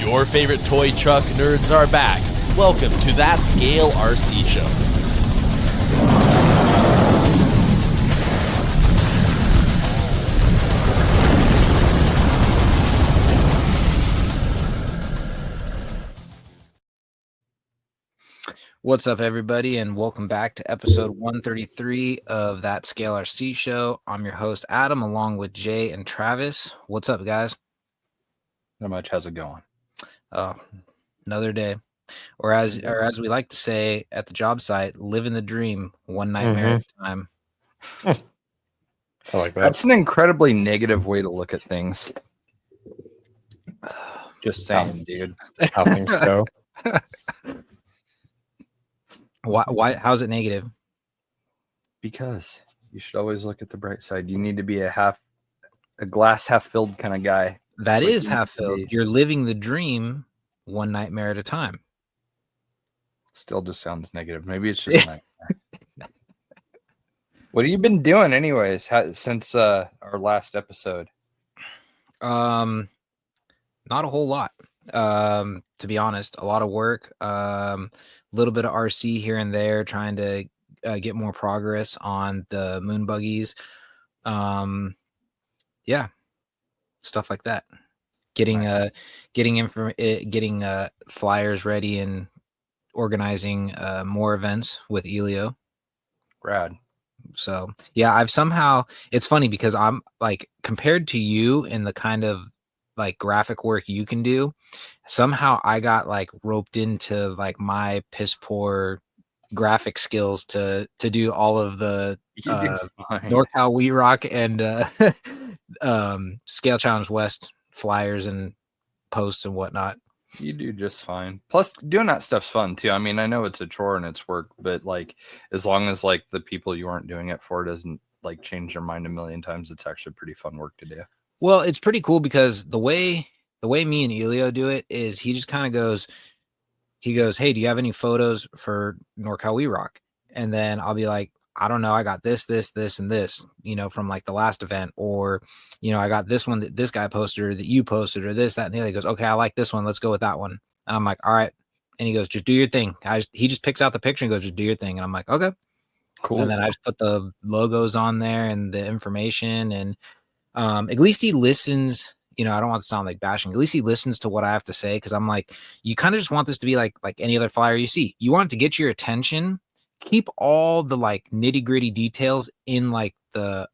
Your favorite toy truck nerds are back. Welcome to That Scale RC Show. What's up, everybody, and welcome back to episode 133 of That Scale RC Show. I'm your host, Adam, along with Jay and Travis. What's up, guys? Not much. How's it going? Another day. Or as we like to say at the job site, living the dream, one nightmare at a time. I like that. That's an incredibly negative way to look at things. Just saying, dude. How things go. Why? How's it negative? Because you should always look at the bright side. You need to be a glass half filled kind of guy. That Like is you half need to filled. be. You're living the dream, one nightmare at a time. Still just sounds negative. Maybe it's just my. What have you been doing, anyways, since our last episode? Not a whole lot. To be honest, a lot of work. Little bit of RC here and there, trying to get more progress on the moon buggies. Yeah, stuff like that. Getting flyers ready and organizing more events with Elio. Rad. So yeah, I've somehow, it's funny because I'm like, compared to you in the kind of like graphic work you can do, somehow I got like roped into like my piss poor graphic skills to do all of the NorCal We Rock and Scale Challenge West flyers and posts and whatnot. You do just fine. Plus, doing that stuff's fun too. I mean, I know it's a chore and it's work, but like, as long as like the people you aren't doing it for doesn't like change their mind a million times, it's actually pretty fun work to do. Well, it's pretty cool because the way me and Elio do it is he just kind of goes, hey, do you have any photos for NorCal We Rock? And then I'll be like, I don't know, I got this, and this, from like the last event, or, I got this one that this guy posted or that you posted or this, that, and the other. He goes, okay, I like this one. Let's go with that one. And I'm like, all right. And he goes, just do your thing. He just picks out the picture and goes, just do your thing. And I'm like, okay, cool. And then I just put the logos on there and the information, and at least he listens. I don't want to sound like bashing. At least he listens to what I have to say, because I'm like, you kind of just want this to be like any other flyer you see. You want it to get your attention. Keep all the like nitty gritty details in like the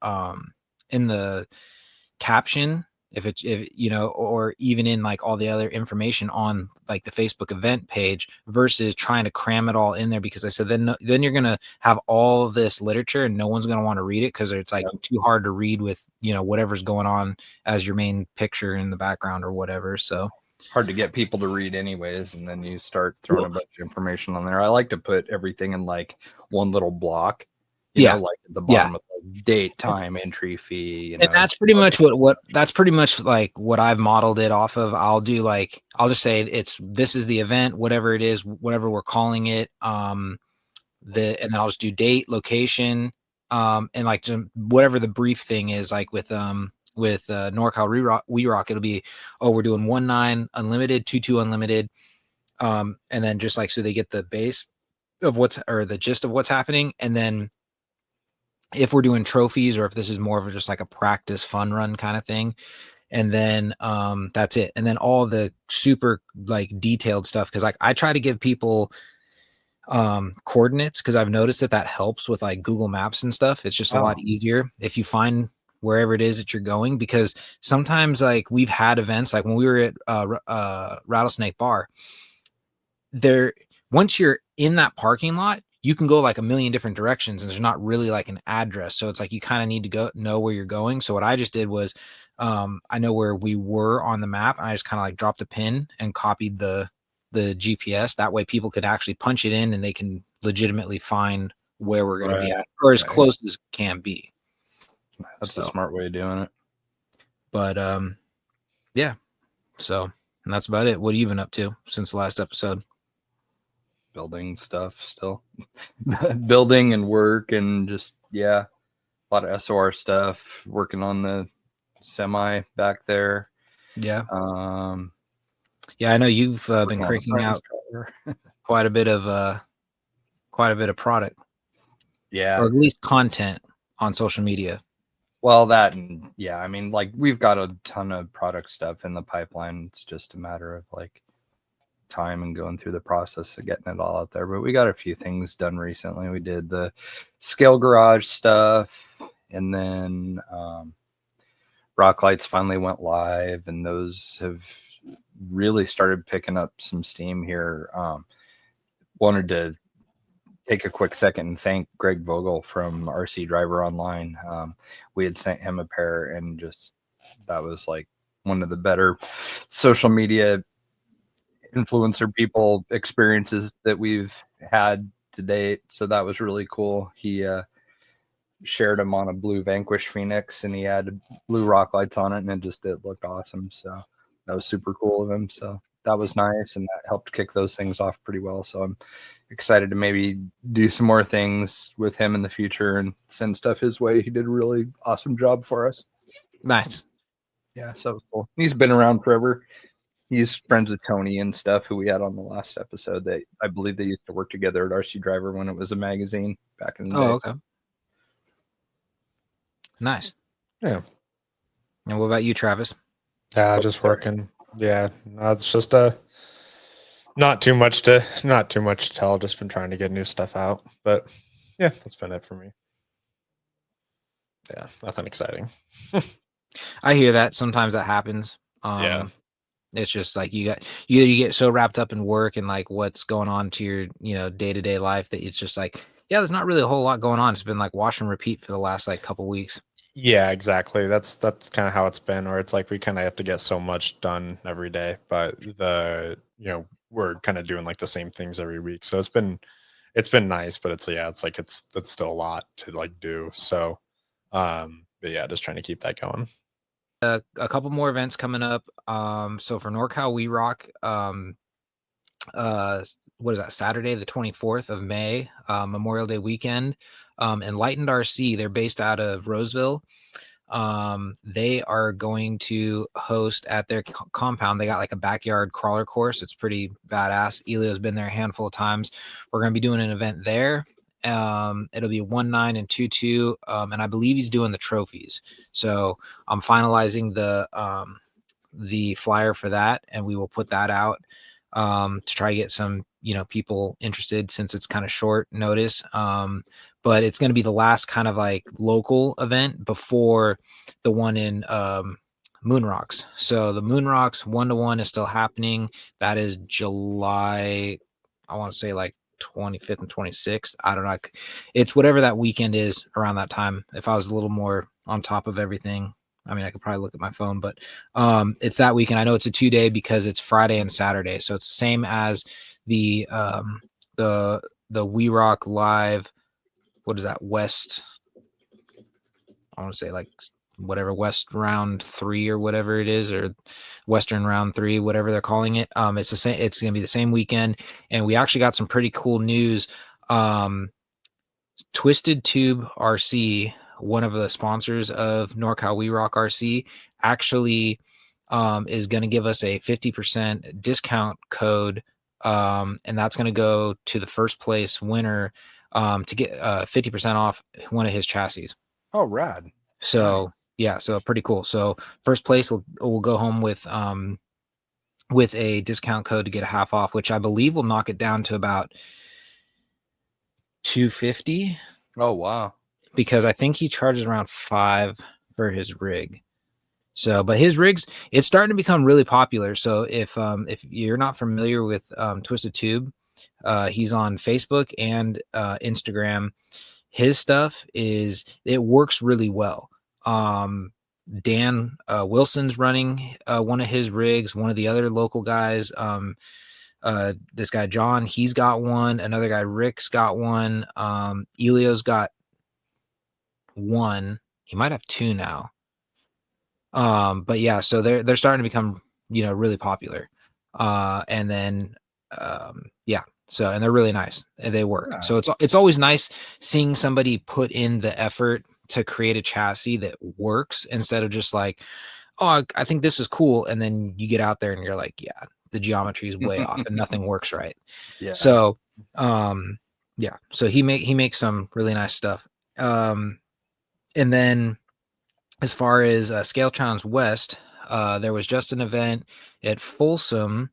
in the caption, if or even in like all the other information on like the Facebook event page, versus trying to cram it all in there, because I said then you're gonna have all of this literature and no one's gonna want to read it because it's like too hard to read with whatever's going on as your main picture in the background or whatever. So hard to get people to read anyways, and then you start throwing a bunch of information on there. I like to put everything in like one little block, like at the bottom of like date, time, entry fee, and that's pretty much what that's pretty much like what I've modeled it off of. I'll just say this is the event, whatever it is, whatever we're calling it, and then I'll just do date, location, and like whatever the brief thing is, like with NorCal We Rock, it'll be, we're doing 1.9 unlimited, 2.2 unlimited, and then just like, so they get the base of the gist of what's happening. And then if we're doing trophies, or if this is more of just like a practice fun run kind of thing, and then that's it. And then all the super like detailed stuff, because like I try to give people coordinates, because I've noticed that helps with like Google Maps and stuff. It's just a lot easier if you find wherever it is that you're going, because sometimes like we've had events like when we were at Rattlesnake Bar, once you're in that parking lot, you can go like a million different directions and there's not really like an address. So it's like you kind of need to know where you're going. So what I just did was I know where we were on the map, and I just kind of like dropped a pin and copied the GPS. That way people could actually punch it in and they can legitimately find where we're going to be at, or as close as can be. That's a smart way of doing it. But yeah. So, and that's about it. What have you been up to since the last episode? Building stuff still. Building and work, and just a lot of SOR stuff, working on the semi back there. Yeah. Yeah, I know you've been Working on a cranking friend's out car. quite a bit of product, Yeah. or at least content on social media. Well, that and yeah, I mean, like we've got a ton of product stuff in the pipeline. It's just a matter of like time and going through the process of getting it all out there. But we got a few things done recently. We did the Scale Garage stuff, and then Rock Lights finally went live, and those have really started picking up some steam here. Wanted to take a quick second and thank Greg Vogel from RC Driver Online. We had sent him a pair, and just that was like one of the better social media influencer people experiences that we've had to date. So that was really cool. He shared them on a blue Vanquish Phoenix, and he had blue rock lights on it, and it looked awesome. So that was super cool of him. So that was nice, and that helped kick those things off pretty well. So I'm excited to maybe do some more things with him in the future and send stuff his way. He did a really awesome job for us. Nice. Yeah, so it was cool. He's been around forever. He's friends with Tony and stuff, who we had on the last episode. That I believe they used to work together at RC Driver when it was a magazine back in the day. Oh, okay. Nice. Yeah. And what about you, Travis? Yeah, just working. Yeah, no, it's just not too much to tell. Just been trying to get new stuff out, but yeah, that's been it for me. Yeah, nothing exciting. I hear that sometimes that happens. Yeah. It's just like you get so wrapped up in work and like what's going on to your day-to-day life that it's just like, yeah, there's not really a whole lot going on. It's been like wash and repeat for the last like couple weeks. Yeah, exactly. That's kind of how it's been, or it's like we kind of have to get so much done every day, but we're kind of doing like the same things every week. So it's been nice, but it's still a lot to like do. So but yeah, just trying to keep that going. A couple more events coming up. So for NorCal We Rock, what is that, Saturday the 24th of May, Memorial Day weekend, Enlightened RC, they're based out of Roseville. They are going to host at their compound. They got like a backyard crawler course. It's pretty badass. Elio's been there a handful of times. We're going to be doing an event there. It'll be 1-9 and 2-2, and I believe he's doing the trophies. So I'm finalizing the flyer for that, and we will put that out to try to get some people interested, since it's kind of short notice. But it's going to be the last kind of like local event before the one in Moon Rocks. So the Moon Rocks 1-1 is still happening. That is July, I want to say like 25th and 26th. I don't know. It's whatever that weekend is around that time. If I was a little more on top of everything, I mean, I could probably look at my phone, but it's that weekend. I know it's a 2-day because it's Friday and Saturday. So it's the same as the We Rock Live. What is that? West. I want to say like whatever, West Round 3 or whatever it is, or Western Round 3, whatever they're calling it. It's the same. It's going to be the same weekend, and we actually got some pretty cool news. Twisted Tube RC, one of the sponsors of NorCal We Rock RC, actually is going to give us a 50% discount code, and that's going to go to the first place winner to get 50% off one of his chassis. Oh, rad. So nice. Yeah, so pretty cool. So first place will go home with a discount code to get a half off, which I believe will knock it down to about $250. Oh wow. Because I think he charges around $5 for his rig. So, but his rigs, it's starting to become really popular. So if you're not familiar with Twisted Tube, he's on Facebook and Instagram. His stuff it works really well. Dan Wilson's running one of his rigs. One of the other local guys, this guy John, he's got one. Another guy Rick's got one. Elio's got one. He might have two now. But yeah, so they're starting to become really popular. And then yeah. So, and they're really nice and they work. So it's always nice seeing somebody put in the effort to create a chassis that works, instead of just like, oh, I think this is cool. And then you get out there and you're like, yeah, the geometry is way off and nothing works right. Yeah. So yeah, so he makes some really nice stuff. And then as far as Scale Challenge West, there was just an event at Folsom.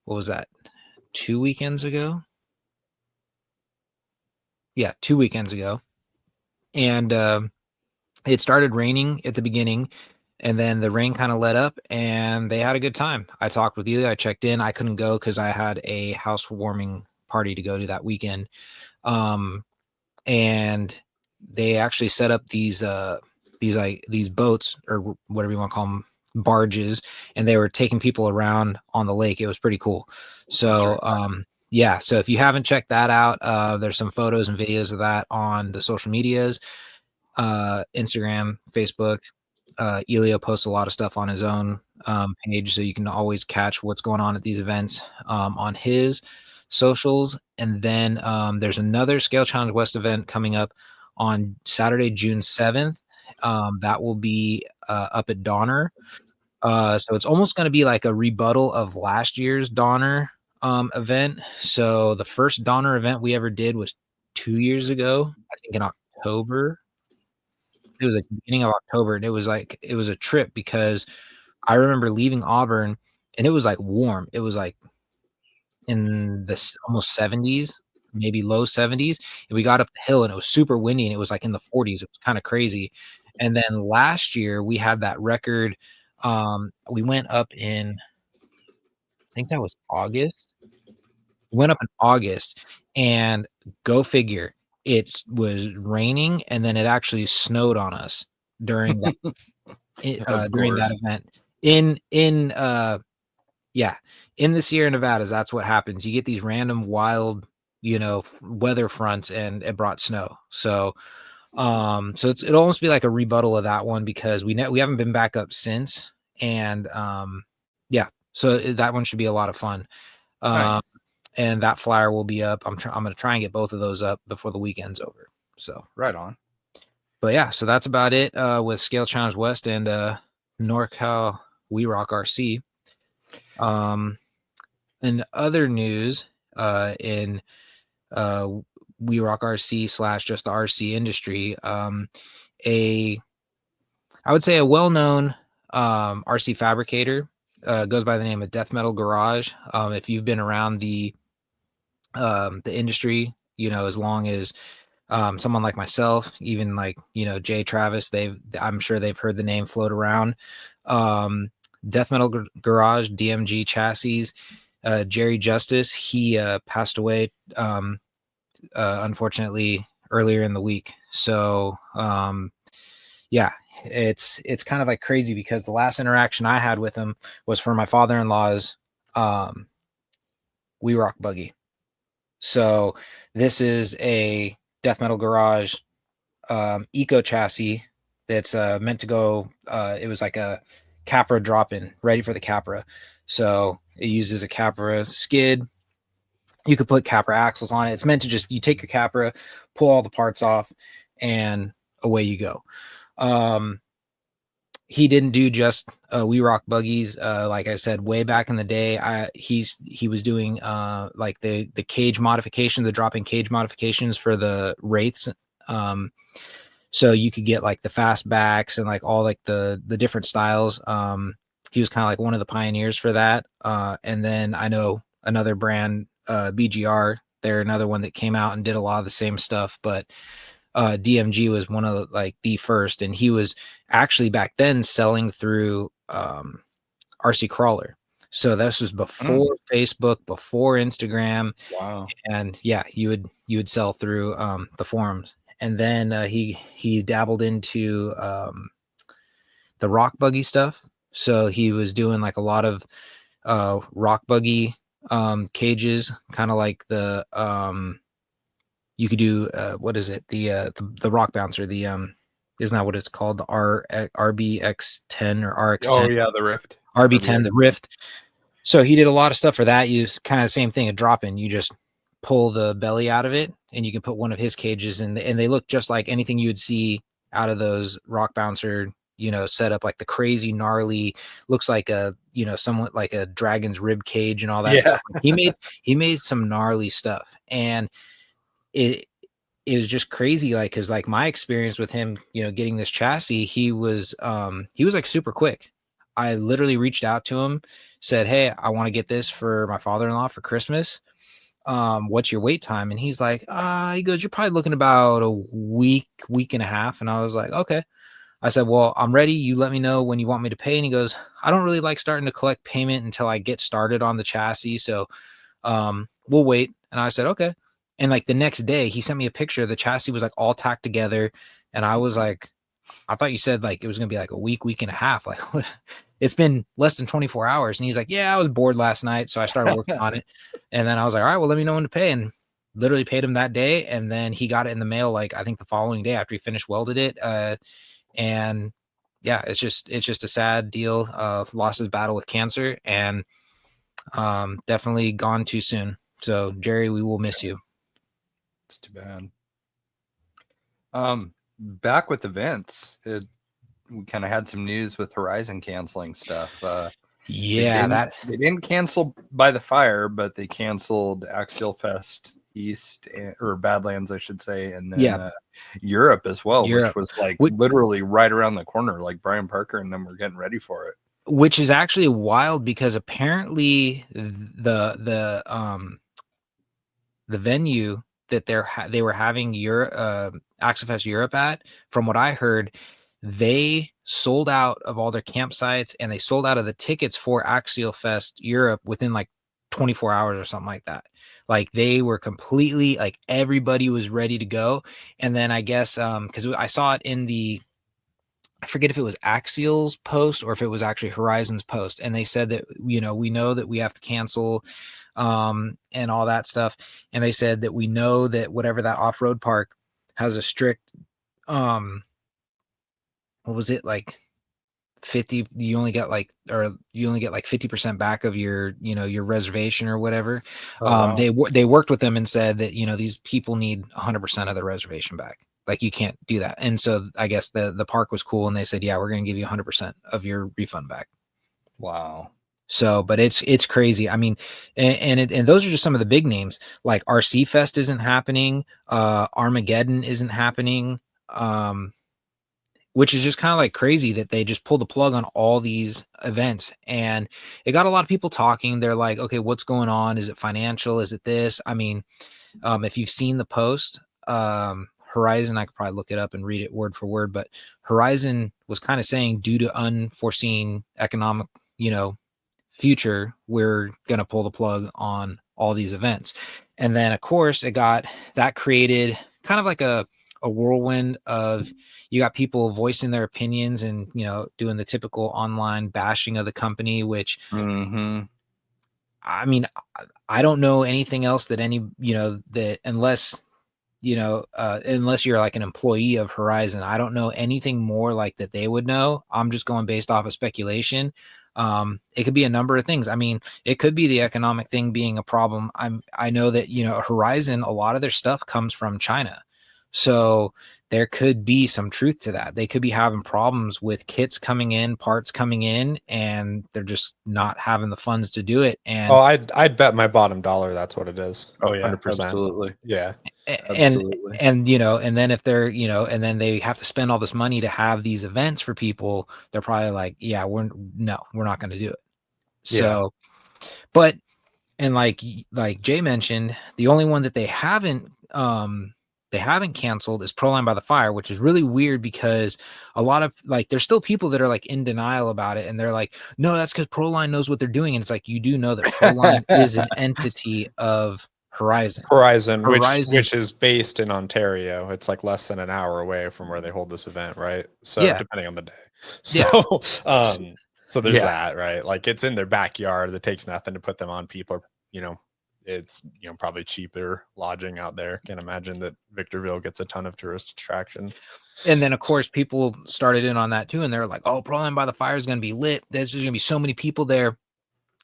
What was that? 2 weekends ago? Yeah, 2 weekends ago. And it started raining at the beginning, and then the rain kind of let up, and they had a good time. I talked with you. I checked in. I couldn't go because I had a housewarming party to go to that weekend. And they actually set up these boats, or whatever you want to call them, barges, and they were taking people around on the lake. It was pretty cool. So yeah, so if you haven't checked that out, there's some photos and videos of that on the social medias, Instagram, Facebook. Elio posts a lot of stuff on his own page, so you can always catch what's going on at these events on his socials. And then there's another Scale Challenge West event coming up on Saturday, June 7th. That will be up at Donner. So it's almost going to be like a rebuttal of last year's Donner event. So the first Donner event we ever did was 2 years ago, I think in October. It was like the beginning of October, and it was a trip because I remember leaving Auburn and it was like warm. It was like in the almost 70s, maybe low 70s. And we got up the hill and it was super windy and it was like in the 40s. It was kind of crazy. And then last year we had that record. We went up in, I think that was August. We went up in August, and go figure, it was raining and then it actually snowed on us during that, during that event in the Sierra Nevadas. That's what happens. You get these random wild, weather fronts, and it brought snow. So it'll almost be like a rebuttal of that one because we haven't been back up since. And so that one should be a lot of fun. Nice. And that flyer will be up. I'm going to try and get both of those up before the weekend's over. So right on. But yeah, so that's about it with Scale Challenge West and NorCal We Rock RC. In other news, in We Rock RC / just the RC industry, I would say a well-known RC fabricator goes by the name of Death Metal Garage. If you've been around the industry, as long as someone like myself, even like Jay Travis, I'm sure they've heard the name float around. Death Metal Garage, DMG Chassis, Jerry Justice, he passed away unfortunately earlier in the week. So yeah, it's kind of like crazy because the last interaction I had with him was for my father-in-law's We Rock buggy. So this is a Death Metal Garage eco chassis that's meant to go, it was like a Capra drop-in, ready for the Capra. So it uses a Capra skid. You could put Capra axles on it. It's meant to just, you take your Capra, pull all the parts off, and away you go. He didn't do just We Rock buggies. Like I said, way back in the day, he was doing like the cage modification, the drop-in cage modifications for the Wraiths. So you could get like the fastbacks and like all like the different styles. He was kind of like one of the pioneers for that. And then I know another brand, BGR, they're another one that came out and did a lot of the same stuff, but DMG was one of the first, and he was actually back then selling through RC Crawler. So this was before Facebook, before Instagram. Wow. And yeah, you would sell through the forums. And then he dabbled into the rock buggy stuff. So he was doing like a lot of rock buggy cages, kind of like the you could do what is it, the rock bouncer, the isn't that what it's called, the RBX10 or RX10? Oh yeah, the Rift. RB10, the Rift. So he did a lot of stuff for that. You kind of the same thing, a drop in. You just pull the belly out of it, and you can put one of his cages in, and they look just like anything you would see out of those rock bouncer set up like the crazy gnarly, looks like a, somewhat like a dragon's rib cage and all that stuff. Like, he made some gnarly stuff, and it was just crazy. Like, cause like my experience with him, getting this chassis, he was like super quick. I literally reached out to him, said, "Hey, I want to get this for my father-in-law for Christmas. What's your wait time?" And he's like, he goes, "You're probably looking about a week and a half." And I was like, "Okay." I said, "Well, I'm ready. You let me know when you want me to pay." And he goes, "I don't really like starting to collect payment until I get started on the chassis. So, we'll wait." And I said, "Okay." And like the next day he sent me a picture. The chassis was like all tacked together. And I was like, "I thought you said like it was going to be like a week and a half. Like it's been less than 24 hours. And he's like, "Yeah, I was bored last night. So I started working on it." And then I was like, "All right, well, let me know when to pay." And literally paid him that day. And then he got it in the mail, like, I think the following day after he finished welded it. And yeah, it's just a sad deal. Lost his battle with cancer, and definitely gone too soon. So Jerry, we will miss you. It's too bad. Back with events, we kind of had some news with Horizon canceling stuff. Yeah, they didn't cancel by the fire, but they canceled Axial Fest East, or Badlands, I should say, and then Europe as well, which was like literally right around the corner. Like Brian Parker and them were getting ready for it, which is actually wild because apparently the venue that they were having Axial Fest Europe at, from what I heard, they sold out of all their campsites and they sold out of the tickets for Axial Fest Europe within like 24 hours or something like that. Like they were completely, like, everybody was ready to go. And then I guess because I saw it in I forget if it was Axial's post or if it was actually Horizon's post, and they said that we know that we have to cancel and all that stuff. And they said that we know that whatever that off-road park has a strict what was it, like 50, you only get like 50% back of your your reservation or whatever. Wow. They worked with them and said that these people need 100% of their reservation back. Like you can't do that. And so I guess the park was cool, and they said, "Yeah, we're going to give you 100% of your refund back." Wow. So, but it's crazy. I mean, and those are just some of the big names. Like RC Fest isn't happening. Armageddon isn't happening. Which is just kind of like crazy that they just pulled the plug on all these events. And it got a lot of people talking. They're like, "Okay, what's going on? Is it financial? Is it this?" I mean, if you've seen the post, Horizon, I could probably look it up and read it word for word, but Horizon was kind of saying, due to unforeseen economic, future, we're going to pull the plug on all these events. And then of course that created kind of like a whirlwind of, you got people voicing their opinions and doing the typical online bashing of the company, which I mean, I don't know anything else that that unless you're like an employee of Horizon, I don't know anything more like that they would know. I'm just going based off of speculation. It could be a number of things. I mean, it could be the economic thing being a problem. I know that Horizon, a lot of their stuff comes from China. So there could be some truth to that. They could be having problems with kits coming in, parts coming in, and they're just not having the funds to do it. And I'd bet my bottom dollar that's what it is. Oh yeah, 100%. absolutely. Yeah. Absolutely. And and then if they're and then they have to spend all this money to have these events for people, they're probably like, "Yeah, we're not going to do it." So, but and like Jay mentioned, the only one that they haven't canceled is Proline by the Fire, which is really weird because a lot of there's still people that are like in denial about it, and they're like, "No, that's because Proline knows what they're doing." And it's like, you do know that Proline is an entity of Horizon, which is based in Ontario. It's like less than an hour away from where they hold this event, right? So depending on the day. So so there's that, right? Like it's in their backyard. That takes nothing to put them on. People are, it's probably cheaper lodging out there. Can't imagine that Victorville gets a ton of tourist attraction. And then of course people started in on that too, and they're like, "Oh, Proline by the Fire is going to be lit. There's just going to be so many people there."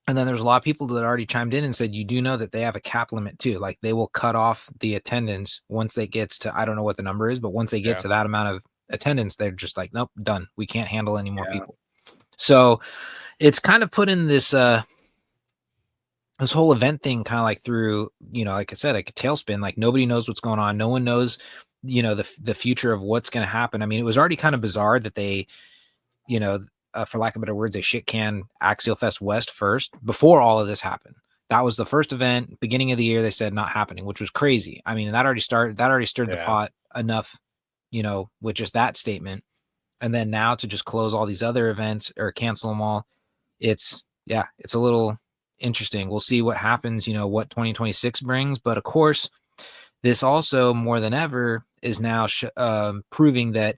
And then there's a lot of people that already chimed in and said, "You do know that they have a cap limit too. Like they will cut off the attendance once they gets to, I don't know what the number is, but once they get to that amount of attendance, they're just like, nope, done. We can't handle any more Yeah. people. So it's kind of put in this this whole event thing kind of like through, like I said, like a tailspin. Like nobody knows what's going on. No one knows, the future of what's going to happen. I mean, it was already kind of bizarre that they, for lack of better words, they shit can Axial Fest West first before all of this happened. That was the first event, beginning of the year. They said not happening, which was crazy. I mean, that already stirred the pot enough, with just that statement. And then now to just close all these other events or cancel them all, it's a little interesting. We'll see what happens, what 2026 brings. But of course, this also more than ever is now proving that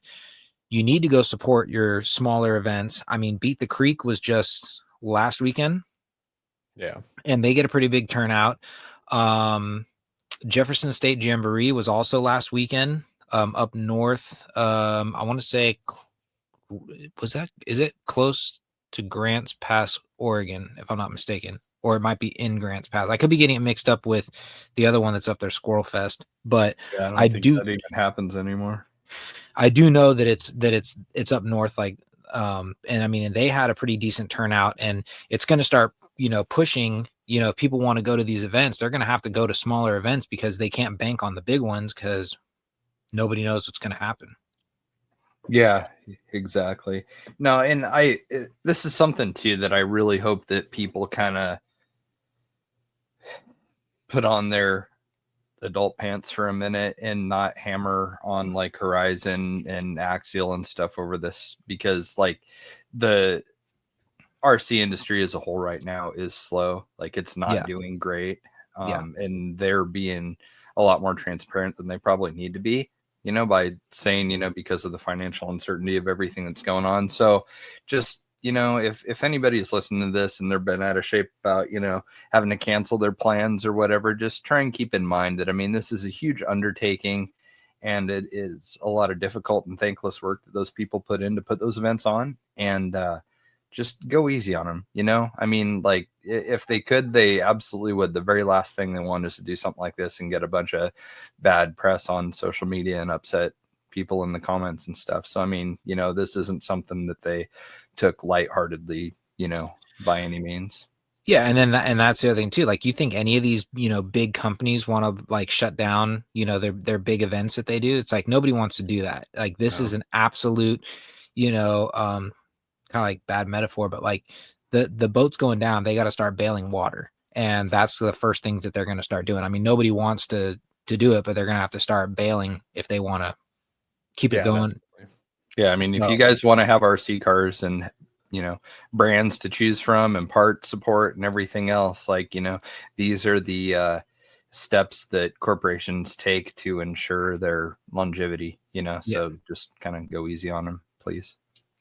you need to go support your smaller events. I mean, Beat the Creek was just last weekend. Yeah. And they get a pretty big turnout. Jefferson State Jamboree was also last weekend up north. I want to say, is it close to Grants Pass, Oregon, if I'm not mistaken? Or it might be in Grants Pass. I could be getting it mixed up with the other one that's up there, Squirrel Fest. But I don't think that even happens anymore. I do know that it's up north, like, and I mean, and they had a pretty decent turnout, and it's going to start, pushing, if people want to go to these events, they're going to have to go to smaller events because they can't bank on the big ones because nobody knows what's going to happen. Yeah, exactly. No, and this is something too that I really hope that people kind of put on their adult pants for a minute and not hammer on like Horizon and Axial and stuff over this, because like the RC industry as a whole right now is slow. Like it's not doing great. And they're being a lot more transparent than they probably need to be, by saying, because of the financial uncertainty of everything that's going on. So just, if anybody is listening to this and they're been out of shape about, having to cancel their plans or whatever, just try and keep in mind that, I mean, this is a huge undertaking and it is a lot of difficult and thankless work that those people put in to put those events on. And, just go easy on them. I mean, like if they could, they absolutely would. The very last thing they want is to do something like this and get a bunch of bad press on social media and upset people in the comments and stuff. So, I mean, this isn't something that they took lightheartedly, by any means. Yeah. And that's the other thing too. Like, you think any of these, big companies want to like shut down, their big events that they do? It's like, nobody wants to do that. Like this is an absolute, kind of like bad metaphor, but like the boat's going down, they got to start bailing water. And that's the first things that they're going to start doing. I mean, nobody wants to do it, but they're going to have to start bailing if they want to keep it going. Definitely. Yeah. I mean, if you guys want to have RC cars and, brands to choose from and part support and everything else, like, these are the steps that corporations take to ensure their longevity, so just kind of go easy on them, please.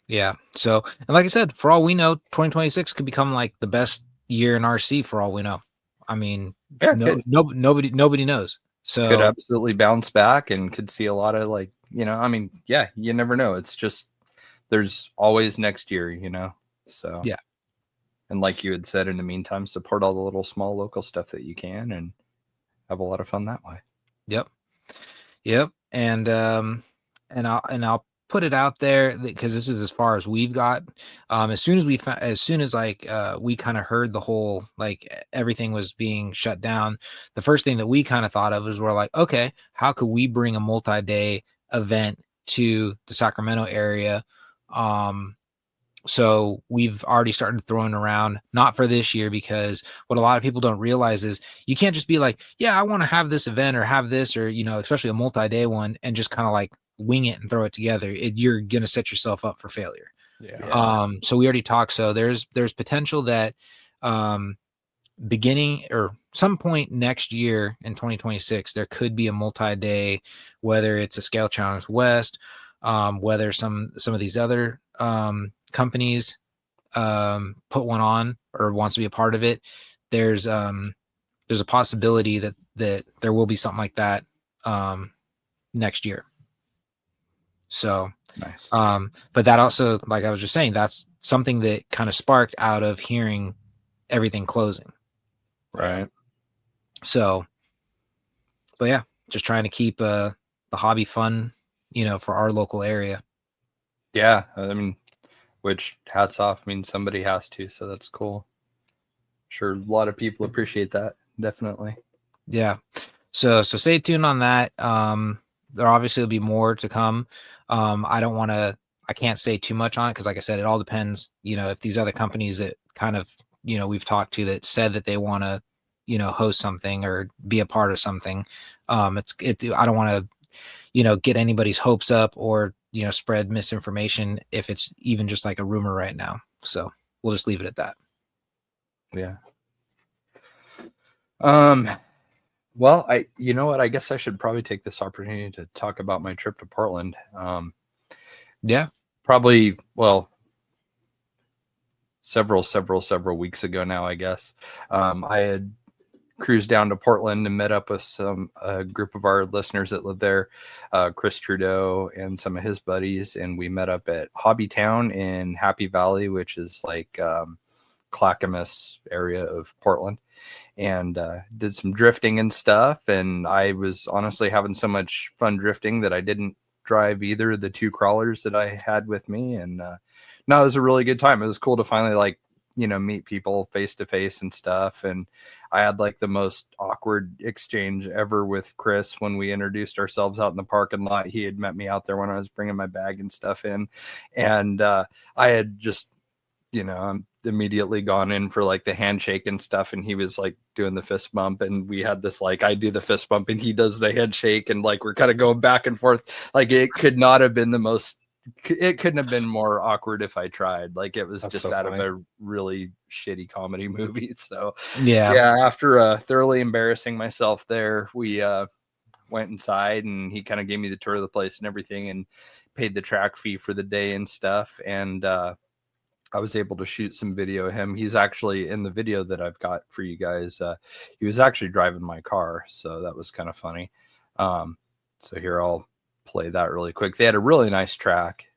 Yeah. So, and like I said, for all we know, 2026 could become like the best year in RC for all we know. I mean, nobody knows. So could absolutely bounce back and could see a lot of like, I mean, yeah, you never know. It's just, there's always next year, so yeah. And like you had said, in the meantime, support all the little small local stuff that you can and have a lot of fun that way. Yep. And I'll put it out there because this is as far as we've got. As soon as we kind of heard the whole, like everything was being shut down, the first thing that we kind of thought of is we're like, okay, how could we bring a multi-day event to the Sacramento area? So we've already started throwing around, not for this year, because what a lot of people don't realize is you can't just be like, yeah, I want to have this event or have this, or, especially a multi-day one, and just kind of like wing it and throw it together. You're going to set yourself up for failure. Yeah. So we already talked. So there's potential that beginning or some point next year in 2026, there could be a multi-day, whether it's a Scale Challenge West, whether some of these other companies put one on or wants to be a part of it. There's a possibility that there will be something like that next year. So nice. But that also, like I was just saying, that's something that kind of sparked out of hearing everything closing. Right. So, but yeah, just trying to keep the hobby fun, for our local area. Yeah, I mean, which hats off. I mean, somebody has to, so that's cool. Sure, a lot of people appreciate that. Definitely. Yeah. So stay tuned on that. There obviously will be more to come. I can't say too much on it because, like I said, it all depends. If these other companies that kind of we've talked to that said that they want to host something or be a part of something. I don't want to get anybody's hopes up or spread misinformation if it's even just like a rumor right now. So we'll just leave it at that. Yeah. Well, you know what? I guess I should probably take this opportunity to talk about my trip to Portland. Yeah. Probably, well, several weeks ago now, I guess. I had cruised down to Portland and met up with a group of our listeners that live there, Chris Trudeau and some of his buddies, and we met up at Hobby Town in Happy Valley, which is like Clackamas area of Portland, and did some drifting and stuff. And I was honestly having so much fun drifting that I didn't drive either of the two crawlers that I had with me. And no, it was a really good time. It was cool to finally meet people face to face and stuff. And I had like the most awkward exchange ever with Chris when we introduced ourselves out in the parking lot. He had met me out there when I was bringing my bag and stuff in. And I had just, immediately gone in for like the handshake and stuff. And he was like doing the fist bump. And we had this, like, I do the fist bump and he does the handshake. And like, we're kind of going back and forth. Like it couldn't have been more awkward if I tried. Like it was That's just so out funny. of a really shitty comedy movie. So Yeah. after thoroughly embarrassing myself there, we went inside and he kind of gave me the tour of the place and everything and paid the track fee for the day and stuff. And I was able to shoot some video of him. He's actually in the video that I've got for you guys. He was actually driving my car, so that was kind of funny. So here, I'll play that really quick. They had a really nice track.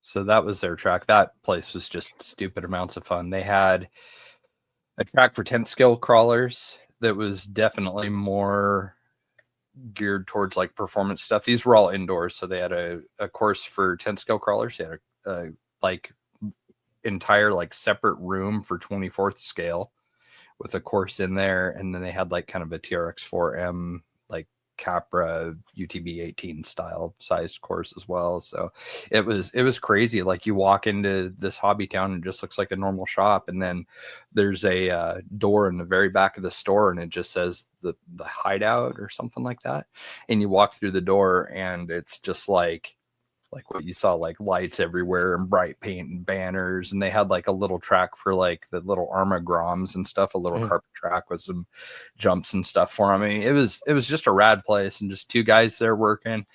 So that was their track. That place was just stupid amounts of fun. They had a track for 10th scale crawlers that was definitely more geared towards like performance stuff. These were all indoors. So they had a course for 10th scale crawlers. They had a like entire like separate room for 24th scale with a course in there. And then they had like kind of a TRX4M like Capra UTB 18 style sized course as well. So it was crazy. Like you walk into this hobby town and it just looks like a normal shop, and then there's a door in the very back of the store and it just says the hideout or something like that, and you walk through the door and it's just like what you saw, like lights everywhere and bright paint and banners. And they had like a little track for like the little Arma Groms and stuff, a little carpet track with some jumps and stuff for them. I mean, it was just a rad place and just two guys there working.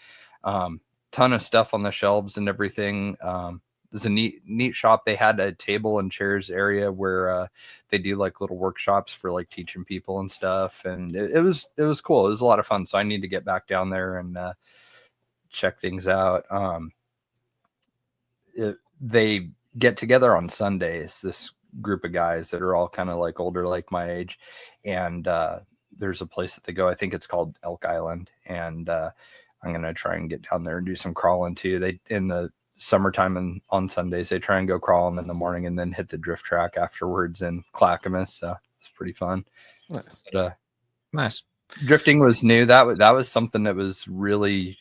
Ton of stuff on the shelves and everything. It was a neat shop. They had a table and chairs area where they do like little workshops for like teaching people and stuff. And it was cool. It was a lot of fun. So I need to get back down there and check things out. They get together on Sundays, this group of guys that are all kind of like older, like my age, and there's a place that they go. I think it's called Elk Island, and I'm gonna try and get down there and do some crawling too. They in the summertime and on Sundays they try and go crawling in the morning and then hit the drift track afterwards in Clackamas. So it's pretty fun. Nice. But, Nice. drifting was new. That was something that was really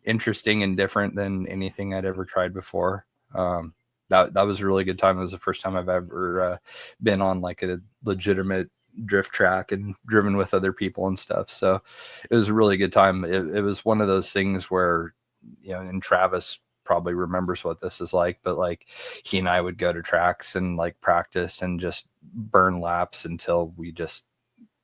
interesting and different than anything I'd ever tried before. That was a really good time. It was the first time I've ever been on like a legitimate drift track and driven with other people and stuff. So it was a really good time. It was one of those things where, and Travis probably remembers what this is like, but like he and I would go to tracks and like practice and just burn laps until we just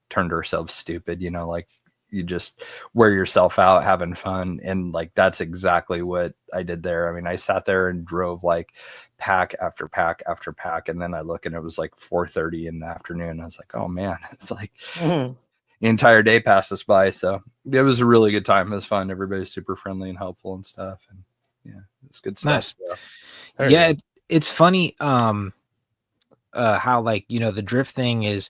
turned ourselves stupid, like you just wear yourself out having fun. And like, that's exactly what I did there. I mean, I sat there and drove like pack after pack after pack. And then I look and it was like 4:30 in the afternoon. I was like, oh man, it's like the entire day passed us by. So it was a really good time. It was fun. Everybody's super friendly and helpful and stuff. And yeah, it's good stuff. Nice. There Yeah, you go. it's funny how like, you know, the drift thing is,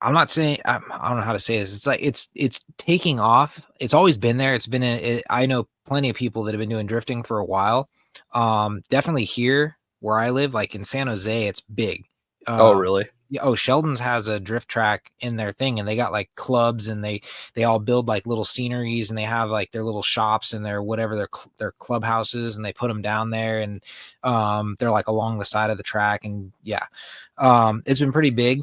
I'm not saying I don't know how to say this. It's like it's taking off. It's always been there. It's been I know plenty of people that have been doing drifting for a while. Definitely here where I live, like in San Jose, it's big. Oh, really? Yeah, oh, Sheldon's has a drift track in their thing, and they got like clubs, and they all build like little sceneries, and they have like their little shops and their whatever their clubhouses, and they put them down there, and they're like along the side of the track, and yeah, it's been pretty big.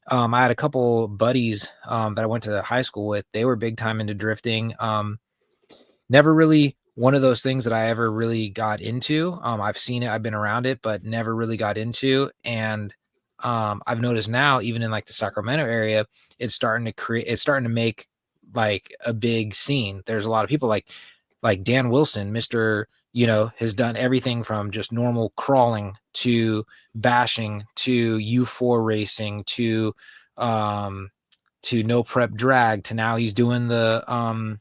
I had a couple buddies that I went to high school with. They were big time into drifting. Never really one of those things that I ever really got into. I've seen it, I've been around it, but never really got into. And I've noticed now, even in like the Sacramento area, it's starting to make like a big scene. There's a lot of people like Dan Wilson, Mr. You know, has done everything from just normal crawling to bashing to U4 racing to no prep drag to now he's doing the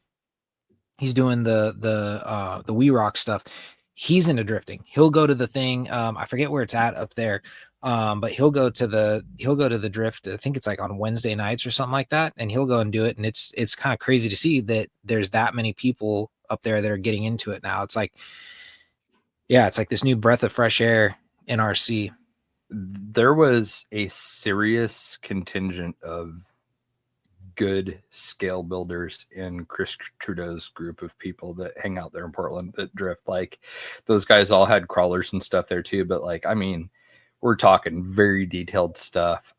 We Rock stuff. He's into drifting. He'll go to the thing. I forget where it's at up there. But he'll go to the drift. I think it's like on Wednesday nights or something like that. And he'll go and do it. And it's kind of crazy to see that there's that many people up there that are getting into it now. It's like, yeah, it's like this new breath of fresh air in RC. There was a serious contingent of good scale builders in Chris Trudeau's group of people that hang out there in Portland that drift. Like those guys all had crawlers and stuff there too. But like, I mean, we're talking very detailed stuff.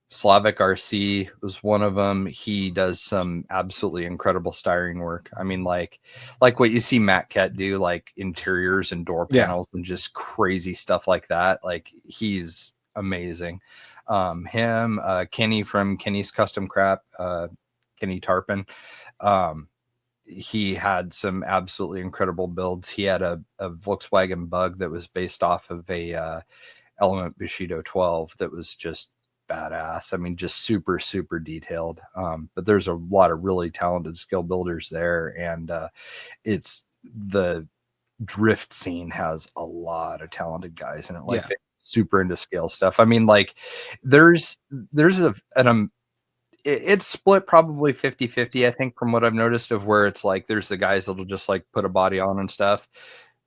Slavic RC was one of them. He does some absolutely incredible styling work. I mean, like what you see Matt Kett do, like interiors and door panels and just crazy stuff like that. Like he's amazing. Kenny from Kenny's Custom Crap, Kenny Tarpon. He had some absolutely incredible builds. He had a Volkswagen Bug that was based off of a Element Bushido 12 that was just badass. I mean, just super, super detailed. But there's a lot of really talented skill builders there. And it's the drift scene has a lot of talented guys in it. Like they're super into scale stuff. I mean, like it's split probably 50-50, I think, from what I've noticed, of where it's like there's the guys that'll just like put a body on and stuff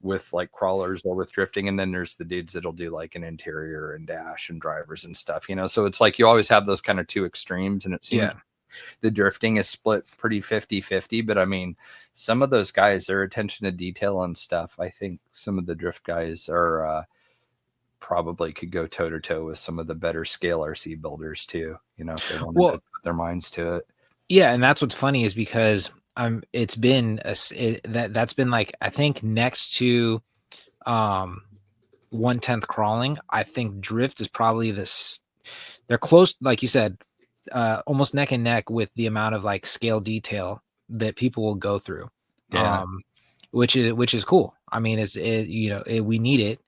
with like crawlers or with drifting, and then there's the dudes that'll do like an interior and dash and drivers and stuff, you know. So it's like you always have those kind of two extremes, and it seems the drifting is split pretty 50-50. But I mean, some of those guys, their attention to detail and stuff, I think some of the drift guys are probably could go toe to toe with some of the better scale RC builders too, you know, if they wanted to put their minds to it. Yeah, and that's what's funny is because it's been that's been like, I think next to 1/10 crawling, I think drift is probably they're close, like you said, almost neck and neck with the amount of like scale detail that people will go through. Which is cool. I mean, we need it.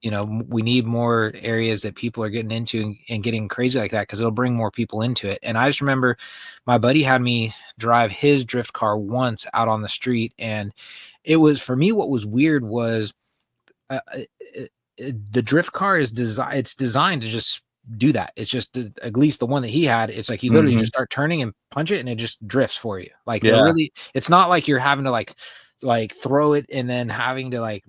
You know, we need more areas that people are getting into and getting crazy like that, because it'll bring more people into it. And I just remember my buddy had me drive his drift car once out on the street, and it was, for me, what was weird was the drift car is designed to just do that. It's just, at least the one that he had, it's like you literally just start turning and punch it and it just drifts for you. Like really, it's not like you're having to like throw it and then having to like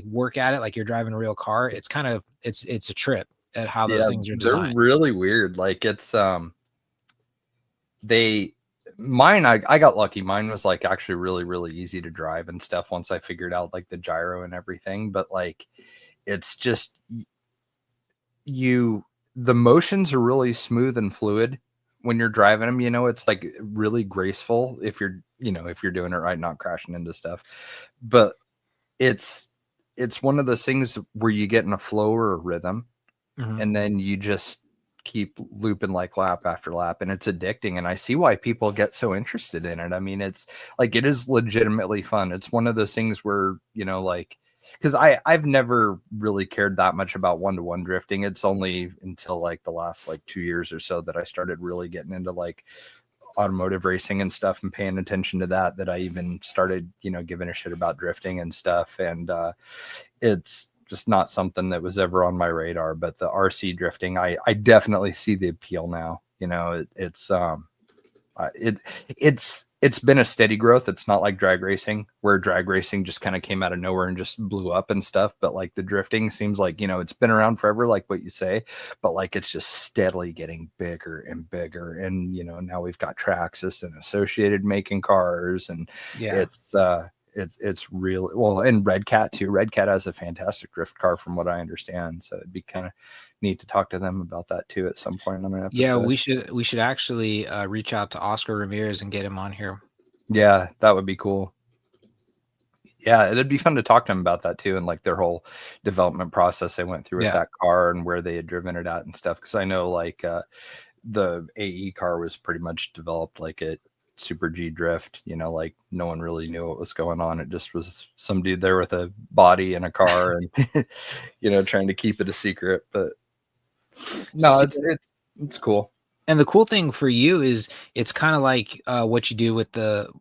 work at it like you're driving a real car. It's kind of it's a trip at how those things are designed. They're really weird. Like it's I got lucky. Mine was like actually really, really easy to drive and stuff once I figured out like the gyro and everything. But like it's just the motions are really smooth and fluid when you're driving them, you know. It's like really graceful if you're doing it right, not crashing into stuff. But it's one of those things where you get in a flow or a rhythm, and then you just keep looping like lap after lap, and it's addicting, and I see why people get so interested in it. I mean, it's like, it is legitimately fun. It's one of those things where, you know, like, because I've never really cared that much about one-to-one drifting. It's only until like the last like 2 years or so that I started really getting into like automotive racing and stuff and paying attention to that I even started, you know, giving a shit about drifting and stuff. And it's just not something that was ever on my radar. But the RC drifting, I definitely see the appeal now. You know, it's been a steady growth. It's not like drag racing, where drag racing just kind of came out of nowhere and just blew up and stuff. But like the drifting seems like, you know, it's been around forever, like what you say, but like it's just steadily getting bigger and bigger. And, you know, now we've got Traxxas and Associated making cars, and it's really well, and Red Cat too. Red Cat has a fantastic drift car from what I understand. So it'd be kind of neat to talk to them about that too at some point on an episode. Yeah, we should actually reach out to Oscar Ramirez and get him on here. Yeah, that would be cool. Yeah, it'd be fun to talk to him about that too, and like their whole development process they went through with that car and where they had driven it at and stuff. Because I know like the AE car was pretty much developed like at Super G Drift, you know, like no one really knew what was going on. It just was some dude there with a body and a car and you know, trying to keep it a secret. But no, it's cool. And the cool thing for you is it's kind of like what you do with the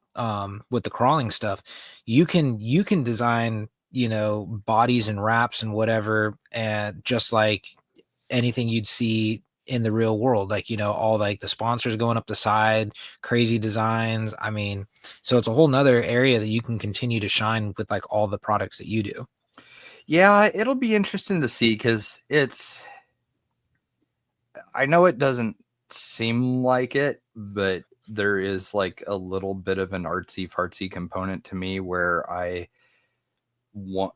crawling stuff. You can design, you know, bodies and wraps and whatever, and just like anything you'd see in the real world, like, you know, all like the sponsors going up the side, crazy designs. I mean, so it's a whole nother area that you can continue to shine with like all the products that you do. Yeah, it'll be interesting to see, because I know it doesn't seem like it, but there is like a little bit of an artsy fartsy component to me where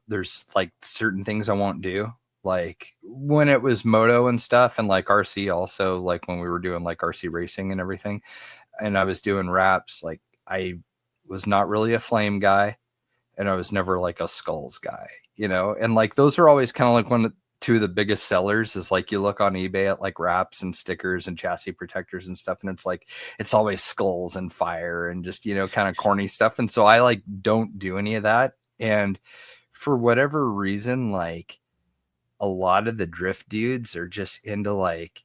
there's like certain things I won't do. Like when it was moto and stuff, and like RC also, like when we were doing like RC racing and everything, and I was doing wraps, like I was not really a flame guy, and I was never like a skulls guy, you know? And like those are always kind of like two of the biggest sellers. Is like you look on eBay at like wraps and stickers and chassis protectors and stuff, and it's like it's always skulls and fire and just, you know, kind of corny stuff. And so I like don't do any of that. And for whatever reason, like a lot of the drift dudes are just into like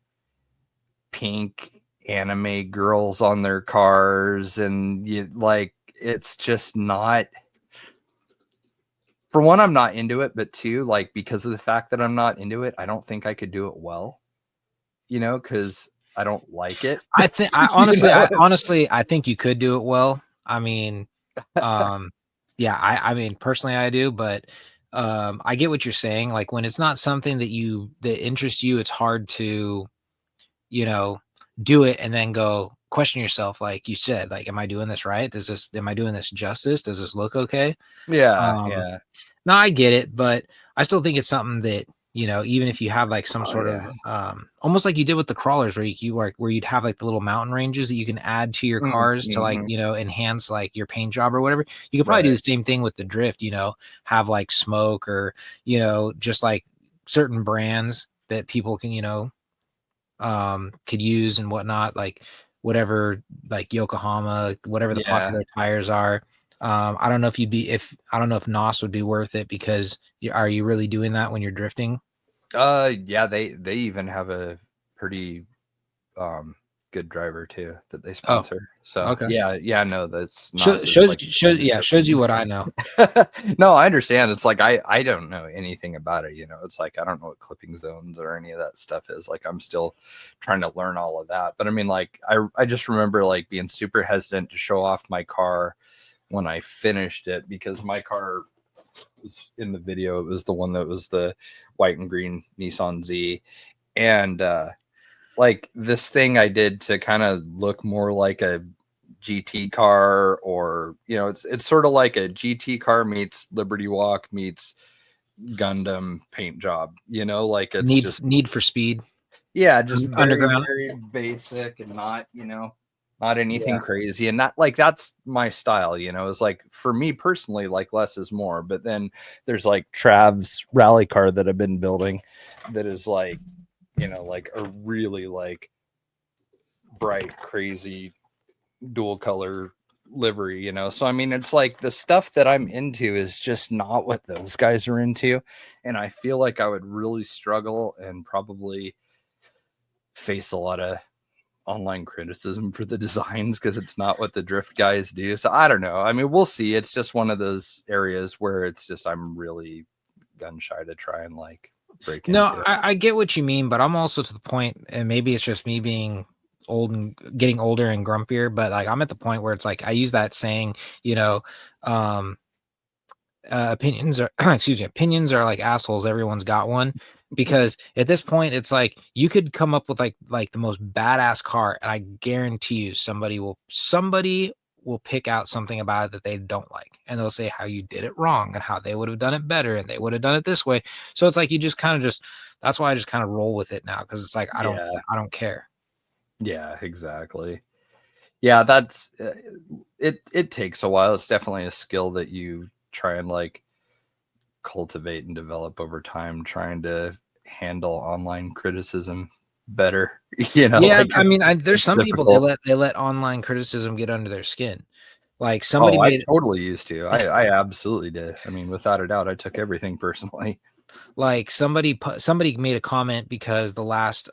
pink anime girls on their cars, and it's just not. For one, I'm not into it, but two, like because of the fact that I'm not into it, I don't think I could do it well, you know, because I don't like it. I honestly, I think you could do it well. I mean, yeah, I mean, personally, I do, but I get what you're saying. Like when it's not something that interests you, it's hard to, you know, do it and then go question yourself. Like you said, like, am I doing this right? Am I doing this justice? Does this look okay? Yeah. No, I get it, but I still think it's something that, you know, even if you have like some sort of almost like you did with the crawlers, where you'd have like the little mountain ranges that you can add to your cars to like, you know, enhance like your paint job or whatever. You could probably do the same thing with the drift, you know, have like smoke or, you know, just like certain brands that people can, you know, could use and whatnot, like whatever, like Yokohama, whatever the popular tires are. I don't know if NOS would be worth it, because are you really doing that when you're drifting? Yeah, they even have a pretty good driver too that they sponsor. So okay. Yeah, no, that's shows you what I know. No, I understand. It's like I don't know anything about it, you know. It's like I don't know what clipping zones or any of that stuff is. Like I'm still trying to learn all of that. But I mean, like I just remember like being super hesitant to show off my car when I finished it, because my car was in the video. It was the one that was the white and green Nissan Z. And like this thing I did to kind of look more like a GT car, or, you know, it's sort of like a GT car meets Liberty Walk meets Gundam paint job, you know, like it's Need for Speed. Yeah, just underground, very basic, and not, you know, not anything crazy, and not like that's my style, you know. It's like for me personally, like less is more. But then there's like Trav's rally car that I've been building that is like like a really like bright, crazy dual color livery, so I mean, it's like the stuff that I'm into is just not what those guys are into, and I feel like I would really struggle and probably face a lot of online criticism for the designs because it's not what the drift guys do. So I don't know. I mean, we'll see. It's just one of those areas where it's just I'm really gun shy to try and like break No, into it. I get what you mean, but I'm also to the point, and maybe it's just me being old and getting older and grumpier, but like I'm at the point where it's like I use that saying, opinions are opinions are like assholes, everyone's got one, because at this point it's like you could come up with like the most badass car and I guarantee you somebody will pick out something about it that they don't like, and they'll say how you did it wrong and how they would have done it better and they would have done it this way. So it's like you just kind of that's why I just kind of roll with it now, because it's like I don't care. Yeah, exactly. Yeah, that's it takes a while. It's definitely a skill that you try and like cultivate and develop over time, trying to handle online criticism better. Yeah, like, I mean, there's some people difficult. they let online criticism get under their skin. Like somebody I made totally used to. I absolutely did. I mean, without a doubt, I took everything personally. like somebody made a comment because the last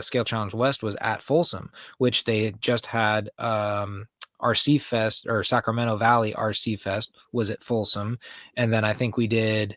Scale Challenge West was at Folsom, which they just had RC Fest, or Sacramento Valley RC Fest was at Folsom, and then I think we've had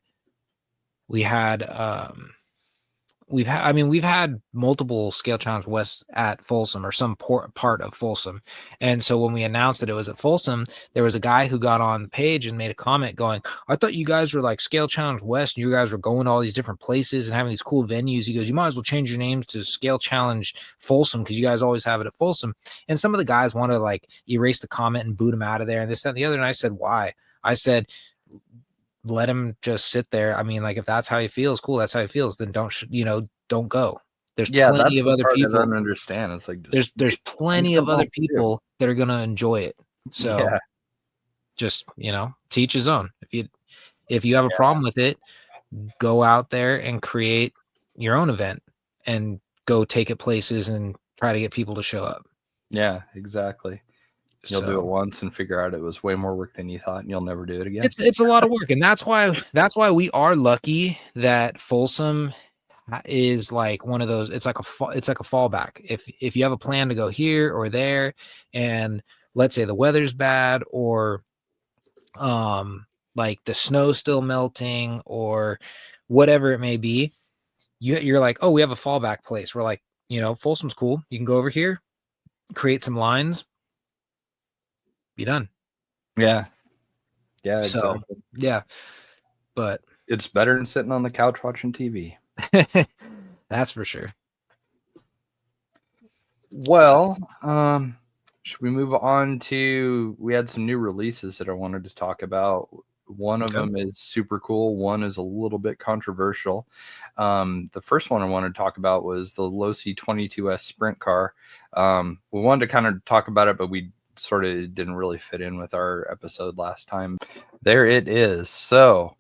multiple Scale Challenge West at Folsom, or some part of Folsom. And so when we announced that it was at Folsom, there was a guy who got on the page and made a comment going, I thought you guys were like Scale Challenge West and you guys were going to all these different places and having these cool venues. He goes, you might as well change your names to Scale Challenge Folsom because you guys always have it at Folsom. And some of the guys want to like erase the comment and boot him out of there and this, that, and the other. And I said, why? I said, let him just sit there. I mean, like if that's how he feels, cool. That's how he feels. Then don't go. There's plenty That's of the other part I people. don't understand. It's like There's plenty of other people that are gonna enjoy it. So Yeah. just teach his own. If you have a problem with it, go out there and create your own event and go take it places and try to get people to show up. Yeah, exactly. You'll do it once and figure out it was way more work than you thought, and you'll never do it again. It's a lot of work, and that's why we are lucky that Folsom is like one of those. It's like a fallback. If you have a plan to go here or there, and let's say the weather's bad, or like the snow's still melting, or whatever it may be, you're like, oh, we have a fallback place. We're like, Folsom's cool. You can go over here, create some lines, be done. Yeah. Yeah. So Exactly. yeah, but it's better than sitting on the couch watching TV. That's for sure. Well, should we move on to? We had some new releases that I wanted to talk about. One of them is super cool. One is a little bit controversial. The first one I wanted to talk about was the Losi 22S Sprint car. We wanted to kind of talk about it, but we sort of didn't really fit in with our episode last time. There it is. So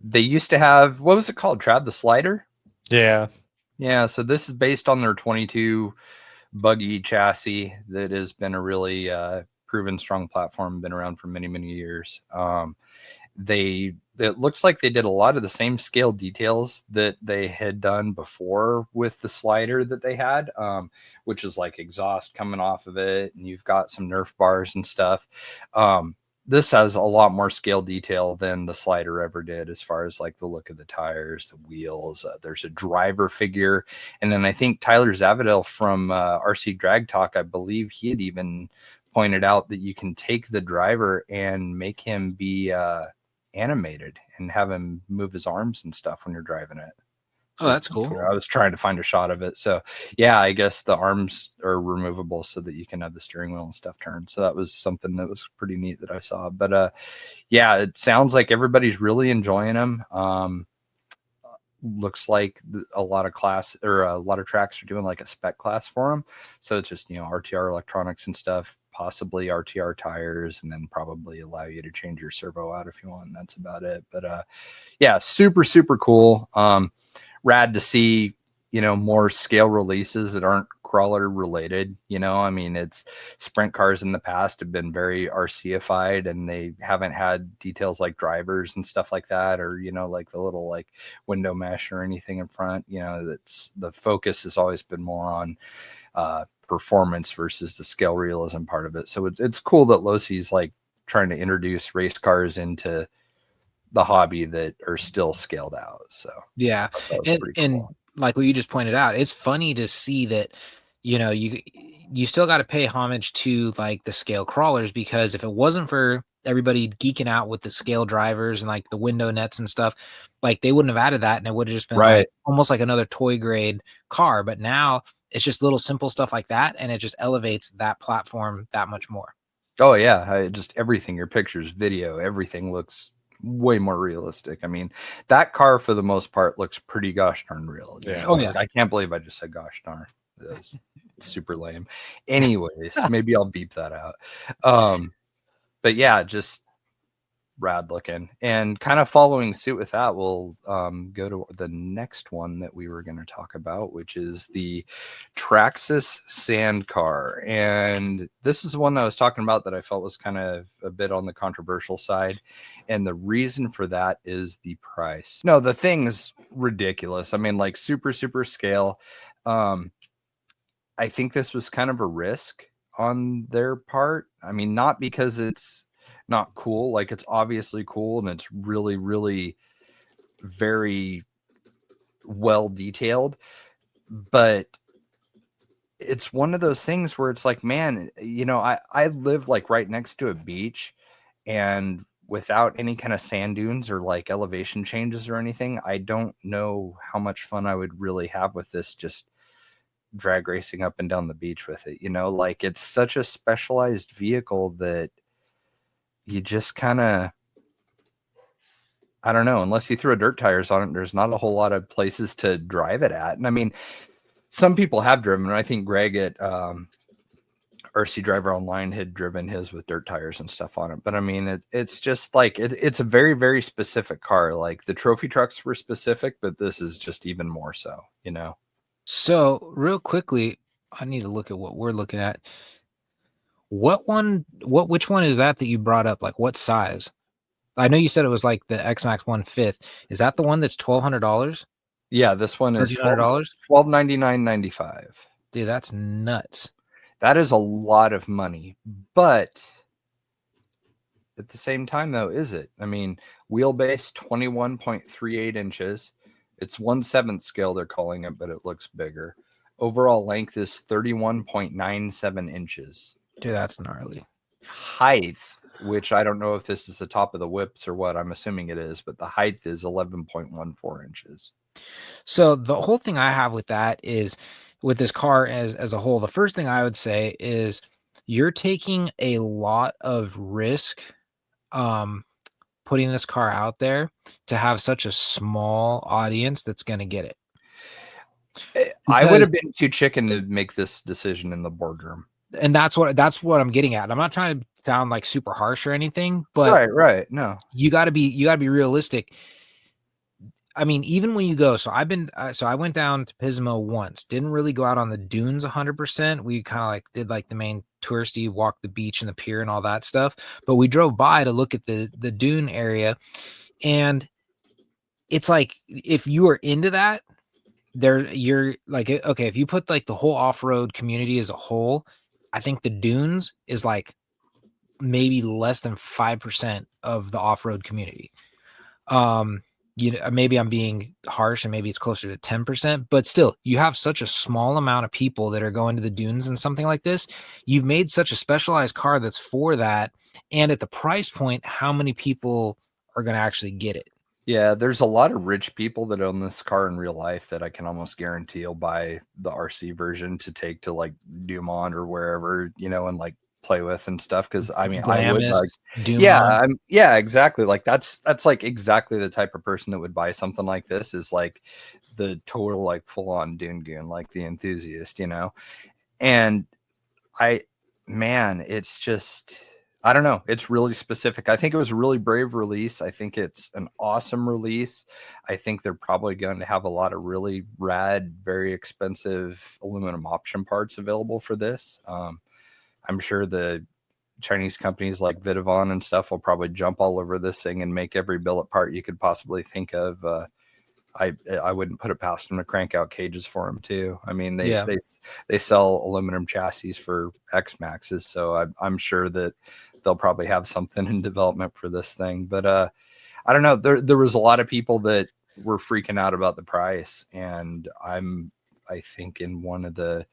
they used to have, what was it called, Trav? The Slider? Yeah. Yeah. So this is based on their 22 buggy chassis that has been a really proven strong platform, been around for many, many years. It looks like they did a lot of the same scale details that they had done before with the Slider that they had, which is like exhaust coming off of it, and you've got some Nerf bars and stuff. This has a lot more scale detail than the Slider ever did, as far as like the look of the tires, the wheels. There's a driver figure, and then I think Tyler Zavadil from RC Drag Talk, I believe he had even pointed out that you can take the driver and make him be animated and have him move his arms and stuff when you're driving it. Oh, that's cool. I was trying to find a shot of it. So yeah, I guess the arms are removable so that you can have the steering wheel and stuff turned. So that was something that was pretty neat that I saw. But yeah, it sounds like everybody's really enjoying them. Looks like a lot of tracks are doing like a spec class for them. So it's just, RTR electronics and stuff, possibly RTR tires, and then probably allow you to change your servo out if you want. And that's about it. But yeah, super, super cool. rad to see, more scale releases that aren't crawler related. I mean, it's sprint cars in the past have been very RCified, and they haven't had details like drivers and stuff like that, or, like the little like window mesh or anything in front. That's the focus has always been more on performance versus the scale realism part of it. So it's cool that Losi's like trying to introduce race cars into the hobby that are still scaled out. So yeah, and like what you just pointed out, it's funny to see that, you still got to pay homage to like the scale crawlers, because if it wasn't for everybody geeking out with the scale drivers and like the window nets and stuff, like they wouldn't have added that, and it would have just been like almost like another toy grade car. But now it's just little simple stuff like that, and it just elevates that platform that much more. Oh yeah, just everything, your pictures, video, everything looks way more realistic. I mean, that car for the most part looks pretty gosh darn real. Yeah. Oh yeah. I can't believe I just said gosh darn. That's super lame. Anyways, maybe I'll beep that out. But yeah, just rad looking. And kind of following suit with that, we'll go to the next one that we were going to talk about, which is the Traxxas Sand Car. And this is one I was talking about that I felt was kind of a bit on the controversial side. And the reason for that is the price. No, the thing's ridiculous. I mean, like super scale. I think this was kind of a risk on their part. I mean, not because it's not cool, like it's obviously cool and it's really very well detailed, but it's one of those things where it's like, man, I live like right next to a beach, and without any kind of sand dunes or like elevation changes or anything, I don't know how much fun I would really have with this, just drag racing up and down the beach with it. Like it's such a specialized vehicle that you just kind of, I don't know, unless you throw dirt tires on it, there's not a whole lot of places to drive it at. And I mean, some people have driven, and I think Greg at RC Driver Online had driven his with dirt tires and stuff on it. But I mean, it's just like, it's a very specific car. Like the trophy trucks were specific, but this is just even more so, So real quickly, I need to look at what we're looking at. Which one is that you brought up? Like what size? I know you said it was like the X-Max 1/5. Is that the one that's $1,200? Yeah, this one is $1,300. $1,299.95. Dude, that's nuts. That is a lot of money, but at the same time, though, is it? I mean, wheelbase 21.38 inches. It's 1/7 scale, they're calling it, but it looks bigger. Overall length is 31.97 inches. Dude, that's gnarly. Height, which I don't know if this is the top of the whips or what, I'm assuming it is, but the height is 11.14 inches. So the whole thing I have with that is, with this car as a whole, the first thing I would say is you're taking a lot of risk putting this car out there to have such a small audience that's going to get it. I would have been too chicken to make this decision in the boardroom. And that's what I'm getting at. I'm not trying to sound like super harsh or anything, but right. No, you gotta be realistic. I mean, even when you go, so I went down to Pismo once, didn't really go out on the dunes 100%. We kind of like did like the main touristy, walk the beach and the pier and all that stuff. But we drove by to look at the dune area. And it's like, if you are into that, you're like, okay, if you put like the whole off-road community as a whole, I think the dunes is like maybe less than 5% of the off-road community. Maybe I'm being harsh and maybe it's closer to 10%, but still, you have such a small amount of people that are going to the dunes and something like this. You've made such a specialized car that's for that. And at the price point, how many people are going to actually get it? Yeah, there's a lot of rich people that own this car in real life that I can almost guarantee will buy the RC version to take to like Dumont or wherever, and like play with and stuff. Because I mean, I would like, yeah, exactly. Like that's like exactly the type of person that would buy something like this, is like the total like full on dune goon, like the enthusiast, And it's just, I don't know. It's really specific. I think it was a really brave release. I think it's an awesome release. I think they're probably going to have a lot of really rad, very expensive aluminum option parts available for this. I'm sure the Chinese companies like Vidavon and stuff will probably jump all over this thing and make every billet part you could possibly think of. I wouldn't put it past them to crank out cages for them too. I mean, they sell aluminum chassis for X Maxes, so I'm sure that they'll probably have something in development for this thing. But I don't know. There was a lot of people that were freaking out about the price, and I'm one of the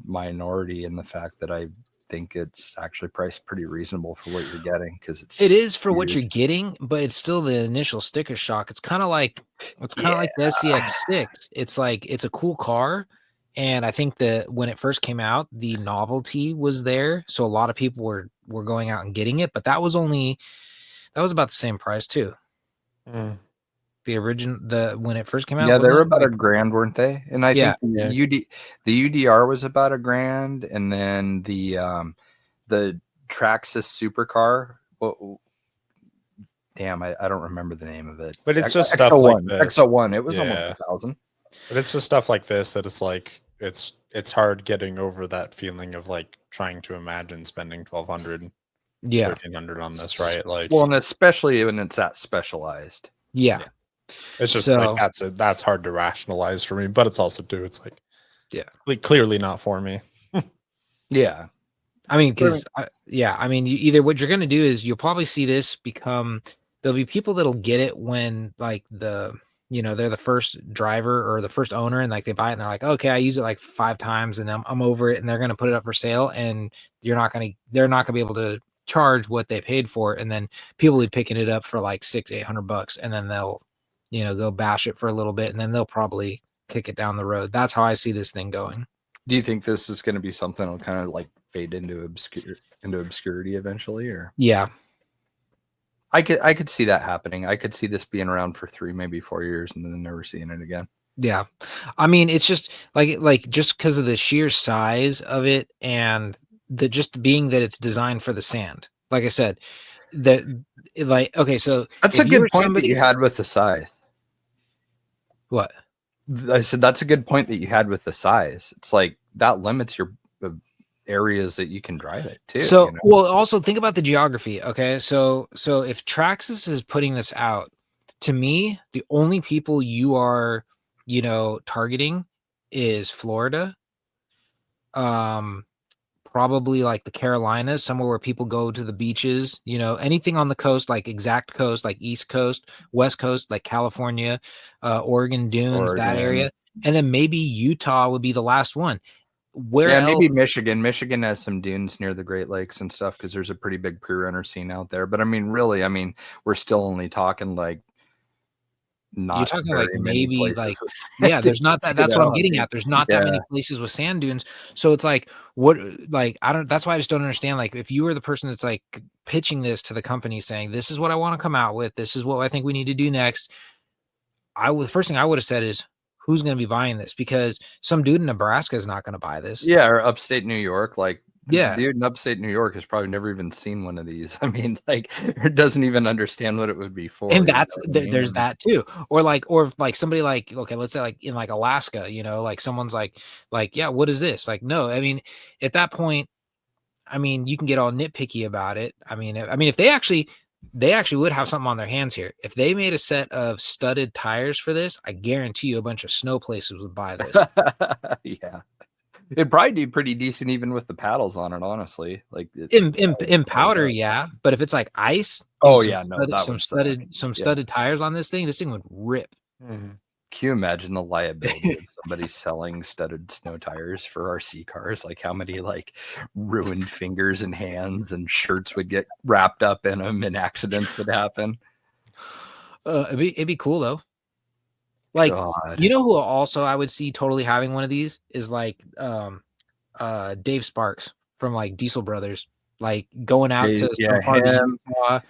minority in the fact that I think it's actually priced pretty reasonable for what you're getting, because it is for what you're getting, but it's still the initial sticker shock. It's kind of like the SCX6. It's like, it's a cool car, and I think that when it first came out, the novelty was there, so a lot of people were going out and getting it, but that was about the same price too. The original, when it first came out, yeah, they were about $1,000, weren't they? And I think the UDR was about $1,000, and then the Traxxas supercar. Damn, I don't remember the name of it. But it's just stuff like this. XO1, it was almost 1,000. But it's just stuff like this that it's like it's hard getting over that feeling of like trying to imagine spending $1,200, $1,300 on this, right? Like, well, and especially when it's that specialized. Yeah. It's just like that's hard to rationalize for me, but it's also too. It's like, clearly not for me. Yeah, I mean, because I mean, either what you're gonna do is you'll probably see this become. There'll be people that'll get it when like they're the first driver or the first owner, and like they buy it and they're like, okay, I use it like 5 times and I'm over it, and they're gonna put it up for sale, and they're not gonna be able to charge what they paid for it, and then people will be picking it up for like $600-800, and then they'll go bash it for a little bit, and then they'll probably kick it down the road. That's how I see this thing going. Do you think this is going to be something that'll kind of like fade into obscurity eventually, or? Yeah, I could see that happening. I could see this being around for 3, maybe 4 years, and then never seeing it again. Yeah, I mean, it's just like just because of the sheer size of it, and the just being that it's designed for the sand. Like I said, that like, okay, so that's a good point that you had with the size. What? I said that's a good point that you had with the size. It's like that limits your areas that you can drive it too. So, well, also think about the geography. Okay, so if Traxxas is putting this out, to me, the only people you are, targeting is Florida, probably like the Carolinas, somewhere where people go to the beaches, anything on the coast, like exact coast, like East Coast, West Coast, like California, Oregon dunes, that area. And then maybe Utah would be the last one. Maybe Michigan. Michigan has some dunes near the Great Lakes and stuff, because there's a pretty big pre-runner scene out there. But I mean, really, we're still only talking like you're talking like maybe like there's not that. That's what I'm getting at. There's not that many places with sand dunes. So it's like that's why I just don't understand. Like, if you were the person that's like pitching this to the company saying, this is what I want to come out with, this is what I think we need to do next, the first thing I would have said is, who's going to be buying this? Because some dude in Nebraska is not going to buy this. Yeah, or upstate New York, like Yeah. Dude in upstate New York has probably never even seen one of these. I mean, like, or doesn't even understand what it would be for. And that's there's that too. Or if somebody like, okay, let's say like in like Alaska, you know, like someone's like, yeah, what is this? Like, no, I mean, at that point, I mean, you can get all nitpicky about it. I mean, if they actually would have something on their hands here. If they made a set of studded tires for this, I guarantee you a bunch of snow places would buy this. Yeah. It'd probably do pretty decent even with the paddles on it, honestly. Like in powder, yeah. But if it's like ice, some studded tires on this thing would rip. Mm-hmm. Can you imagine the liability of somebody selling studded snow tires for RC cars? Like how many like ruined fingers and hands and shirts would get wrapped up in them and accidents would happen. It'd be cool though. Like, God. You know who also I would see totally having one of these is like Dave Sparks from like Diesel Brothers, like going out to some part of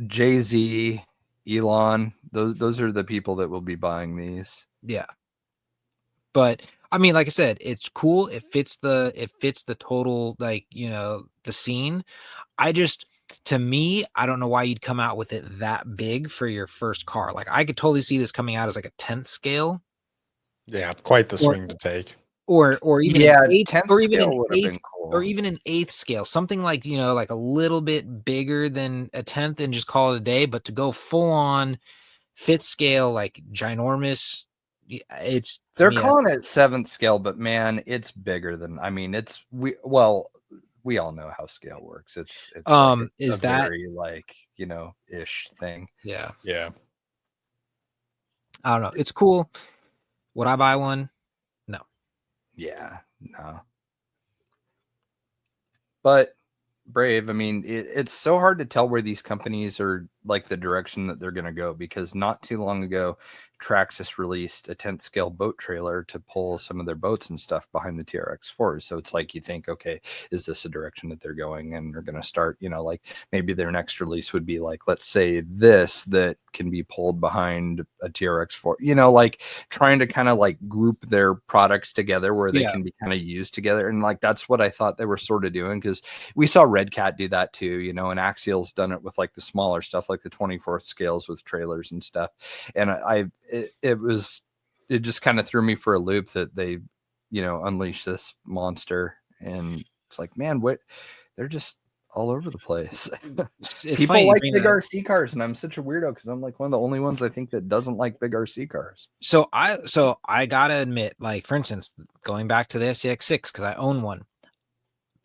Jay-Z, Elon. Those are the people that will be buying these. Yeah. But I mean, like I said, it's cool. It fits the total, like, the scene. To me, I don't know why you'd come out with it that big for your first car. Like, I could totally see this coming out as like a 10th scale, Yeah, quite the or swing to take. or even Yeah, an eighth, 10th or even scale an would have eighth, been cool. or even an 8th scale, something like, like a little bit bigger than a 10th, and just call it a day. But to go full on 5th scale, like ginormous, They're to me, calling it 7th scale, but man, it's bigger than. I mean, we all know how scale works. It's like is a that very like ish thing. yeah. Yeah. I don't know. It's cool. Would I buy one? No. Yeah, no. But Brave, I mean, it's so hard to tell where these companies are, like the direction that they're going to go, because not too long ago, Traxxas released a 10th scale boat trailer to pull some of their boats and stuff behind the TRX4s. So it's like you think, okay, is this a direction that they're going? And they're going to start, like maybe their next release would be like, let's say this that can be pulled behind a TRX4, like trying to kind of like group their products together where they can be kind of used together. And like that's what I thought they were sort of doing, because we saw Red Cat do that too, and Axial's done it with like the smaller stuff, like the 24th scales with trailers and stuff. And it just kind of threw me for a loop that they, unleashed this monster, and it's like, man, they're just all over the place. It's People funny like big RC cars, and I'm such a weirdo because I'm like one of the only ones I think that doesn't like big RC cars. So I gotta admit, like, for instance, going back to the SCX6, because I own one.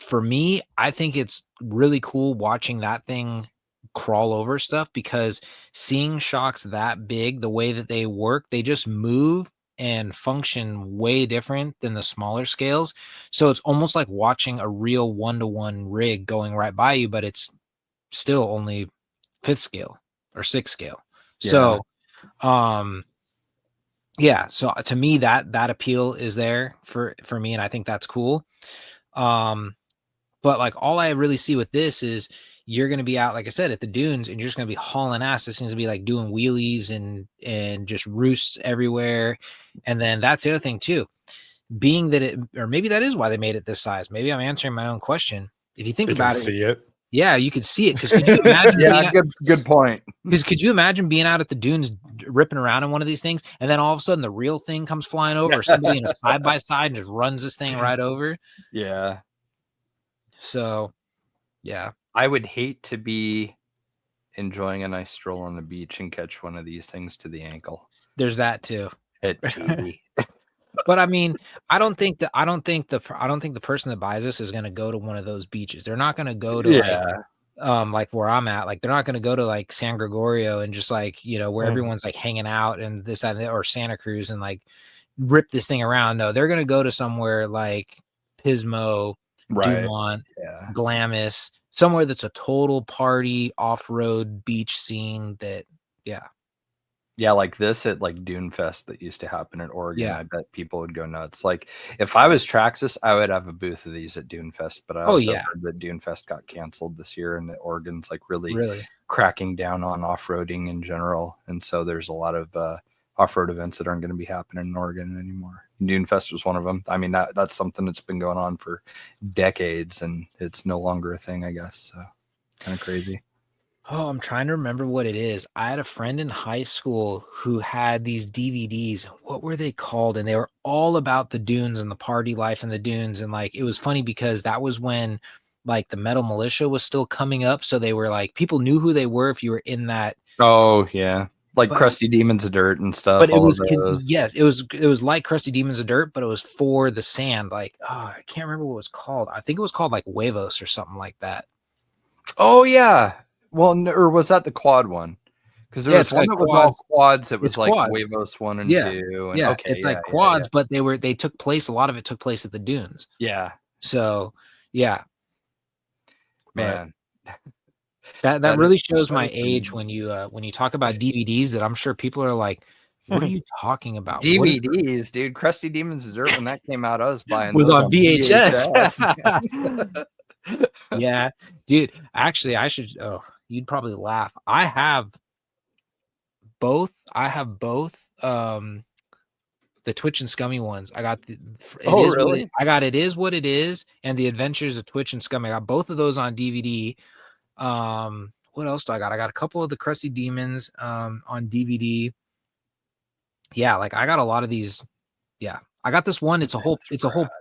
For me, I think it's really cool watching that thing crawl over stuff, because seeing shocks that big, the way that they work, they just move and function way different than the smaller scales. So it's almost like watching a real 1-to-1 rig going right by you, but it's still only 5th scale or 6th scale. So yeah, so to me that appeal is there for me, and I think that's cool. But like all I really see with this is you're going to be out, like I said, at the dunes, and you're just going to be hauling ass. This seems to be like doing wheelies and just roosts everywhere. And then that's the other thing too, being that or maybe that is why they made it this size. Maybe I'm answering my own question. If you think about it, see it. Yeah, you could see it. Because could you imagine? Good point. Because could you imagine being out at the dunes, ripping around in one of these things, and then all of a sudden the real thing comes flying over, or somebody in a side by side and just runs this thing right over? Yeah. So, yeah, I would hate to be enjoying a nice stroll on the beach and catch one of these things to the ankle. There's that too. At 80. But I mean, I don't think the person that buys this is going to go to one of those beaches. They're not going to go to like where I'm at. Like they're not going to go to like San Gregorio and just like, where everyone's like hanging out and this, that, and that, or Santa Cruz, and like rip this thing around. No, they're going to go to somewhere like Pismo, Dumont, Glamis, somewhere that's a total party off-road beach scene that, Yeah, like this at like Dune Fest that used to happen in Oregon. Yeah. I bet people would go nuts. Like if I was Traxxas, I would have a booth of these at Dune Fest. But I also heard that Dune Fest got canceled this year, and that Oregon's like really cracking down on off-roading in general. And so there's a lot of off-road events that aren't going to be happening in Oregon anymore. Dune Fest was one of them. I mean, that's something that's been going on for decades, and it's no longer a thing, I guess. So kind of crazy. Oh, I'm trying to remember what it is. I had a friend in high school who had these DVDs. What were they called? And they were all about the dunes and the party life in the dunes. And like, it was funny because that was when like the Metal Militia was still coming up. So they were like, people knew who they were if you were in that. Oh yeah. Like Crusty Demons of Dirt and stuff. But it was, yes, it was like Crusty Demons of Dirt, but it was for the sand. Like, I can't remember what it was called. I think it was called like Huevos or something like that. Oh yeah. Well, or was that the quad one? Because there was one that was all quads. It was like Huevos 1 and 2. And It's like quads, but they took place. A lot of it took place at the dunes. Yeah. So, yeah, man, that really shows my age when you talk about DVDs. That I'm sure people are like, "What are you talking about?" DVDs, dude. Crusty Demons of Dirt, when that came out, I was buying. Was on VHS. VHS. Yeah, dude. Actually, I should. Oh, you'd probably laugh. I have both. the Twitch and Scummy ones. I got the Oh, really? I got It Is What It Is and The Adventures of Twitch and Scummy. I got both of those on DVD. What else do I got? I got a couple of the Crusty Demons on DVD. Yeah, like I got a lot of these. Yeah. I got this one. It's a whole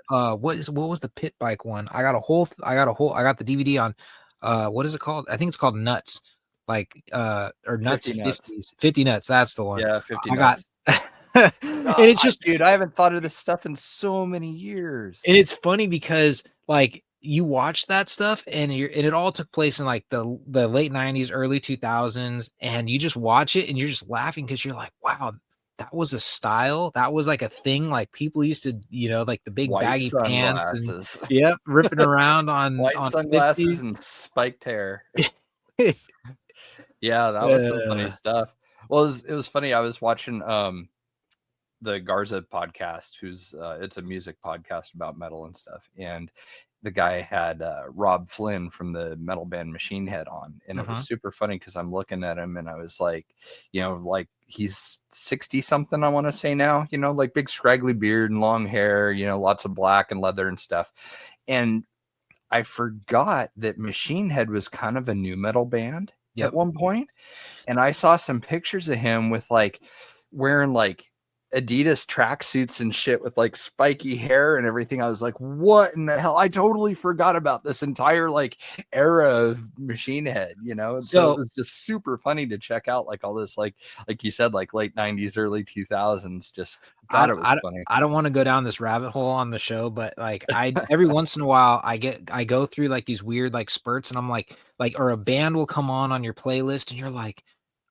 what was the pit bike one? I got the DVD on what is it called? I think it's called Nuts. Like or Nuts 50 Nuts. 50s. 50 Nuts, that's the one. Yeah, 50 I nuts. got and it's just dude, I haven't thought of this stuff in so many years. and it's funny because like you watch that stuff and it all took place in like the late 90s, early 2000s, and you just watch it and you're just laughing because you're like, wow, that was a style, that was like a thing, like people used to, like the big White baggy pants and sunglasses. ripping around on White on sunglasses 50s. and spiked hair. Yeah, that was some funny stuff. Well, it was funny. I was watching the Garza podcast, who's it's a music podcast about metal and stuff, and the guy had Rob Flynn from the metal band Machine Head on, and it was super funny because I'm looking at him and I was like, like he's 60 something, I want to say now, like big scraggly beard and long hair, lots of black and leather and stuff. And I forgot that Machine Head was kind of a new metal band at one point. And I saw some pictures of him with like wearing like Adidas tracksuits and shit with like spiky hair and everything. I was like, what in the hell? I totally forgot about this entire like era of Machine Head, so it was just super funny to check out like all this, like you said, like late 90s, early 2000s. Just thought it was funny. I don't want to go down this rabbit hole on the show, but like every once in a while I go through like these weird like spurts, and I'm like or a band will come on your playlist and you're like,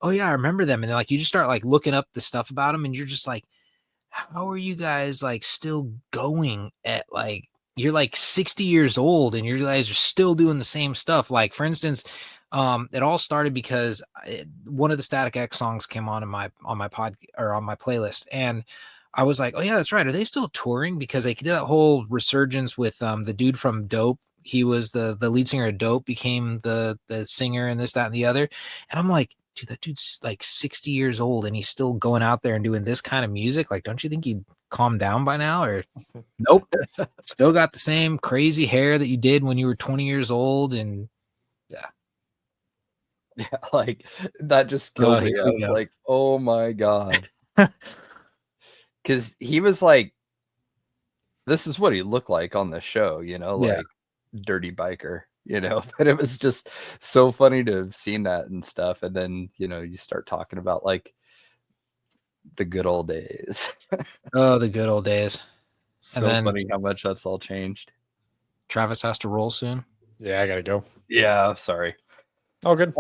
oh yeah, I remember them. And then like you just start like looking up the stuff about them and you're just like, how are you guys like still going at like, you're like 60 years old and you guys are still doing the same stuff? Like for instance, it all started because one of the Static X songs came on my pod or on my playlist, and I was like, oh yeah, that's right. Are they still touring? Because they did that whole resurgence with the dude from Dope. He was the lead singer of Dope, became the singer and this, that, and the other. And I'm like, dude, that dude's like 60 years old and he's still going out there and doing this kind of music. Like, don't you think he'd calm down by now? Or nope, still got the same crazy hair that you did when you were 20 years old. And yeah, like that just killed me. I was like, oh my God. Because he was like, this is what he looked like on the show, like dirty biker. But it was just so funny to have seen that and stuff. And then, you start talking about like the good old days. Oh, the good old days. So funny how much that's all changed. Travis has to roll soon. Yeah, I gotta go. Yeah, sorry. Oh, good.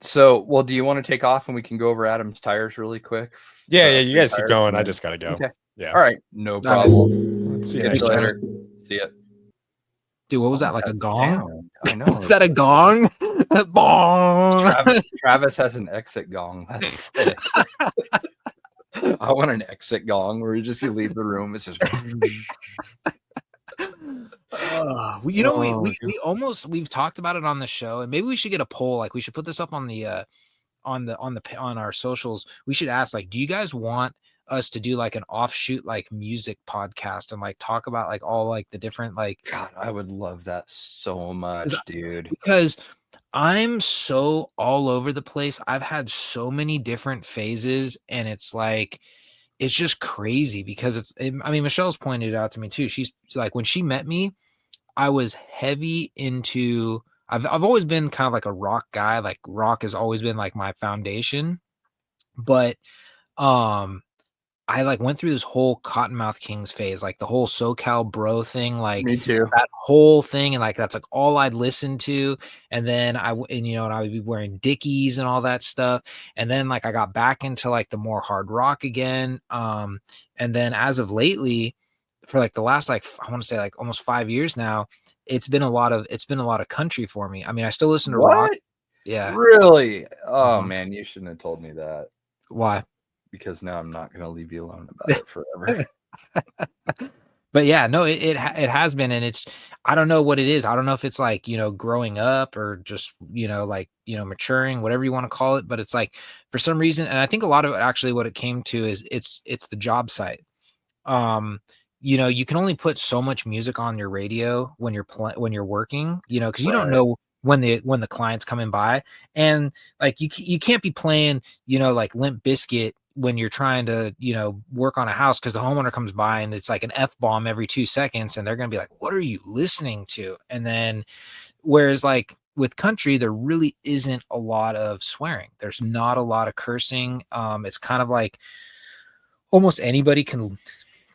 So, well, do you want to take off and we can go over Adam's tires really quick? Yeah, you guys keep going. I just gotta go. Okay. Yeah. All right. No problem. Let's see you next later. time. See ya. Dude, what was that? Like a gong? Sound? I know. Is that a gong? Bong. Travis has an exit gong. That's sick. I want an exit gong where you leave the room. It's just. We've talked about it on the show, and maybe we should get a poll. Like we should put this up on our socials. We should ask, like, do you guys want us to do like an offshoot like music podcast and like talk about like all like the different like. God, I would love that so much, dude. Because I'm so all over the place. I've had so many different phases, and it's like it's just crazy because Michelle's pointed it out to me too. She's like, when she met me, I was heavy into I've always been kind of like a rock guy. Like rock has always been like my foundation. But I like went through this whole Cottonmouth Kings phase, like the whole SoCal bro thing, like me too. That whole thing, and like that's like all I'd listen to. And then I would be wearing Dickies and all that stuff. And then like I got back into like the more hard rock again. And then as of lately, for like the last like I want to say like almost 5 years now, it's been a lot of country for me. I mean, I still listen to rock. Yeah. Really? Oh man, you shouldn't have told me that. Why? Because now I'm not going to leave you alone about it forever. But yeah, no, it has been, and I don't know what it is. I don't know if it's like, growing up or just, maturing, whatever you want to call it. But it's like, for some reason, and I think a lot of it actually what it came to is it's the job site. you know, you can only put so much music on your radio when you're working, you know, because you don't Right. know when the client's coming by, and like you can't be playing, you know, like Limp Bizkit when you're trying to, you know, work on a house, because the homeowner comes by and it's like an F-bomb every 2 seconds, and they're gonna be like, "What are you listening to?" And then, whereas like with country, there really isn't a lot of swearing. There's not a lot of cursing. It's kind of like almost anybody can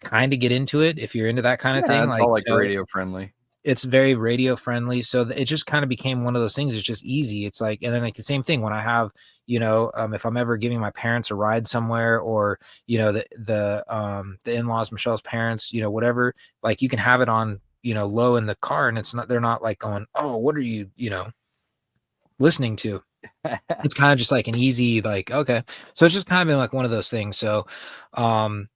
kind of get into it if you're into that kind of Yeah, thing. it's Like, all you like know, radio friendly. it's very radio friendly. So it just kind of became one of those things. It's just easy. It's like, and then like the same thing when I have, you know, if I'm ever giving my parents a ride somewhere, or, you know, the in-laws, Michelle's parents, you know, whatever, like you can have it on, you know, low in the car, and they're not like going, "Oh, what are you, you know, listening to?" It's kind of just like an easy, like, okay. So it's just kind of been like one of those things. So, um,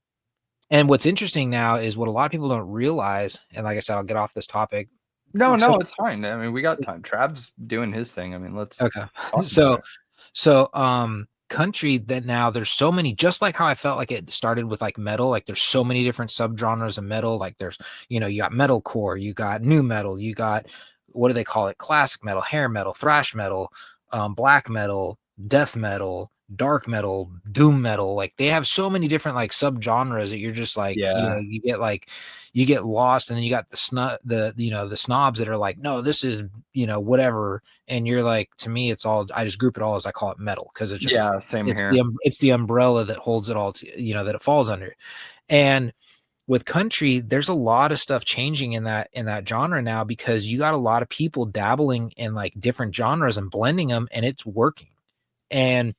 and what's interesting now is what a lot of people don't realize, and like I said, I'll get off this topic. No, So, no, it's fine. I mean, we got time. Trav's doing his thing. I mean, let's okay. talk about So, it. country, that now there's so many, just like how I felt like it started with like metal, like there's so many different subgenres of metal. Like there's, you know, you got metalcore, you got new metal, you got, what do they call it? Classic metal, hair metal, thrash metal, black metal, death metal, dark metal, doom metal. Like they have so many different like subgenres that you're just like, you know, Yeah. you get lost, and then you got you know, the snobs that are like, no, this is, you know, whatever. And you're like, to me, it's all, I just group it all as, I call it metal, because it's just, Yeah, same here. it's the umbrella that holds it all to, you know, that it falls under. And with country, there's a lot of stuff changing in that genre now, because you got a lot of people dabbling in like different genres and blending them, and it's working. And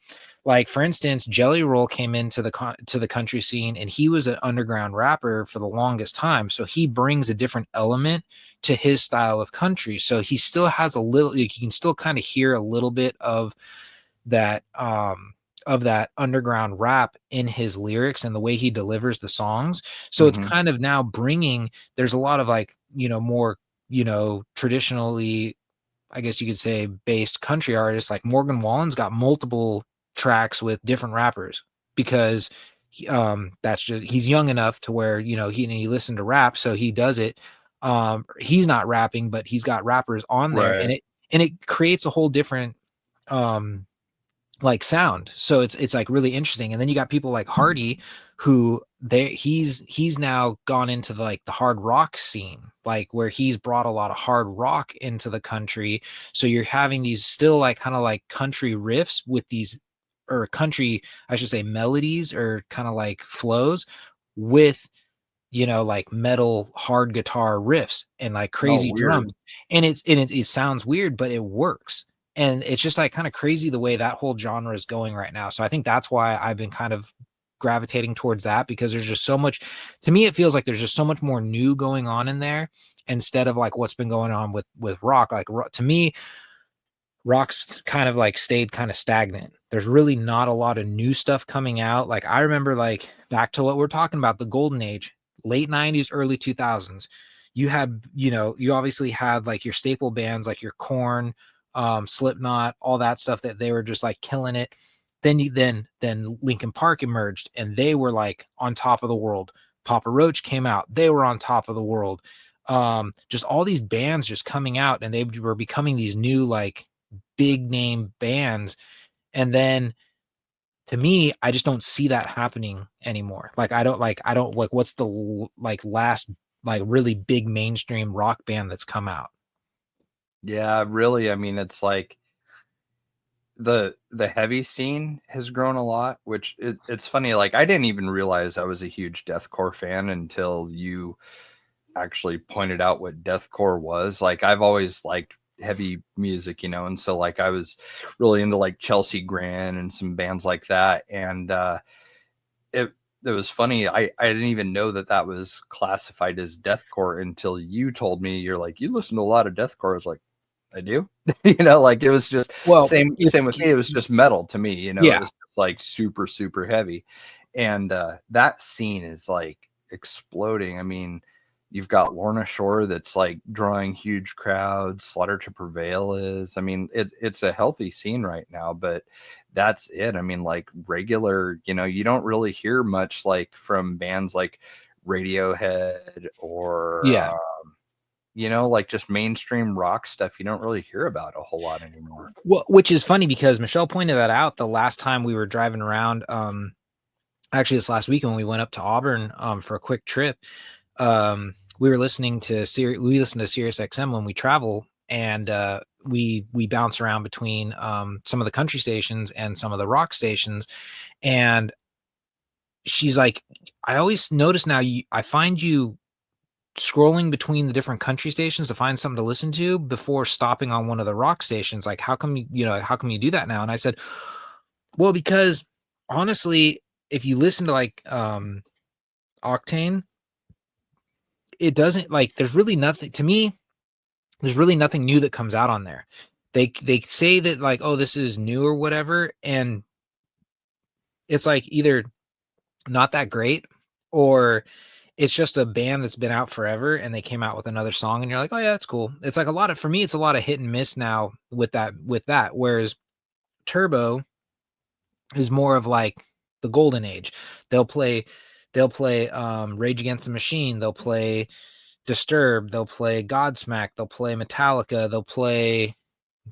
like, for instance, Jelly Roll came into to the country scene, and he was an underground rapper for the longest time. So he brings a different element to his style of country. So he still has a little, like, you can still kind of hear a little bit that of that underground rap in his lyrics and the way he delivers the songs. So it's Mhm. kind of now bringing, there's a lot of like, you know, more, you know, traditionally, I guess you could say, based country artists. Like Morgan Wallen's got multiple tracks with different rappers, because that's just, he's young enough to where, you know, he listened to rap, so he does it. He's not rapping, but he's got rappers on there, Right. and it creates a whole different um like sound. So it's like really interesting. And then you got people like Hardy, who he's now gone into the hard rock scene, like where he's brought a lot of hard rock into the country. So you're having these still like kind of like country riffs with these, or country, I should say, melodies, or kind of like flows with, you know, like metal hard guitar riffs and like Oh, crazy drums. weird. And it sounds weird, but it works. And it's just like kind of crazy the way that whole genre is going right now. So I think that's why I've been kind of gravitating towards that, because there's just so much, to me, it feels like there's just so much more new going on in there, instead of like what's been going on with rock. Like to me, rock's kind of like stayed kind of stagnant. There's really not a lot of new stuff coming out. Like I remember, like back to what we're talking about, the golden age, late 90s, early 2000s. You had, you know, you obviously had like your staple bands like your Korn, Slipknot, all that stuff, that they were just like killing it. Then Linkin Park emerged, and they were like on top of the world. Papa Roach came out, they were on top of the world. Just all these bands just coming out, and they were becoming these new like big name bands. And then, to me, I just don't see that happening anymore. Like I don't like, what's the like last like really big mainstream rock band that's come out? Yeah, really. I mean, it's like the heavy scene has grown a lot, which it's funny. Like I didn't even realize I was a huge deathcore fan until you actually pointed out what deathcore was. Like I've always liked heavy music, you know, and so like I was really into like Chelsea Grin and some bands like that. And it was funny. I didn't even know that was classified as deathcore until you told me. You're like, you listen to a lot of deathcore. I was like, I do. You know, like it was just Well, same with me. It was just metal to me, you know. It yeah. was just like super super heavy. And that scene is like exploding. I mean, you've got Lorna Shore that's like drawing huge crowds. Slaughter to Prevail is. I mean, it's a healthy scene right now, but that's it. I mean, like regular, you know, you don't really hear much like from bands like Radiohead or Yeah. you know, like just mainstream rock stuff you don't really hear about a whole lot anymore. Well, which is funny because Michelle pointed that out the last time we were driving around. Actually, this last weekend when we went up to Auburn for a quick trip. We were listening to we listen to Sirius XM when we travel, and we bounce around between some of the country stations and some of the rock stations. And she's like, I always notice now I find you scrolling between the different country stations to find something to listen to before stopping on one of the rock stations. Like, how come how come you do that now? And I said, well, because honestly, if you listen to like Octane, it doesn't, like, there's really nothing to me. There's really nothing new that comes out on there. They say that like, oh, this is new or whatever, and it's like either not that great or it's just a band that's been out forever and they came out with another song and you're like, oh yeah, that's cool. It's like for me, it's a lot of hit and miss now with that. Whereas Turbo is more of like the golden age. They'll play Rage Against the Machine, they'll play Disturbed, they'll play Godsmack, they'll play Metallica, they'll play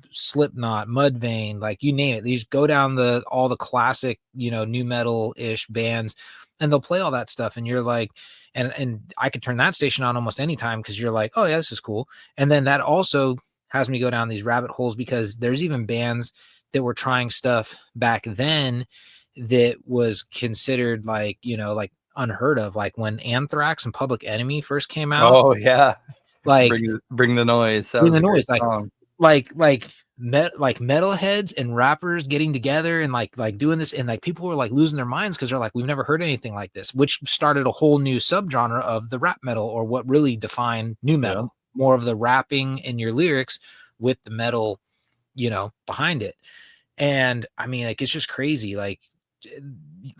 Slipknot, Mudvayne, like you name it. These go down all the classic, new metal-ish bands, and they'll play all that stuff. And you're like, and I could turn that station on almost any time because you're like, oh yeah, this is cool. And then that also has me go down these rabbit holes because there's even bands that were trying stuff back then that was considered like, like unheard of. Like when Anthrax and Public Enemy first came out. Oh yeah. Like bring the noise. Bring the noise. Like metalheads and rappers getting together and like doing this, and like people were like losing their minds because they're like, we've never heard anything like this, which started a whole new subgenre of the rap metal, or what really defined new metal, more of the rapping in your lyrics with the metal, behind it. And I mean, like, it's just crazy. Like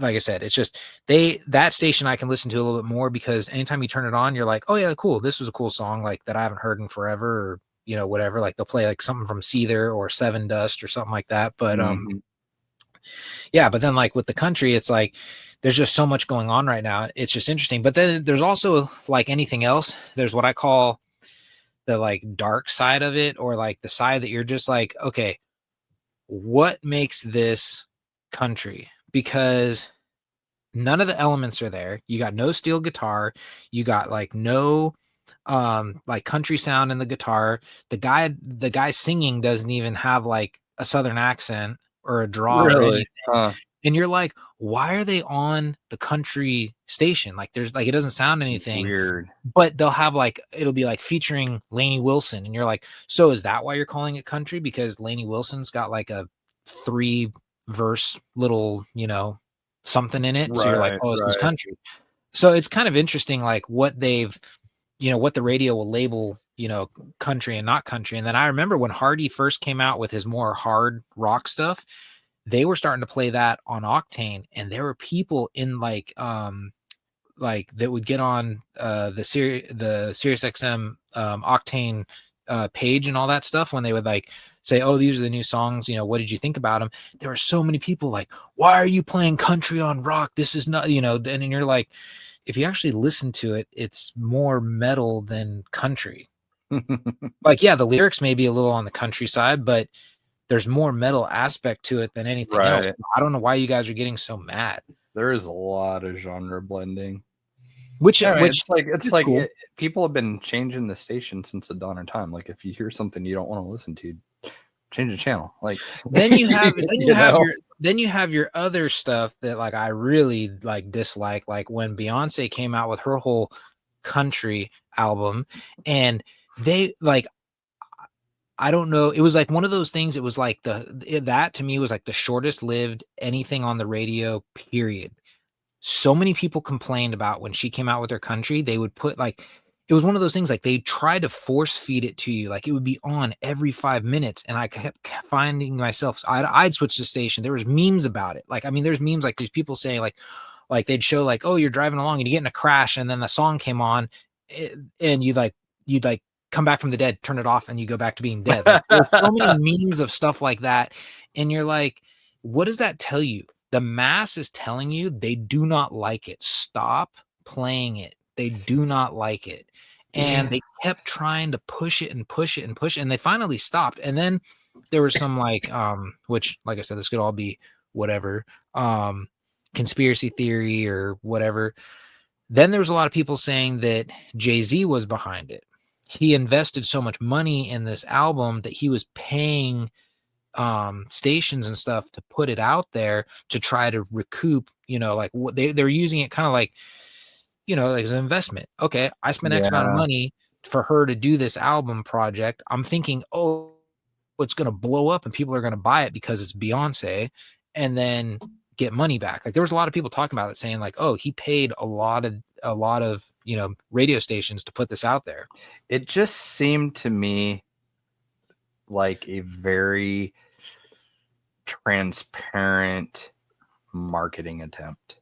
I said, it's just that station I can listen to a little bit more because anytime you turn it on, you're like, oh yeah, cool. This was a cool song like that I haven't heard in forever, or whatever. Like they'll play like something from Seether or Seven Dust or something like that. But yeah, but then like with the country, it's like there's just so much going on right now. It's just interesting. But then there's also like anything else. There's what I call the like dark side of it, or like the side that you're just like, okay, what makes this country? Because none of the elements are there. You got no steel guitar. You got like no like country sound in the guitar. The guy singing doesn't even have like a southern accent or a draw or anything. And you're like, why are they on the country station? Like there's like, it doesn't sound anything weird, but they'll have like, it'll be like featuring Lainey Wilson, and you're like, so is that why you're calling it country? Because Lainey Wilson's got like a 3-verse little something in it, so you're like, oh, it's country. So it's kind of interesting like what they've what the radio will label, country and not country. And then I remember when Hardy first came out with his more hard rock stuff, they were starting to play that on Octane, and there were people in like that would get on the Sirius XM Octane page and all that stuff when they would like say, oh, these are the new songs, what did you think about them? There were so many people like, why are you playing country on rock? This is not, and you're like, if you actually listen to it, it's more metal than country. Like, yeah, the lyrics may be a little on the country side, but there's more metal aspect to it than anything else. I don't know why you guys are getting so mad. There is a lot of genre blending. Which it's like cool. People have been changing the station since the dawn of time. Like if you hear something you don't want to listen to, change the channel. Like then you have you have your other stuff that like I really like dislike. Like when Beyonce came out with her whole country album, and they like, I don't know, it was like one of those things. It was like that to me was like the shortest lived anything on the radio, period. So many people complained about when she came out with her country. They would put like, it was one of those things like they tried to force feed it to you. Like it would be on every 5 minutes. And I kept finding myself, I'd switch the station. There was memes about it. Like, I mean, there's memes like these people saying like they'd show like, oh, you're driving along and you get in a crash. And then the song came on and you'd come back from the dead, turn it off, and you go back to being dead. Like, there's so many memes of stuff like that. And you're like, what does that tell you? The mass is telling you they do not like it. Stop playing it. They do not like it. And they kept trying to push it and push it and push it, and they finally stopped. And then there was some like which, like I said, this could all be whatever, conspiracy theory or whatever. Then there was a lot of people saying that Jay-Z was behind it. He invested so much money in this album that he was paying stations and stuff to put it out there to try to recoup, like what they're using it kind of like, like as an investment. Okay, I spent X amount of money for her to do this album project. I'm thinking, oh, it's going to blow up and people are going to buy it because it's Beyonce, and then get money back. Like there was a lot of people talking about it, saying like, oh, he paid a lot of radio stations to put this out there. It just seemed to me like a very transparent marketing attempt.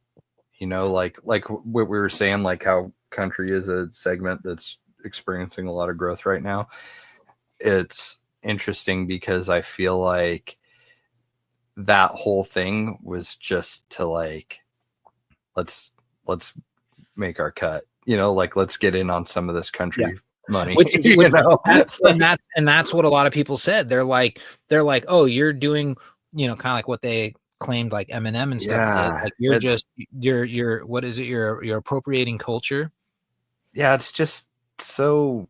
Like what we were saying, like how country is a segment that's experiencing a lot of growth right now. It's interesting because I feel like that whole thing was just to like, let's make our cut, like let's get in on some of this country money, and that's what a lot of people said. They're like, oh, you're doing, kind of like what they claimed like Eminem and stuff did. Like you're what is it? You're appropriating culture. Yeah, it's just so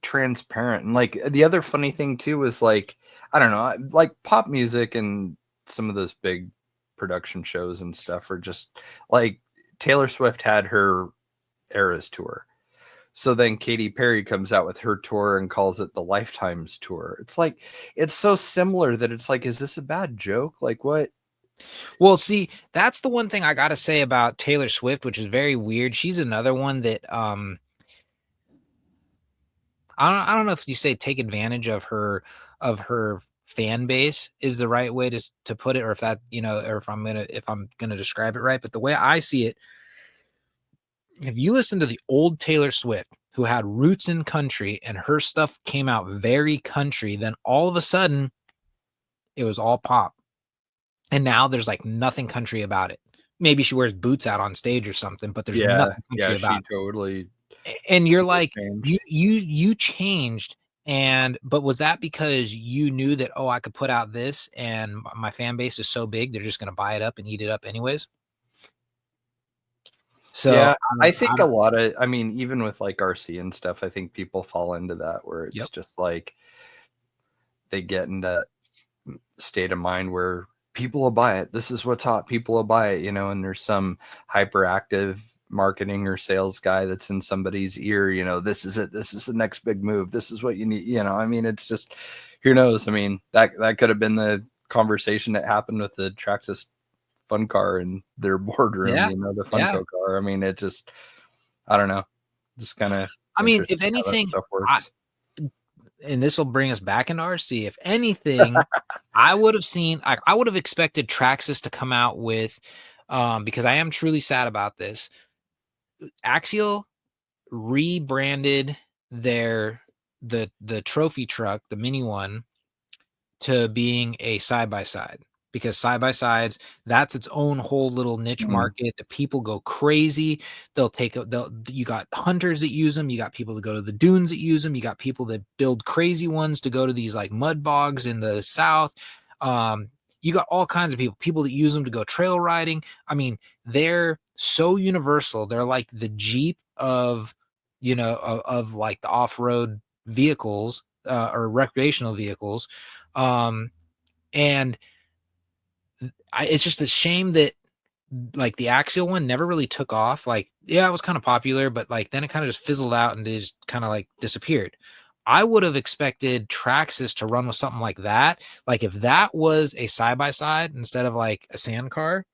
transparent. And like the other funny thing too was like, I don't know, like pop music and some of those big production shows and stuff are just like Taylor Swift had her Eras tour. So then Katy Perry comes out with her tour and calls it the Lifetimes tour. It's like, it's so similar that it's like, is this a bad joke? Like what? Well, see, that's the one thing I got to say about Taylor Swift, which is very weird. She's another one that, I don't know if you say take advantage of her fan base is the right way to put it, or if that, or if I'm gonna describe it right. But the way I see it, if you listen to the old Taylor Swift, who had roots in country and her stuff came out very country, then all of a sudden it was all pop. And now there's like nothing country about it. Maybe she wears boots out on stage or something, but there's nothing country about it. Totally. And you're like, you changed. But was that because you knew that, oh, I could put out this and my fan base is so big, they're just going to buy it up and eat it up anyways? So yeah, I think even with like RC and stuff, I think people fall into that where it's just like they get in that state of mind where people will buy it. This is what's hot. People will buy it, and there's some hyperactive marketing or sales guy that's in somebody's ear, this is it. This is the next big move. This is what you need. It's just, who knows? I mean, that could have been the conversation that happened with the Traxxas Fun Car in their boardroom, the Funko car. I mean, it just, I don't know, just kind of, if anything, and this will bring us back into RC. If anything, I would have expected Traxxas to come out with, because I am truly sad about this. Axial rebranded the trophy truck, the mini one, to being a side-by-side, because side-by-sides, that's its own whole little niche market. The people go crazy. You got hunters that use them. You got people that go to the dunes that use them. You got people that build crazy ones to go to these like mud bogs in the South. You got all kinds of people that use them to go trail riding. I mean, they're so universal. They're like the Jeep of like the off-road vehicles, or recreational vehicles. And it's just a shame that like the Axial one never really took off. Like, yeah, it was kind of popular, but like then it kind of just fizzled out and it just kind of like disappeared. I would have expected Traxxas to run with something like that. Like if that was a side-by-side instead of like a sand car,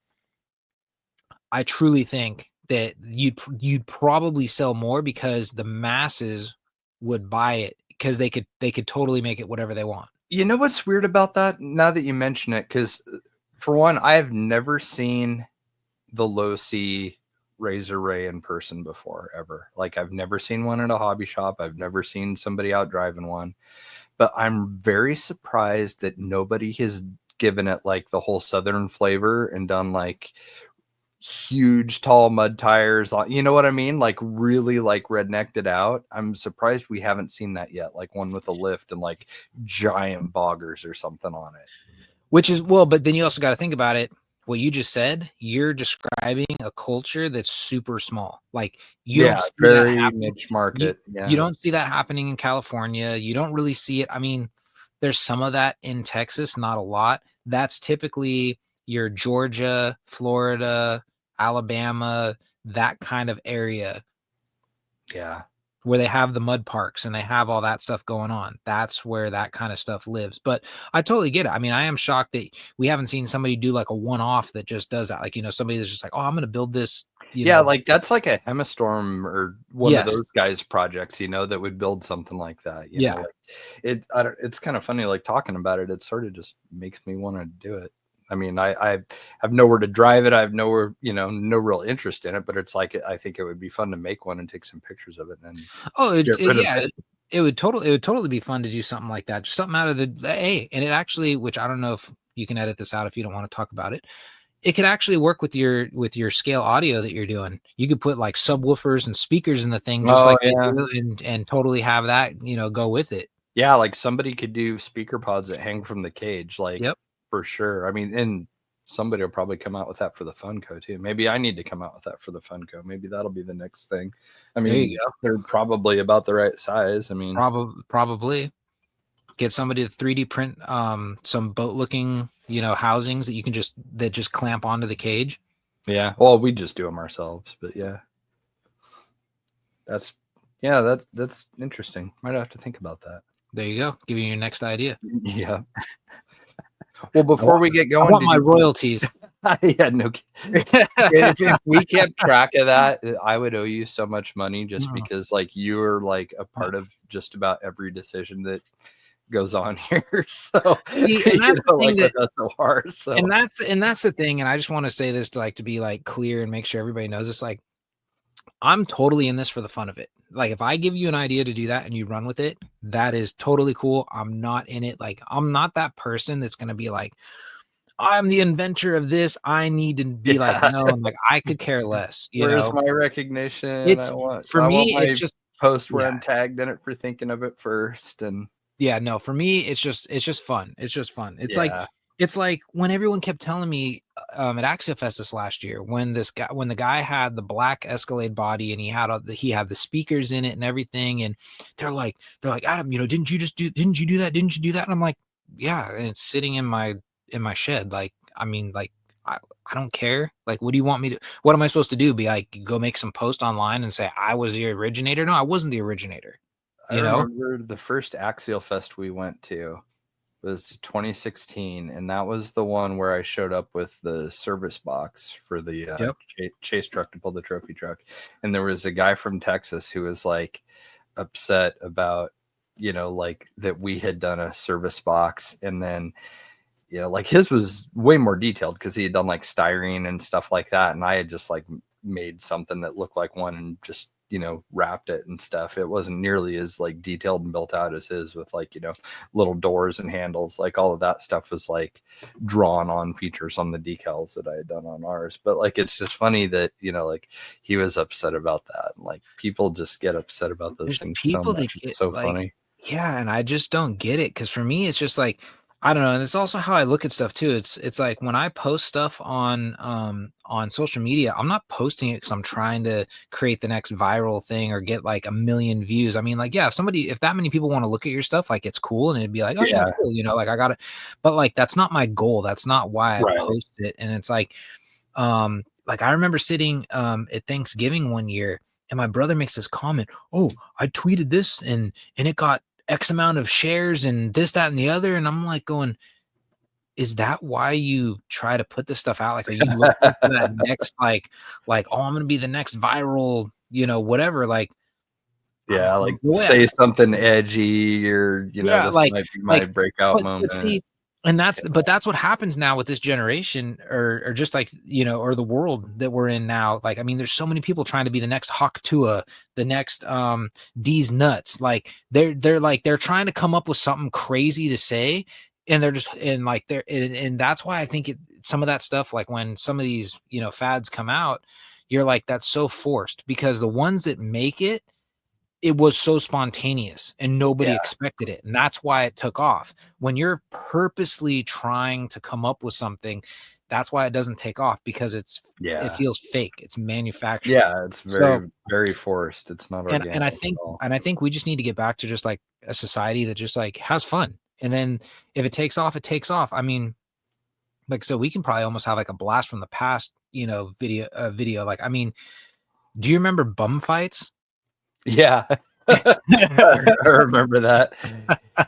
I truly think that you'd probably sell more, because the masses would buy it, because they could totally make it whatever they want. You know what's weird about that? Now that you mention it, because for one, I have never seen the Low C Razor Ray in person before, ever. Like I've never seen one at a hobby shop. I've never seen somebody out driving one, but I'm very surprised that nobody has given it like the whole Southern flavor and done like huge tall mud tires on, you know what I mean? Like really like rednecked it out. I'm surprised we haven't seen that yet. Like one with a lift and like giant boggers or something on it. Which is, well, but then you also got to think about it. What you just said, you're describing a culture that's super small. Like you don't see that very happening. niche market. You don't see that happening in California. You don't really see it. I mean, there's some of that in Texas, not a lot. That's typically your Georgia, Florida, Alabama, that kind of area. Yeah. Where they have the mud parks and they have all that stuff going on. That's where that kind of stuff lives. But I totally get it. I mean, I am shocked that we haven't seen somebody do like a one-off that just does that. Like, you know, somebody that's just like, oh, I'm going to build this. You know. Like that's like a Hemistorm or one of those guys' projects, you know, that would build something like that. You know, like it's kind of funny, like talking about it. It sort of just makes me want to do it. I mean, I have nowhere to drive it. I have nowhere, you know, no real interest in it, but it's like, I think it would be fun to make one and take some pictures of it. And it would totally be fun to do something like that. Just something out of and it actually, which I don't know if you can edit this out if you don't want to talk about it. It could actually work with your scale audio that you're doing. You could put like subwoofers and speakers in the thing, just and totally have that, you know, go with it. Yeah, like somebody could do speaker pods that hang from the cage, like for sure. I mean, and somebody will probably come out with that for the Funko too. Maybe I need to come out with that for the Funko. Maybe that'll be the next thing. I mean, there you go. They're probably about the right size. I mean, probably get somebody to 3D print some boat looking, you know, housings that you can just clamp onto the cage. Yeah. Well, we just do them ourselves, but that's interesting. Might have to think about that. There you go. Give you your next idea. Yeah. Well, before we get going, I want my royalties. Yeah, no. If we kept track of that, I would owe you so much money just because, like, you are like a part of just about every decision that goes on here. So, and that's the thing and that's the thing. And I just want to say this to be like clear and make sure everybody knows this. Like, I'm totally in this for the fun of it. Like, if I give you an idea to do that and you run with it, that is totally cool. I'm not in it. Like, I'm not that person that's going to be like, I'm the inventor of this. I need to be like, no, I'm like, I could care less. Where's my recognition? It's just post where I'm tagged in it for thinking of it first. And no, for me, it's just fun. It's just fun. It's like when everyone kept telling me at Axial Fest this last year, when the guy had the black Escalade body and he had the speakers in it and everything, and they're like, Adam, you know, didn't you do that? Didn't you do that? And I'm like, yeah, and it's sitting in my shed. Like, I mean, like, I don't care. Like, what do you want me to? What am I supposed to do? Be like, go make some post online and say I was the originator? No, I wasn't the originator. I remember the first Axial Fest we went to was 2016, and that was the one where I showed up with the service box for the chase truck to pull the trophy truck, and there was a guy from Texas who was like upset about, you know, like that we had done a service box, and then, you know, like his was way more detailed because he had done like styrene and stuff like that, and I had just like made something that looked like one and just, you know, wrapped it and stuff. It wasn't nearly as like detailed and built out as his, with like, you know, little doors and handles. Like all of that stuff was like drawn on features on the decals that I had done on ours. But like, it's just funny that, you know, like he was upset about that. Like, people just get upset about those things so much. It's so funny. Yeah, and I just don't get it, because for me, it's just like, I don't know, and it's also how I look at stuff too. It's like when I post stuff on social media, I'm not posting it because I'm trying to create the next viral thing or get like 1 million views. I mean, like, yeah, if that many people want to look at your stuff, like, it's cool, and it'd be like, oh yeah, cool, you know, like, I got it. But like, that's not my goal. That's not why I post it. And it's like I remember sitting at Thanksgiving one year, and my brother makes this comment, oh, I tweeted this and it got X amount of shares and this, that, and the other. And I'm like going, is that why you try to put this stuff out? Like, are you looking for that next, like, oh, I'm going to be the next viral, you know, whatever. Like, yeah, like say something edgy, or, you know, this might be my breakout moment. And that's what happens now with this generation, or just like, you know, or the world that we're in now. Like, I mean, there's so many people trying to be the next Hawk Tua, the next D's nuts. Like, they're trying to come up with something crazy to say, and they're just, and like, and that's why I think some of that stuff, like when some of these, fads come out, you're like, that's so forced, because the ones that make it was so spontaneous and nobody Yeah. expected it. And that's why it took off. When you're purposely trying to come up with something, that's why it doesn't take off, because it feels fake. It's manufactured. Yeah, it's very, very forced. It's not organic. And I think we just need to get back to just like a society that just like has fun. And then if it takes off, it takes off. I mean, like, so we can probably almost have like a blast from the past, video. Like, I mean, do you remember bum fights? Yeah. I remember that.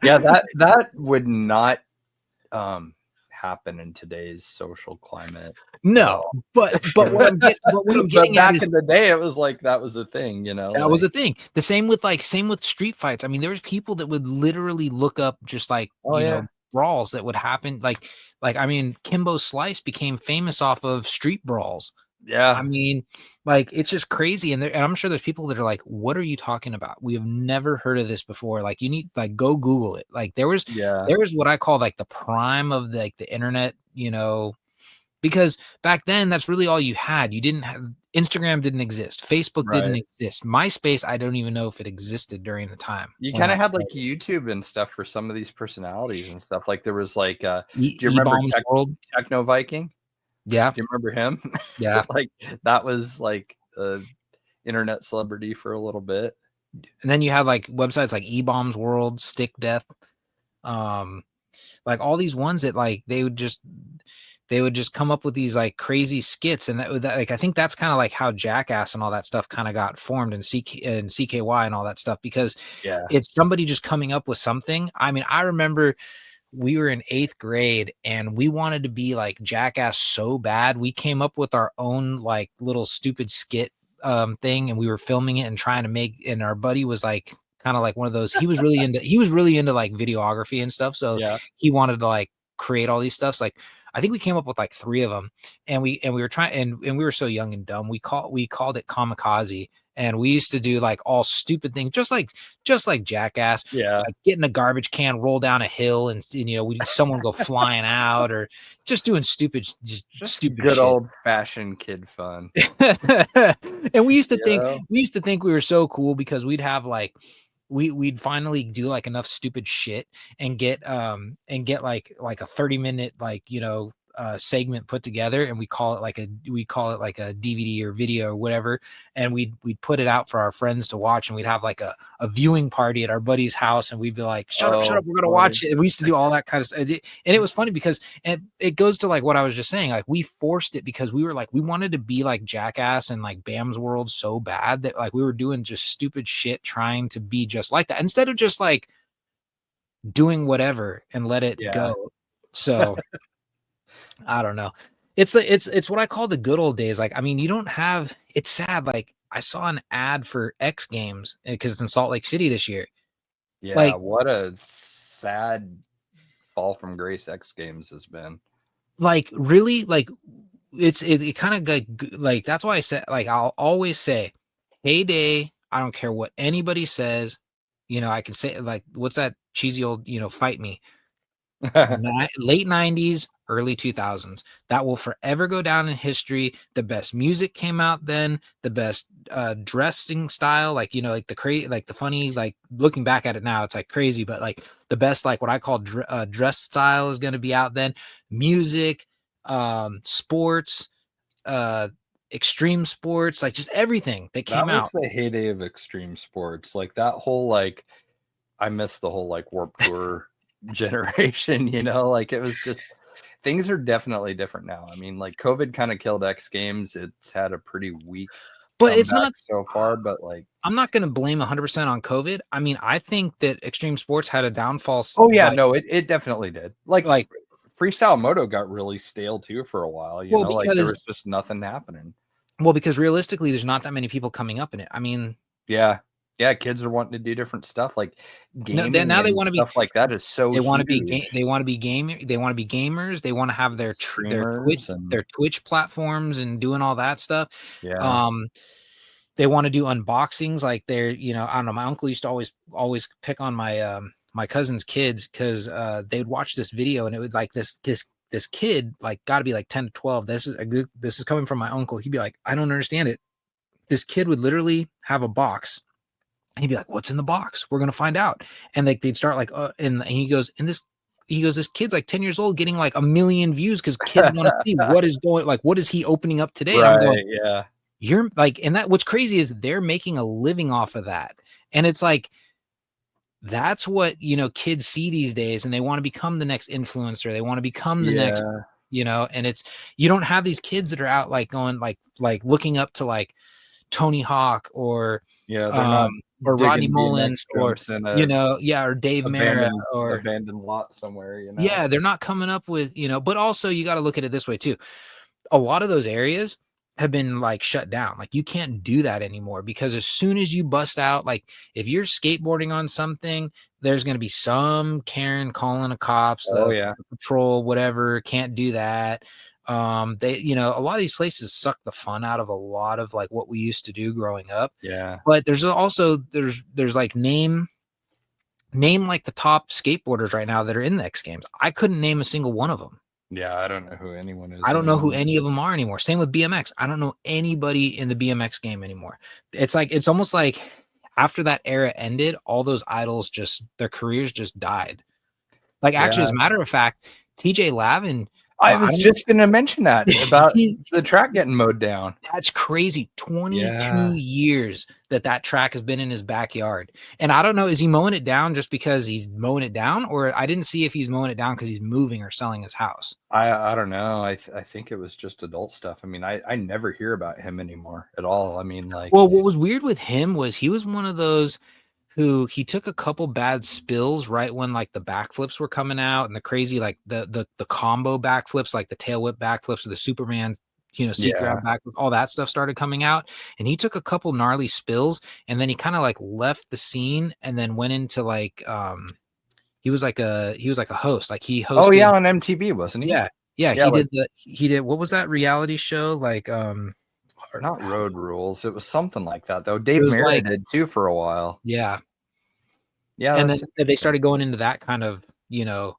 Yeah, that would not happen in today's social climate. No, but what I'm getting back at is, in the day, it was like that was a thing, that was a thing. The same with street fights. I mean, there was people that would literally look up just like brawls that would happen. Like I mean, Kimbo Slice became famous off of street brawls. Yeah. I mean, like, it's just crazy. And I'm sure there's people that are like, what are you talking about? We have never heard of this before. Like, you need, like, go Google it. Like, there was what I call like the prime of the internet, because back then that's really all you had. You didn't have Instagram, didn't exist. Facebook didn't exist. MySpace, I don't even know if it existed during the time. You kind of had like YouTube and stuff for some of these personalities and stuff. Like there was like, do you remember Techno Viking? Yeah. Do you remember him? Yeah. Like that was like a internet celebrity for a little bit. And then you had like websites like eBombs World, Stick Death, like all these ones that like they would just come up with these like crazy skits, and that like I think that's kind of like how Jackass and all that stuff kind of got formed, and CKY and all that stuff, because it's somebody just coming up with something. I mean, I remember we were in 8th grade and we wanted to be like Jackass so bad. We came up with our own like little stupid skit thing, and we were filming it and trying to make, and our buddy was like kind of like one of those, he was really into like videography and stuff. So he wanted to like create all these stuffs. Like I think we came up with like 3 of them, and we were trying, and we were so young and dumb. We called it Kamikaze. And we used to do like all stupid things, just like Jackass. Yeah, like getting a garbage can, roll down a hill, and someone go flying out, or just doing stupid good shit. Old fashioned kid fun. And we used to think we were so cool, because we'd have like we'd finally do like enough stupid shit and get like a 30-minute segment put together, and we call it like a DVD or video or whatever, and we'd put it out for our friends to watch, and we'd have like a viewing party at our buddy's house, and we'd be like, shut up, we're gonna watch it. And we used to do all that kind of stuff, and it was funny because it goes to like what I was just saying, like we forced it because we were like, we wanted to be like Jackass and like Bam's World so bad that like we were doing just stupid shit trying to be just like that, instead of just like doing whatever and let it go. So I don't know. It's what I call the good old days. Like, I mean, you don't have, it's sad. Like I saw an ad for X Games because it's in Salt Lake City this year. Yeah. Like, what a sad fall from grace X Games has been. Like really, like it kind of like, that's why I said, like, I'll always say, heyday. I don't care what anybody says. I can say like, what's that cheesy old, fight me. Late 90s, early 2000s, that will forever go down in history. The best music came out then, the best dressing style, like like the funny, like looking back at it now, it's like crazy, but like the best, like what I call dress style is going to be out then. Music, sports, extreme sports, like just everything that came out. That was the heyday of extreme sports. Like that whole, like, I miss the whole like Warped Tour generation, like it was just, things are definitely different now. I mean, like COVID kind of killed X Games. It's had a pretty weak, but it's not so far, but like, I'm not going to blame 100% on COVID. I mean, I think that extreme sports had a downfall. Oh yeah, no, it definitely did. Like freestyle moto got really stale too for a while, like there was just nothing happening. Well, because realistically, there's not that many people coming up in it. I mean, yeah, kids are wanting to do different stuff, like gaming. Now they want to be stuff like that is so. They want to be. They want to be gamers. They want to be gamers. They want to have their Twitch platforms and doing all that stuff. Yeah. They want to do unboxings, like they're. I don't know. My uncle used to always pick on my my cousin's kids because they'd watch this video and it would like this this kid, like got to be like 10 to 12. This is coming from my uncle. He'd be like, I don't understand it. This kid would literally have a box. And he'd be like, what's in the box? We're going to find out. And like, they'd start like, and he goes, this kid's like 10 years old getting like 1 million views because kids want to see what is he opening up today? Right, And I'm going, yeah. you're like, and that what's crazy is they're making a living off of that. And it's like, that's what, kids see these days, and they want to become the next influencer. They want to become the next, and it's, you don't have these kids that are out like going like looking up to like Tony Hawk or they're not or Rodney digging Mullins BMX or jumps in a or Dave Mara or abandoned lot somewhere. Yeah, they're not coming up with, but also you got to look at it this way too. A lot of those areas have been like shut down. Like you can't do that anymore because as soon as you bust out, like if you're skateboarding on something, there's going to be some Karen calling the cops, the patrol, whatever, can't do that. They, a lot of these places suck the fun out of a lot of like what we used to do growing up. Yeah. But there's also, there's like name like the top skateboarders right now that are in the X Games. I couldn't name a single one of them. Yeah, I don't know who anyone is. I don't know who any of them are anymore. Same with BMX. I don't know anybody in the BMX game anymore. It's almost like after that era ended, all those idols their careers just died. Like actually, as a matter of fact, TJ Lavin. I was just going to mention that about the track getting mowed down. That's crazy. 22 years that track has been in his backyard. And I don't know, is he mowing it down just because he's mowing it down? Or I didn't see if he's mowing it down because he's moving or selling his house. I don't know. I think it was just adult stuff. I mean, I never hear about him anymore at all. I mean, like. Well, what was weird with him was he was one of those who he took a couple bad spills right when like the backflips were coming out and the crazy like the combo backflips, like the tail whip backflips or the Superman seat grab backflip, all that stuff started coming out, and he took a couple gnarly spills and then he kind of like left the scene and then went into like he was like a host, like he hosted on MTV, wasn't he? He did what was that reality show like not Road Rules. It was something like that, though. Dave Mara did too for a while. Yeah. And then they started going into that kind of, that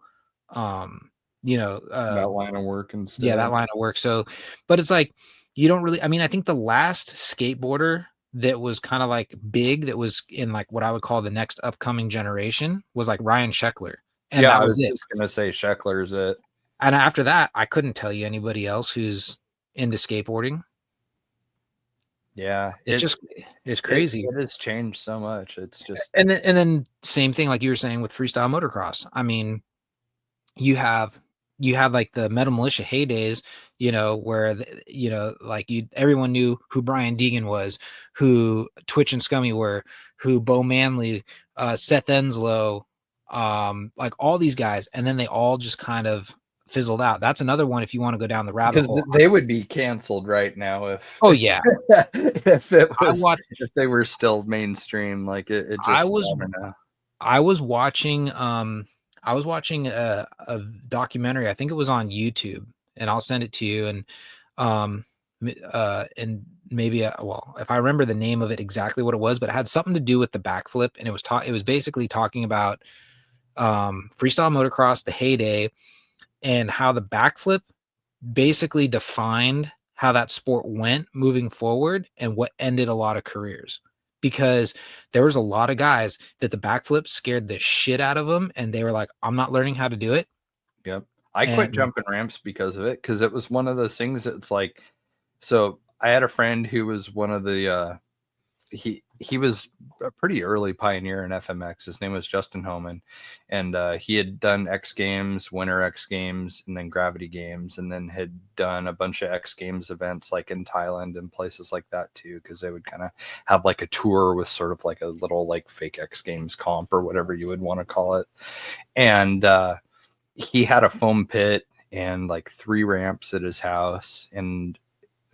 line of work and stuff. Yeah, that line of work. So, but it's like, you don't really, I mean, I think the last skateboarder that was kind of like big, that was in like what I would call the next upcoming generation was like Ryan Sheckler. And that was it. I was just going to say Sheckler's it. And after that, I couldn't tell you anybody else who's into skateboarding. Yeah, it's crazy. It has changed so much. It's just and then same thing like you were saying with freestyle motocross. I mean, you had like the Metal Militia heydays, where everyone knew who Brian Deegan was, who Twitch and Scummy were, who Bo Manley, Seth Enslow, like all these guys, and then they all just kind of fizzled out. That's another one if you want to go down the rabbit hole. They would be canceled right now if if they were still mainstream. Like it just I was watching a documentary. I think it was on YouTube, and I'll send it to you. And maybe if I remember the name of it exactly what it was, but it had something to do with the backflip, and it was basically talking about freestyle motocross, the heyday, and how the backflip basically defined how that sport went moving forward and what ended a lot of careers, because there was a lot of guys that the backflip scared the shit out of them, and they were like, I'm not learning how to do it. Yep. I quit jumping ramps because of it, because it was one of those things that's like, so I had a friend who was one of the he was a pretty early pioneer in FMX. His name was Justin Homan, and he had done X Games, Winter X Games, and then Gravity Games, and then had done a bunch of X Games events like in Thailand and places like that too, because they would kind of have like a tour with sort of like a little like fake X Games comp or whatever you would want to call it. And he had a foam pit and like 3 ramps at his house, and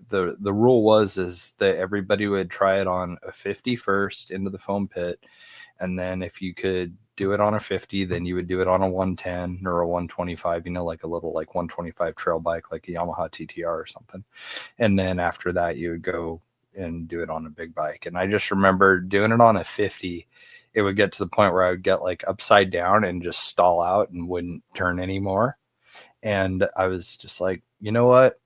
the rule was that everybody would try it on a 50 first into the foam pit, and then if you could do it on a 50, then you would do it on a 110 or a 125, like a little like 125 trail bike, like a Yamaha TTR or something. And then after that, you would go and do it on a big bike. And I just remember doing it on a 50. It would get to the point where I would get like upside down and just stall out and wouldn't turn anymore. and I was just like, you know what,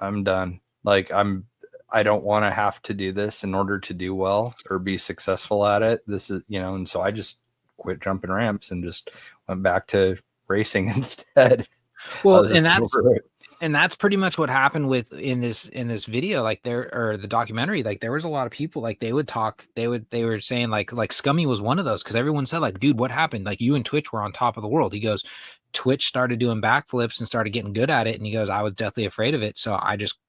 I'm done. Like I don't want to have to do this in order to do well or be successful at it. This is, and so I just quit jumping ramps and just went back to racing instead. Well, and that's pretty much what happened in this video, like the documentary. Like there was a lot of people, like they were saying like Scummy was one of those, because everyone said like, dude, what happened? Like you and Twitch were on top of the world. He goes, Twitch started doing backflips and started getting good at it, and he goes, I was deathly afraid of it, so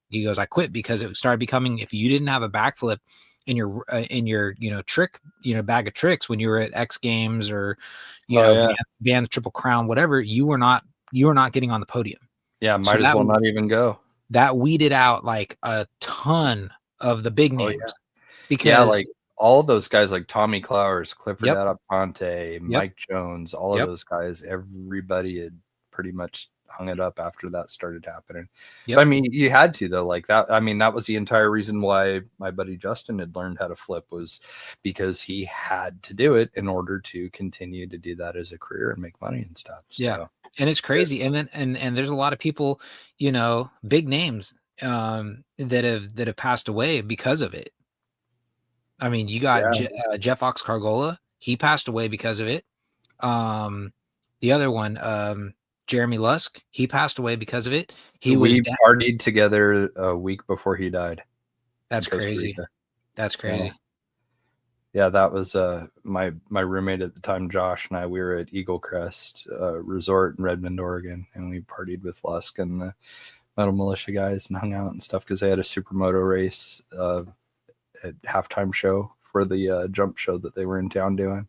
he goes, I quit because it started becoming, if you didn't have a backflip in your trick bag of tricks when you were at X Games or Van Triple Crown, whatever, you were not getting on the podium. Yeah, might as well not even go. That weeded out like a ton of the big names. Because like all of those guys, like Tommy Clowers, Clifford Adaponte, Mike Jones, all of those guys, everybody had pretty much hung it up after that started happening. But, I mean, you had to, though, like that. I mean, that was the entire reason why my buddy Justin had learned how to flip, was because he had to do it in order to continue to do that as a career and make money and stuff. So. Yeah. And it's crazy. And then, and there's a lot of people, big names, that have passed away because of it. I mean, you got Jeff Oxcargola. He passed away because of it. The other one, Jeremy Lusk, he passed away because of it. We partied together a week before he died. That's crazy. That's crazy. Yeah, that was my roommate at the time, Josh, and I. We were at Eagle Crest Resort in Redmond, Oregon, and we partied with Lusk and the Metal Militia guys and hung out and stuff because they had a supermoto race at halftime show for the jump show that they were in town doing.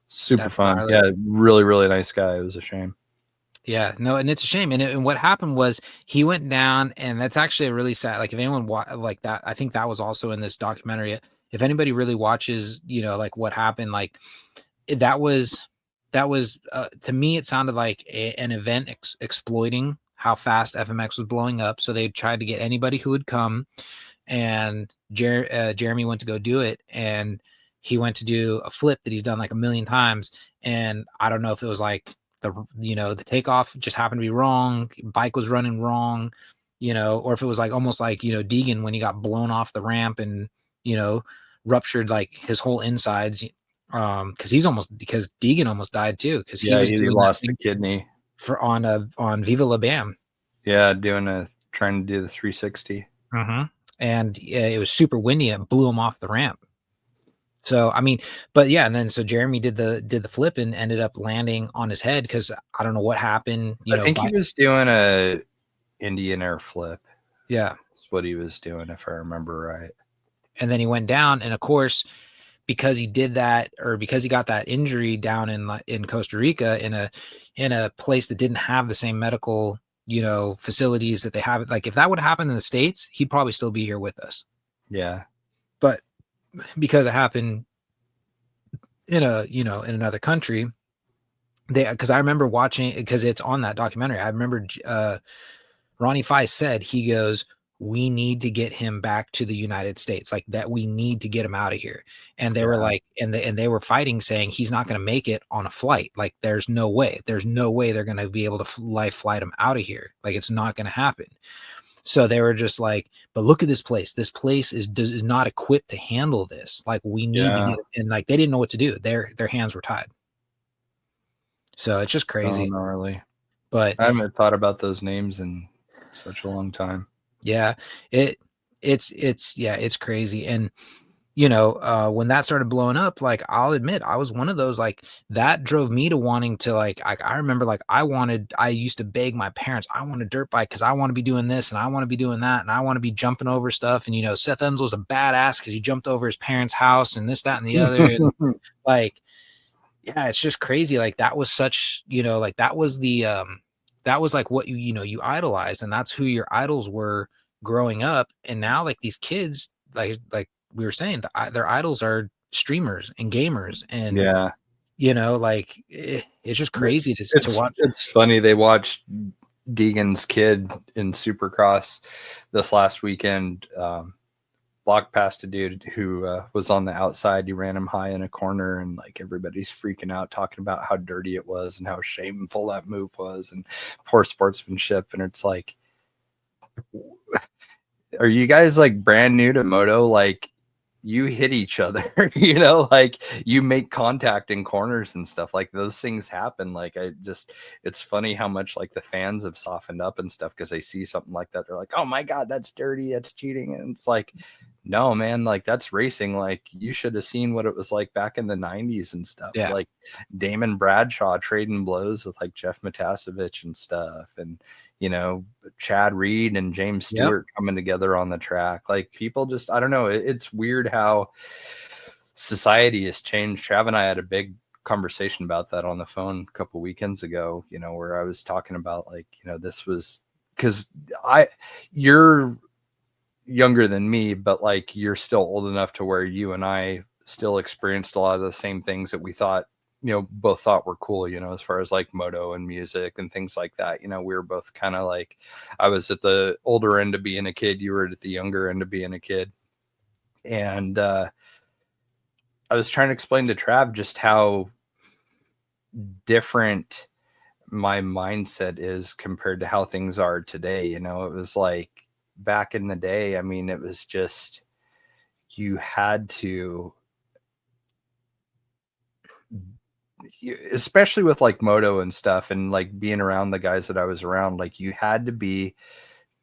Super fun. Gnarly. Yeah, really, really nice guy. It was a shame. Yeah, no, and it's a shame. And what happened was he went down, and that's actually a really sad. Like if anyone like that, I think that was also in this documentary. If anybody really watches, like what happened, like that was to me, it sounded like an event exploiting how fast FMX was blowing up. So they tried to get anybody who would come, and Jeremy went to go do it, and he went to do a flip that he's done like a million times, and I don't know if it was like the takeoff just happened to be wrong, bike was running wrong, or if it was like almost like Deegan when he got blown off the ramp and ruptured like his whole insides, because Deegan almost died too, because he lost a kidney on Viva La Bam. Yeah, trying to do the 360. And it was super windy and it blew him off the ramp. So I mean, but yeah, and then so Jeremy did the flip and ended up landing on his head, because I don't know what happened. I think he was doing a Indian Air flip. Yeah, that's what he was doing, if I remember right. And then he went down, and of course, because he did that, or because he got that injury down in Costa Rica in a place that didn't have the same medical facilities that they have. Like if that would happen in the States, he'd probably still be here with us. Yeah, but because it happened in another country, because I remember watching, because it's on that documentary. I remember Ronnie Fice said, he goes, we need to get him back to the United States, like that. We need to get him out of here. And they were like, and they were fighting, saying he's not going to make it on a flight. Like there's no way they're going to be able to flight him out of here. Like it's not going to happen. So they were just like, but look at this place. This place is not equipped to handle this. Like we need to get it. And like they didn't know what to do. Their hands were tied. So it's just crazy. Gnarly. But I haven't thought about those names in such a long time. Yeah, it's crazy. And when that started blowing up, like I'll admit, I was one of those, like that drove me to wanting to I remember like I used to beg my parents, I want a dirt bike because I want to be doing this and I want to be doing that and I want to be jumping over stuff. And Seth Enzel's a badass because he jumped over his parents' house and this, that, and the other. And, like, yeah, it's just crazy. Like that was such, like that was the that was like what you idolize, and that's who your idols were growing up. And now like these kids, like we were saying, their idols are streamers and gamers, and it's just crazy to watch. It's funny, they watched Deegan's kid in Supercross this last weekend, blocked past a dude who was on the outside. You ran him high in a corner, and like everybody's freaking out, talking about how dirty it was and how shameful that move was and poor sportsmanship. And it's like, are you guys like brand new to moto? Like, you hit each other, you know, like you make contact in corners and stuff, like those things happen. Like it's funny how much like the fans have softened up and stuff because they see something like that. They're like, oh my God, that's dirty, that's cheating. And it's like, no, man, like that's racing. Like you should have seen what it was like back in the 90s and stuff. Yeah. Like Damon Bradshaw trading blows with like Jeff Matasevich and stuff. And, you know, Chad Reed and James Stewart coming together on the track. Like people just, I don't know. It's weird how society has changed. Trav and I had a big conversation about that on the phone a couple weekends ago, you know, where I was talking about like, you know, this was because you're younger than me, but like you're still old enough to where you and I still experienced a lot of the same things that we thought, you know, both thought were cool, you know, as far as like moto and music and things like that. You know, we were both kind of like, I was at the older end of being a kid, you were at the younger end of being a kid. And I was trying to explain to Trav just how different my mindset is compared to how things are today. You know, it was like back in the day, I mean, it was just, you had to, especially with like moto and stuff and like being around the guys that I was around, like you had to be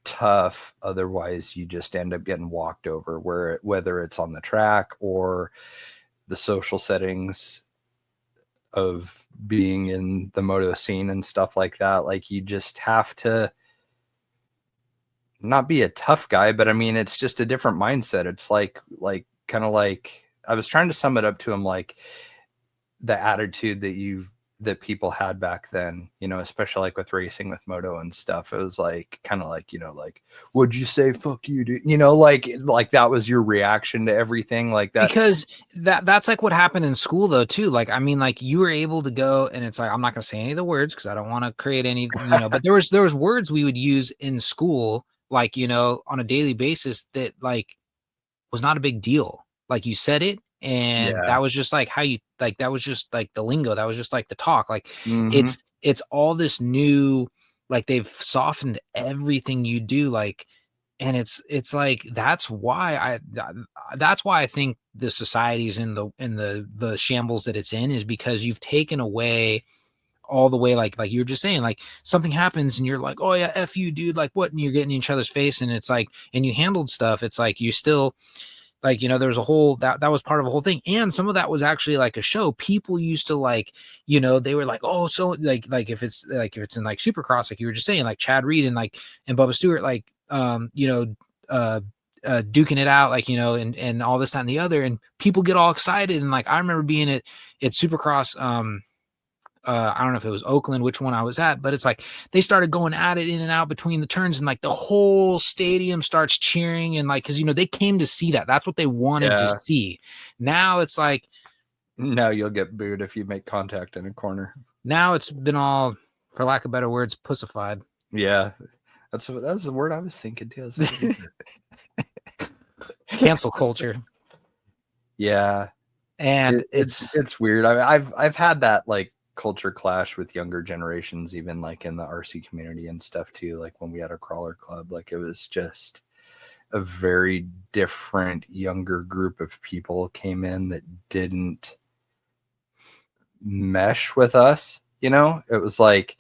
tough, otherwise you just end up getting walked over, whether it's on the track or the social settings of being in the moto scene and stuff like that. Like you just have to not be a tough guy, but I mean it's just a different mindset. It's like kind of like I was trying to sum it up to him, like the attitude that people had back then, you know, especially like with racing with moto and stuff. It was like kind of like, you know, like, would you say fuck you, dude? You know, like that was your reaction to everything like that. Because that's like what happened in school though too. Like, I mean, like you were able to go, and it's like, I'm not going to say any of the words because I don't want to create any, you know, but there was words we would use in school, like, you know, on a daily basis that like was not a big deal. Like you said it, and that was just like how you, like, that was just like the lingo. That was just like the talk. Like it's all this new, like they've softened everything you do. Like, and it's like, that's why I think the society is in the shambles that it's in, is because you've taken away all the way, like you're just saying, like something happens and you're like, oh yeah, F you, dude, like what? And you're getting in each other's face, and it's like, and you handled stuff. It's like, you still, like, you know, there's a whole, that was part of a whole thing. And some of that was actually like a show. People used to like, you know, they were like, oh, so like if it's in like Supercross, like you were just saying, like Chad Reed and Bubba Stewart, like, you know, duking it out, like, you know, and all this, that, and the other, and people get all excited. And like, I remember being at Supercross, I don't know if it was Oakland, which one I was at, but it's like they started going at it in and out between the turns, and like the whole stadium starts cheering, and like, because, you know, they came to see that. That's what they wanted to see. Now it's like, now you'll get booed if you make contact in a corner. Now it's been all, for lack of better words, pussified. Yeah, that's the word I was thinking too. Cancel culture. Yeah, and it's weird. I've had that like culture clash with younger generations, even like in the RC community and stuff too. Like when we had a crawler club, like it was just a very different younger group of people came in that didn't mesh with us. You know, it was like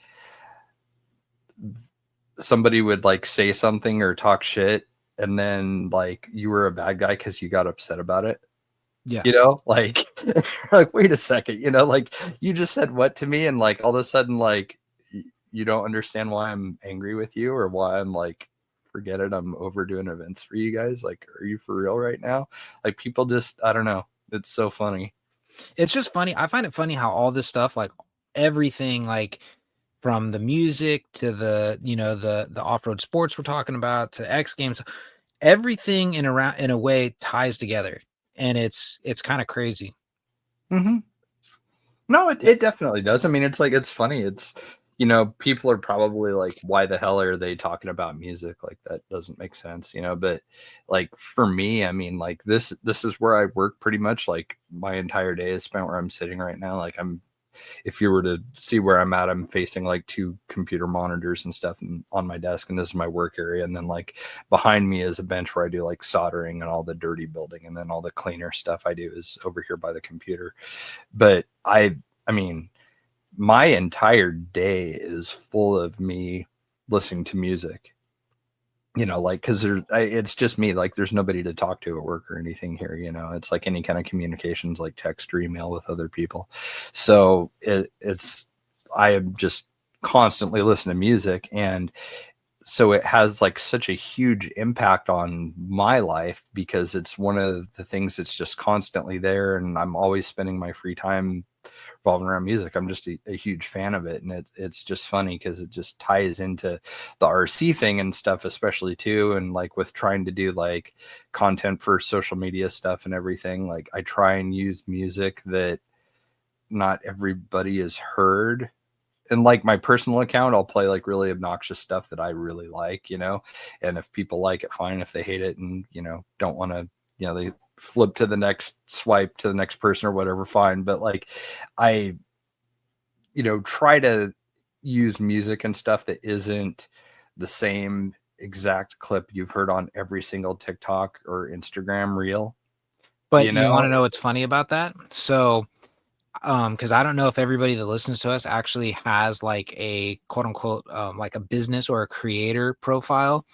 somebody would like say something or talk shit, and then like you were a bad guy because you got upset about it. Yeah. You know, like, like, wait a second, you know, like you just said what to me, and like all of a sudden, like you don't understand why I'm angry with you, or why I'm like, forget it, I'm overdoing events for you guys. Like, are you for real right now? Like people just, I don't know. It's so funny. It's just funny. I find it funny how all this stuff, like everything, like from the music to the, you know, the off-road sports we're talking about to X Games, everything in a way ties together. And it's kind of crazy. Mm-hmm. No, it definitely does. I mean, it's like, it's funny. It's, you know, people are probably like, why the hell are they talking about music? Like, that doesn't make sense, you know. But like for me, I mean, like this is where I work pretty much. Like my entire day is spent where I'm sitting right now. Like if you were to see where I'm at, I'm facing like 2 computer monitors and stuff on my desk, and this is my work area. And then like behind me is a bench where I do like soldering and all the dirty building, and then all the cleaner stuff I do is over here by the computer. But I mean, my entire day is full of me listening to music, you know, like, because it's just me. Like, there's nobody to talk to at work or anything here, you know. It's like any kind of communications, like text or email with other people. So I am just constantly listening to music, and so it has like such a huge impact on my life because it's one of the things that's just constantly there, and I'm always spending my free time revolving around music. I'm just a huge fan of it, and it's just funny because it just ties into the RC thing and stuff, especially too. And like with trying to do like content for social media stuff and everything, like I try and use music that not everybody has heard. And like my personal account, I'll play like really obnoxious stuff that I really like, you know. And if people like it, fine. If they hate it and, you know, don't want to, you know, they flip to the next swipe to the next person or whatever, fine. But like I, you know, try to use music and stuff that isn't the same exact clip you've heard on every single TikTok or Instagram reel. But You you know? want to know what's funny about that? So because I don't know if everybody that listens to us actually has like a quote unquote like a business or a creator profile.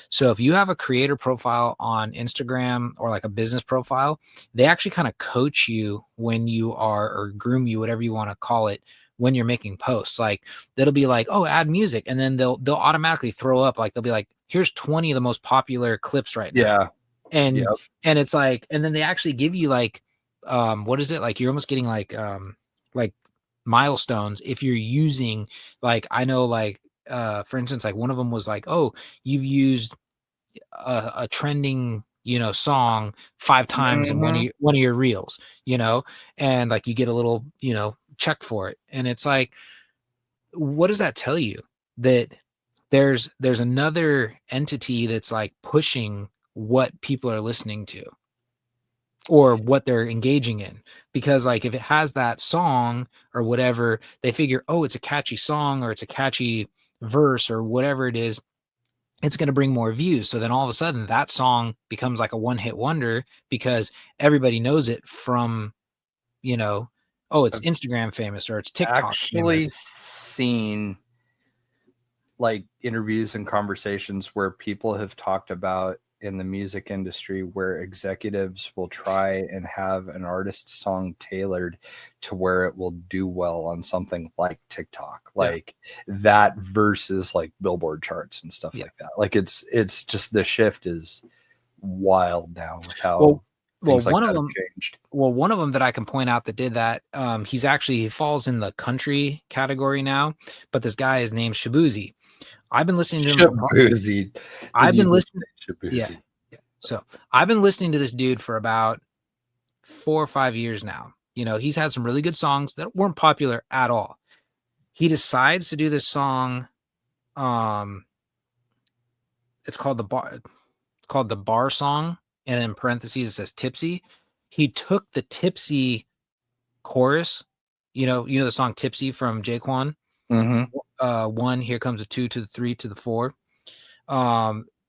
So if you have a creator profile on Instagram or like a business profile, they actually kind of coach you when you are, or groom you, whatever you want to call it, when you're making posts. Like that'll be like, oh, add music, and then they'll automatically throw up, like they'll be like, here's 20 of the most popular clips right now. Yeah. And Yep. and it's like, and then they actually give you like what is it, like you're almost getting like milestones if you're using, like I know, like for instance, like one of them was like, oh, you've used a trending, you know, song 5 times in one of your reels, you know, and like you get a little, you know, check for it. And it's like, what does that tell you? That there's another entity that's like pushing what people are listening to or what they're engaging in. Because like if it has that song or whatever, they figure, oh, it's a catchy song or it's a catchy verse or whatever it is, it's going to bring more views. So then all of a sudden that song becomes like a one-hit wonder because everybody knows it from, you know, oh, it's Instagram famous or it's TikTok Actually famous. seen like interviews and conversations where people have talked about in the music industry where executives will try and have an artist's song tailored to where it will do well on something like TikTok, like that versus like Billboard charts and stuff like that. Like it's just, the shift is wild now with how things like one that of have them changed. Well, one of them that I can point out that did that, he falls in the country category now, but this guy is named Shabuzi. I've been listening to him. Shabuzi. I've been listening. Shabuzi. Yeah. So I've been listening to this dude for about 4 or 5 years now. You know, he's had some really good songs that weren't popular at all. He decides to do this song. It's called the bar song, and in parentheses it says Tipsy. He took the Tipsy chorus, you know the song Tipsy from Jaquan. Mm-hmm. 1, here comes a 2 to the 3 to the 4.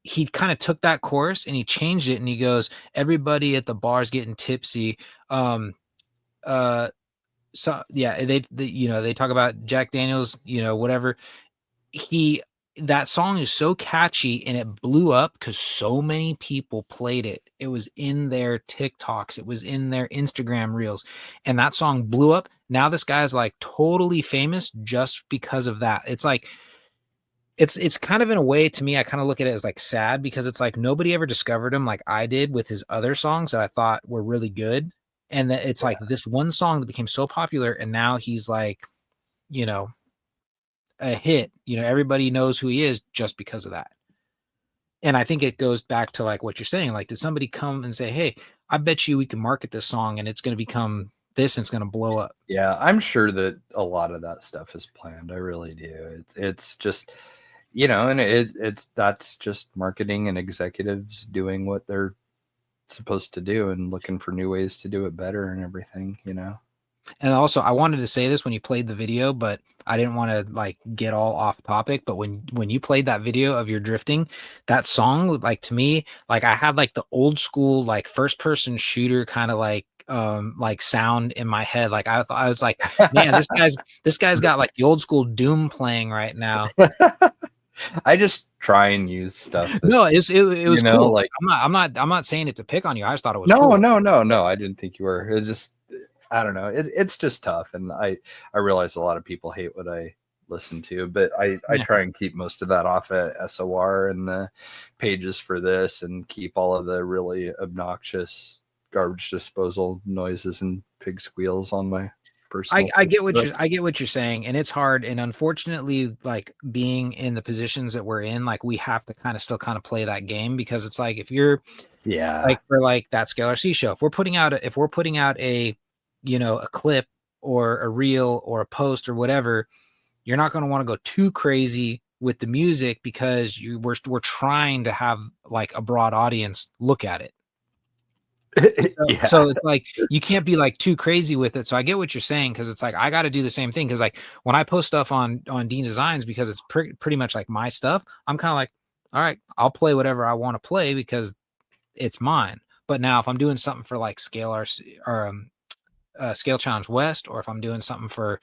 He kind of took that chorus and he changed it, and he goes, everybody at the bar's getting tipsy. So yeah, they you know, they talk about Jack Daniels, you know, whatever. That song is so catchy and it blew up because so many people played it. It was in their TikToks, it was in their Instagram reels, and that song blew up. Now this guy's like totally famous just because of that. It's like, it's kind of, in a way, to me, I kind of look at it as like sad, because it's like nobody ever discovered him like I did with his other songs that I thought were really good. And that it's like this one song that became so popular, and now he's like, you know, a hit. You know, everybody knows who he is just because of that. And I think it goes back to like what you're saying. Like, did somebody come and say, hey, I bet you we can market this song and it's going to become, this and it's going to blow up. Yeah, I'm sure that a lot of that stuff is planned. I really do. It's just, and that's just marketing and executives doing what they're supposed to do and looking for new ways to do it better and everything. And also, I wanted to say this when you played the video, but I didn't want to like get all off topic. But when you played that video of your drifting, that song, like to me, like I had like the old school like first person shooter kind of like sound in my head. Like I was like, man, this guy's got like the old school Doom playing right now. I just try and use stuff. No, it was cool. Like I'm not saying it to pick on you. I just thought it was no, cool. no. I didn't think you were. It's just, I don't know. It's just tough, and I realize a lot of people hate what I listen to, but I try and keep most of that off at SOR and the pages for this, and keep all of the really obnoxious garbage disposal noises and pig squeals on my personal. I get what you're saying, and it's hard, and unfortunately, like being in the positions that we're in, like we have to kind of play that game, because it's like if you're like for like that Scale RC show, if we're putting out a a clip or a reel or a post or whatever, you're not going to want to go too crazy with the music, because we're trying to have like a broad audience look at it. So it's like you can't be like too crazy with it. So I get what you're saying, because it's like I got to do the same thing, because like when I post stuff on Dean Designs, because it's pretty much like my stuff, I'm kind of like, all right, I'll play whatever I want to play because it's mine. But now if I'm doing something for like Scale RC or Scale Challenge West, or if I'm doing something for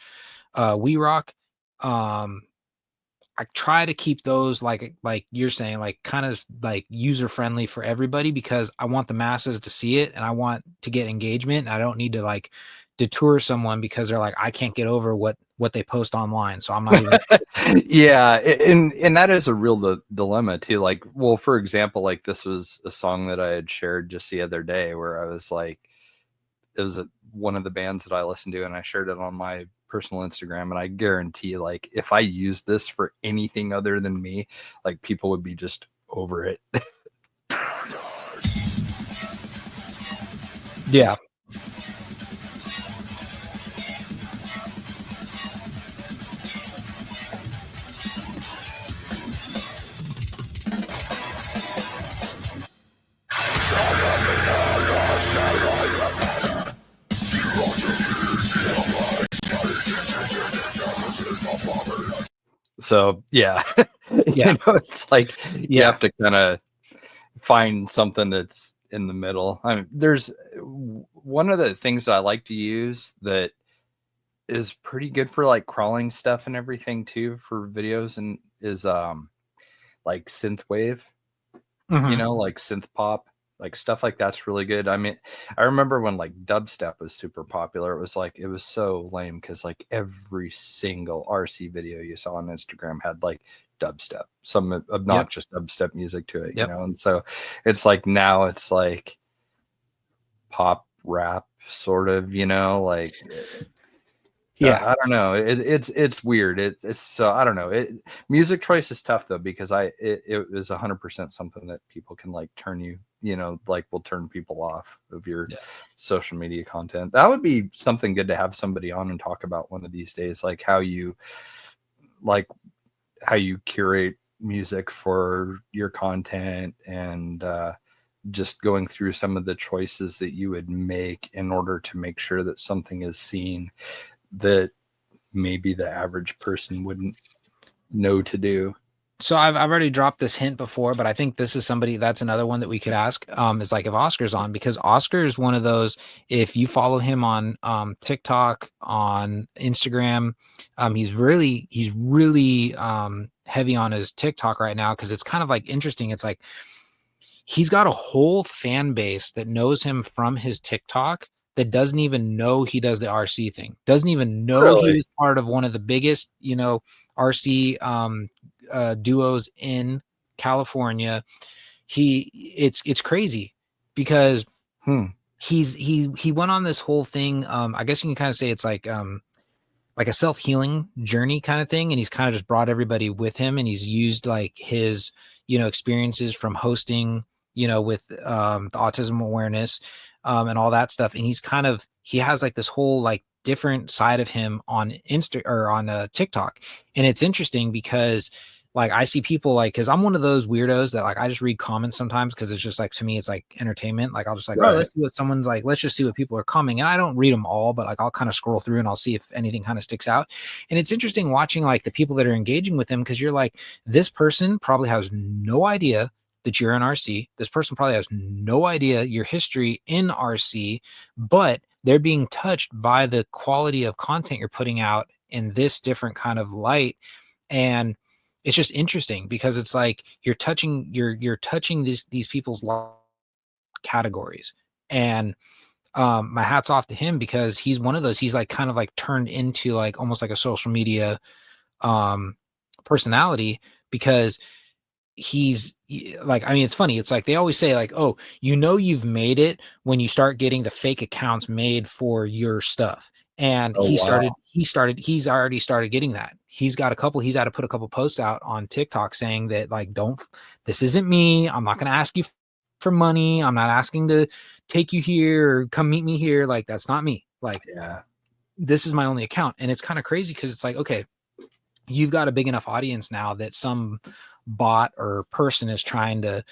We Rock, I try to keep those like you're saying, like kind of like user friendly for everybody, because I want the masses to see it and I want to get engagement. And I don't need to like detour someone because they're like, I can't get over what they post online, so I'm not even. Yeah, and that is a real dilemma too. Like, well, for example, like this was a song that I had shared just the other day where I was like, it was one of the bands that I listened to, and I shared it on my personal Instagram, and I guarantee, like, if I used this for anything other than me, like people would be just over it. Yeah. So yeah, Yeah. It's like you have to kind of find something that's in the middle. I mean, there's one of the things that I like to use that is pretty good for like crawling stuff and everything too for videos, and is like synthwave, like synth pop, like stuff like that's really good. I mean, I remember when like dubstep was super popular, it was so lame because like every single RC video you saw on Instagram had like dubstep, some obnoxious dubstep music to it, and so it's like now it's like pop rap sort of, like I don't know. It's weird. It's so I don't know. Music choice is tough though, because it is 100% something that people can like turn you, like will turn people off of your social media content. That would be something good to have somebody on and talk about one of these days, like how you curate music for your content, and just going through some of the choices that you would make in order to make sure that something is seen that maybe the average person wouldn't know to do. So I've already dropped this hint before, but I think this is that's another one that we could ask, is like if Oscar's on, because Oscar is one of those, if you follow him on TikTok, on Instagram, he's really heavy on his TikTok right now, because it's kind of like interesting. It's like he's got a whole fan base that knows him from his TikTok that doesn't even know he does the RC thing, doesn't even know he was part of one of the biggest, RC duos in California. It's crazy because he went on this whole thing. I guess you can kind of say it's like a self-healing journey kind of thing, and he's kind of just brought everybody with him, and he's used like his experiences from hosting with the autism awareness and all that stuff, and he's kind of he has like this whole like different side of him on Insta or on TikTok. And it's interesting because like I see people like, because I'm one of those weirdos that like I just read comments sometimes because it's just like, to me it's like entertainment. Like I'll just like, oh, Right. let's see what someone's like, let's just see what people are commenting. And I don't read them all, but like I'll kind of scroll through and I'll see if anything kind of sticks out. And it's interesting watching like the people that are engaging with him, because you're like, this person probably has no idea that you're in RC. This person probably has no idea your history in RC, but they're being touched by the quality of content you're putting out in this different kind of light. And it's just interesting because it's like you're touching these people's categories. And my hat's off to him, because he's one of those, he's like kind of like turned into like almost like a social media personality, because he's like, I mean, it's funny. It's like they always say like, oh, you know, you've made it when you start getting the fake accounts made for your stuff. And Oh, he's wow. already started getting that. He's had to put a couple posts out on TikTok saying that like, this isn't me. I'm not going to ask you for money. I'm not asking to take you here or come meet me here. Like, that's not me. Like, Yeah. this is my only account. And it's kind of crazy because it's like, okay, you've got a big enough audience now that some bot or person is trying to,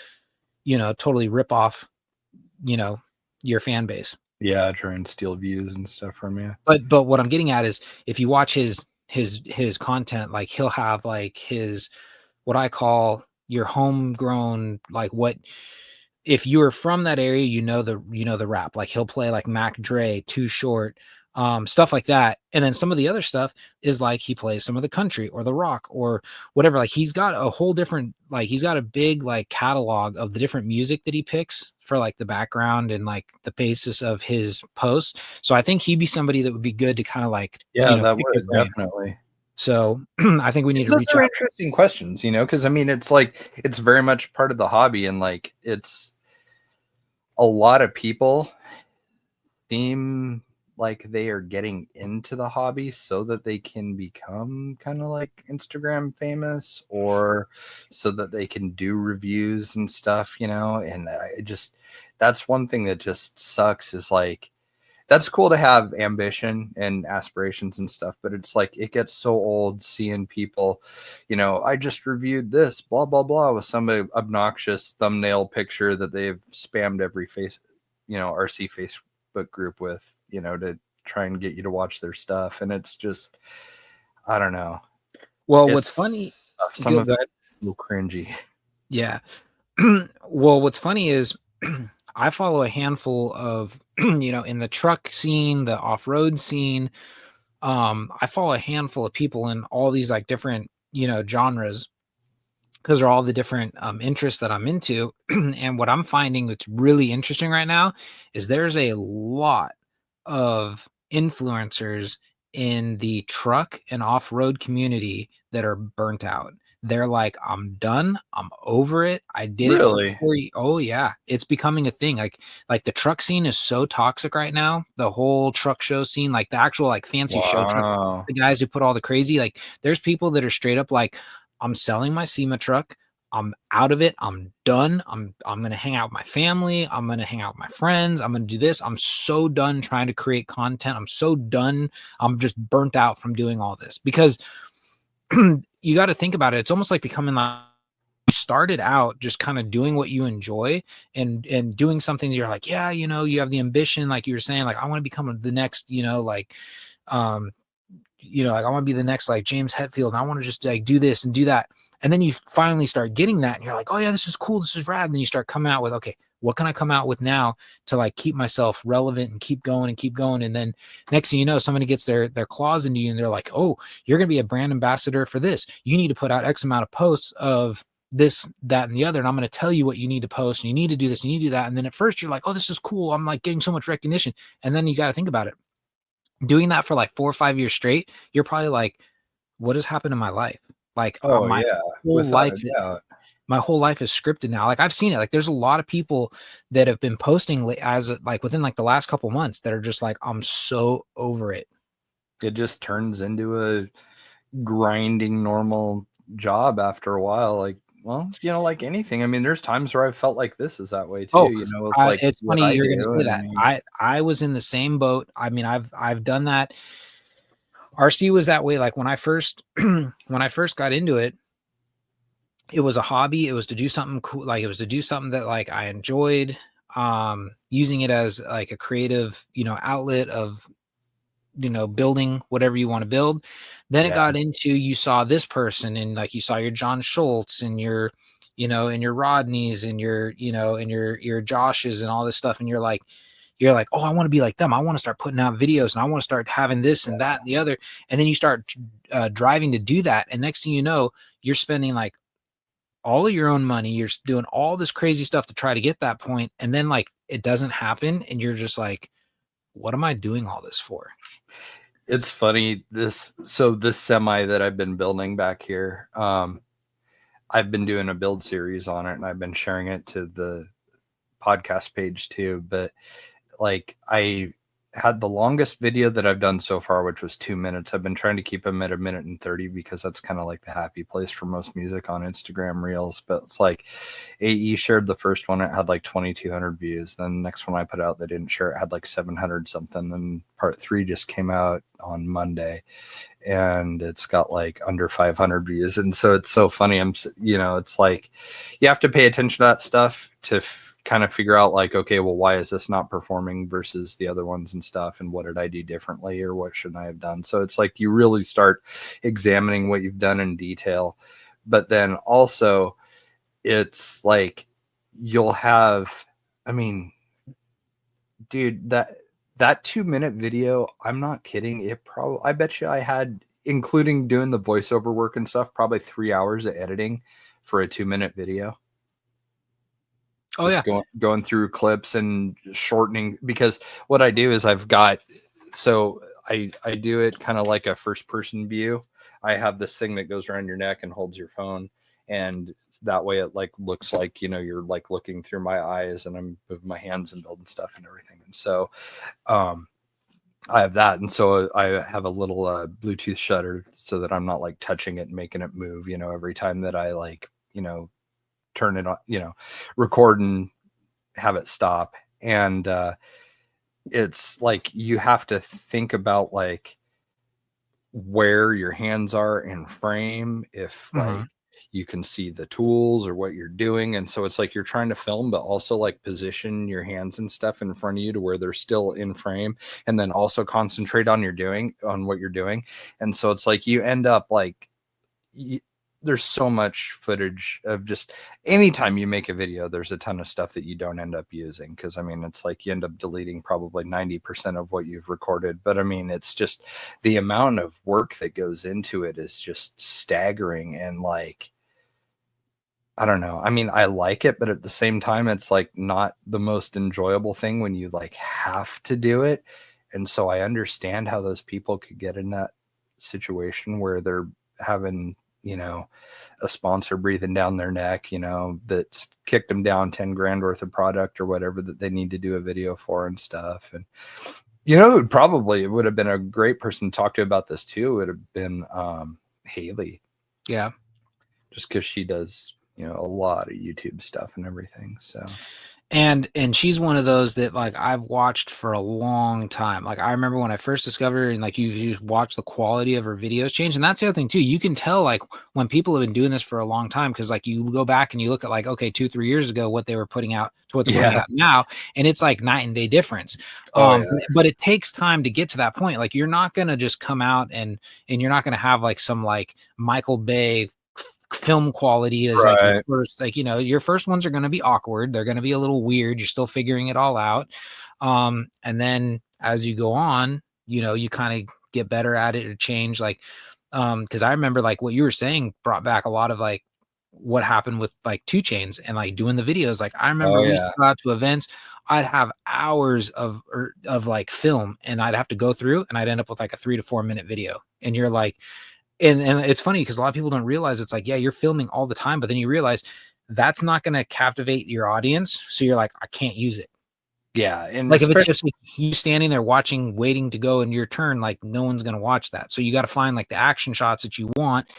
totally rip off, your fan base. Yeah, try and steal views and stuff from you. But what I'm getting at is, if you watch his content, like he'll have like his, what I call your homegrown, like what, if you are from that area, the rap, like he'll play like Mac Dre, Too Short, stuff like that. And then some of the other stuff is like he plays some of the country or the rock or whatever. Like he's got a whole different, like he's got a big like catalog of the different music that he picks for like the background and like the basis of his posts. So I think he'd be somebody that would be good to kind of like, Yeah, that pick your would brain. definitely. So I think we need to Those reach are out. interesting questions, because I mean, it's like it's very much part of the hobby, and like it's a lot of people seem like they are getting into the hobby so that they can become kind of like Instagram famous, or so that they can do reviews and stuff, and that's one thing that just sucks, is like, that's cool to have ambition and aspirations and stuff, but it's like it gets so old seeing people, I just reviewed this blah blah blah with some obnoxious thumbnail picture that they've spammed every RC Facebook group with, to try and get you to watch their stuff. And it's just, I don't know. Well, what's funny, Some of go it ahead. a little cringy. Yeah. Well, what's funny is I follow a handful of, in the truck scene, the off-road scene. I follow a handful of people in all these like different, genres, because they're all the different interests that I'm into. And what I'm finding that's really interesting right now is there's a lot of influencers in the truck and off-road community that are burnt out. They're like, I'm done. I'm over it. I did Really? it for 4 Oh yeah. It's becoming a thing. Like the truck scene is so toxic right now. The whole truck show scene, like the actual like fancy show truck, Wow. the guys who put all the crazy, like there's people that are straight up like, I'm selling my SEMA truck. I'm out of it. I'm done. I'm going to hang out with my family. I'm going to hang out with my friends. I'm going to do this. I'm so done trying to create content. I'm so done. I'm just burnt out from doing all this, because you got to think about it. It's almost like becoming like, you started out just kind of doing what you enjoy and doing something that you're like, yeah, you have the ambition, like you were saying, like I want to become the next, like I want to be the next like James Hetfield, and I want to just like do this and do that. And then you finally start getting that and you're like, oh yeah, this is cool. This is rad. And then you start coming out with, okay, what can I come out with now to like keep myself relevant and keep going and keep going? And then next thing you know, somebody gets their claws into you and they're like, oh, you're going to be a brand ambassador for this. You need to put out X amount of posts of this, that, and the other. And I'm going to tell you what you need to post, and you need to do this, and you need to do that. And then at first you're like, oh, this is cool. I'm like getting so much recognition. And then you got to think about it. Doing that for like 4 or 5 years straight, you're probably like, what has happened in my life? Like my whole Without life, a doubt. my whole life is scripted now. Like I've seen it. Like there's a lot of people that have been posting as like within like the last couple months that are just like, I'm so over it. It just turns into a grinding normal job after a while. Like Well, like anything. I mean, there's times where I've felt like this is that way too. Oh, With like it's what funny I you're do. going to say and that. I mean, I was in the same boat. I mean, I've done that. RC was that way. Like when I first got into it, it was a hobby. It was to do something cool. Like it was to do something that like I enjoyed, using it as like a creative, outlet of, building whatever you want to build. Then it Yeah. got into, you saw this person and like you saw your John Schultz and your, and your Rodneys and your, and your Joshes and all this stuff. And you're like, oh, I want to be like them. I want to start putting out videos and I want to start having this and that and the other. And then you start driving to do that. And next thing you know, you're spending like all of your own money. You're doing all this crazy stuff to try to get that point. And then like, it doesn't happen. And you're just like, what am I doing all this for? It's funny. This semi that I've been building back here, I've been doing a build series on it and I've been sharing it to the podcast page too. But like I had the longest video that I've done so far, which was 2 minutes. I've been trying to keep them at 1:30 because that's kind of like the happy place for most music on Instagram Reels. But it's like AE shared the first one, it had like 2,200 views. Then the next one I put out, they didn't share, it had like 700 something. Then part 3 just came out on Monday and it's got like under 500 views. And so it's so funny. It's like you have to pay attention to that stuff to kind of figure out like, okay, well, why is this not performing versus the other ones and stuff? And what did I do differently or what should I have done? So it's like you really start examining what you've done in detail. But then also it's like you'll have, I mean, dude, that 2-minute video, I'm not kidding. I bet you I had, including doing the voiceover work and stuff, probably 3 hours of editing for a 2-minute video. Oh, just yeah. Going through clips and shortening, because what I do is I do it kind of like a first person view. I have this thing that goes around your neck and holds your phone. And that way it like looks like, you're like looking through my eyes and I'm moving my hands and building stuff and everything. And so, I have that. And so I have a little Bluetooth shutter so that I'm not like touching it and making it move, every time that I like, turn it on, record and have it stop. And it's like you have to think about like where your hands are in frame, if like you can see the tools or what you're doing. And so it's like you're trying to film, but also like position your hands and stuff in front of you to where they're still in frame, and then also concentrate on what you're doing. And so it's like you end up like there's so much footage of just anytime you make a video, there's a ton of stuff that you don't end up using. Cause I mean, it's like you end up deleting probably 90% of what you've recorded. But I mean, it's just the amount of work that goes into it is just staggering. And like, I don't know. I mean, I like it, but at the same time, it's like not the most enjoyable thing when you like have to do it. And so I understand how those people could get in that situation where they're having, a sponsor breathing down their neck, that's kicked them down 10 grand worth of product or whatever that they need to do a video for and stuff. And, it would have been a great person to talk to about this too. It would have been Haley. Yeah. Just because she does, a lot of YouTube stuff and everything. So. And she's one of those that like I've watched for a long time. Like I remember when I first discovered her, and like you watch the quality of her videos change. And that's the other thing too. You can tell like when people have been doing this for a long time, because like you go back and you look at like, okay, 2-3 years ago what they were putting out to what they're putting out now, and it's like night and day difference. But it takes time to get to that point. Like you're not gonna just come out and you're not gonna have like some like Michael Bay film quality is like your first, like your first ones are going to be awkward, they're going to be a little weird, you're still figuring it all out, and then as you go on, you kind of get better at it or change, like because I remember like what you were saying brought back a lot of like what happened with like 2 Chainz and like doing the videos. Like I remember we used to go out to events, I'd have hours of like film and I'd have to go through and I'd end up with like a 3 to 4 minute video, and you're like, and it's funny because a lot of people don't realize it's like, yeah, you're filming all the time, but then you realize that's not going to captivate your audience. So you're like, I can't use it. Yeah. And like if it's just like you standing there watching, waiting to go in your turn, like no one's going to watch that. So you got to find like the action shots that you want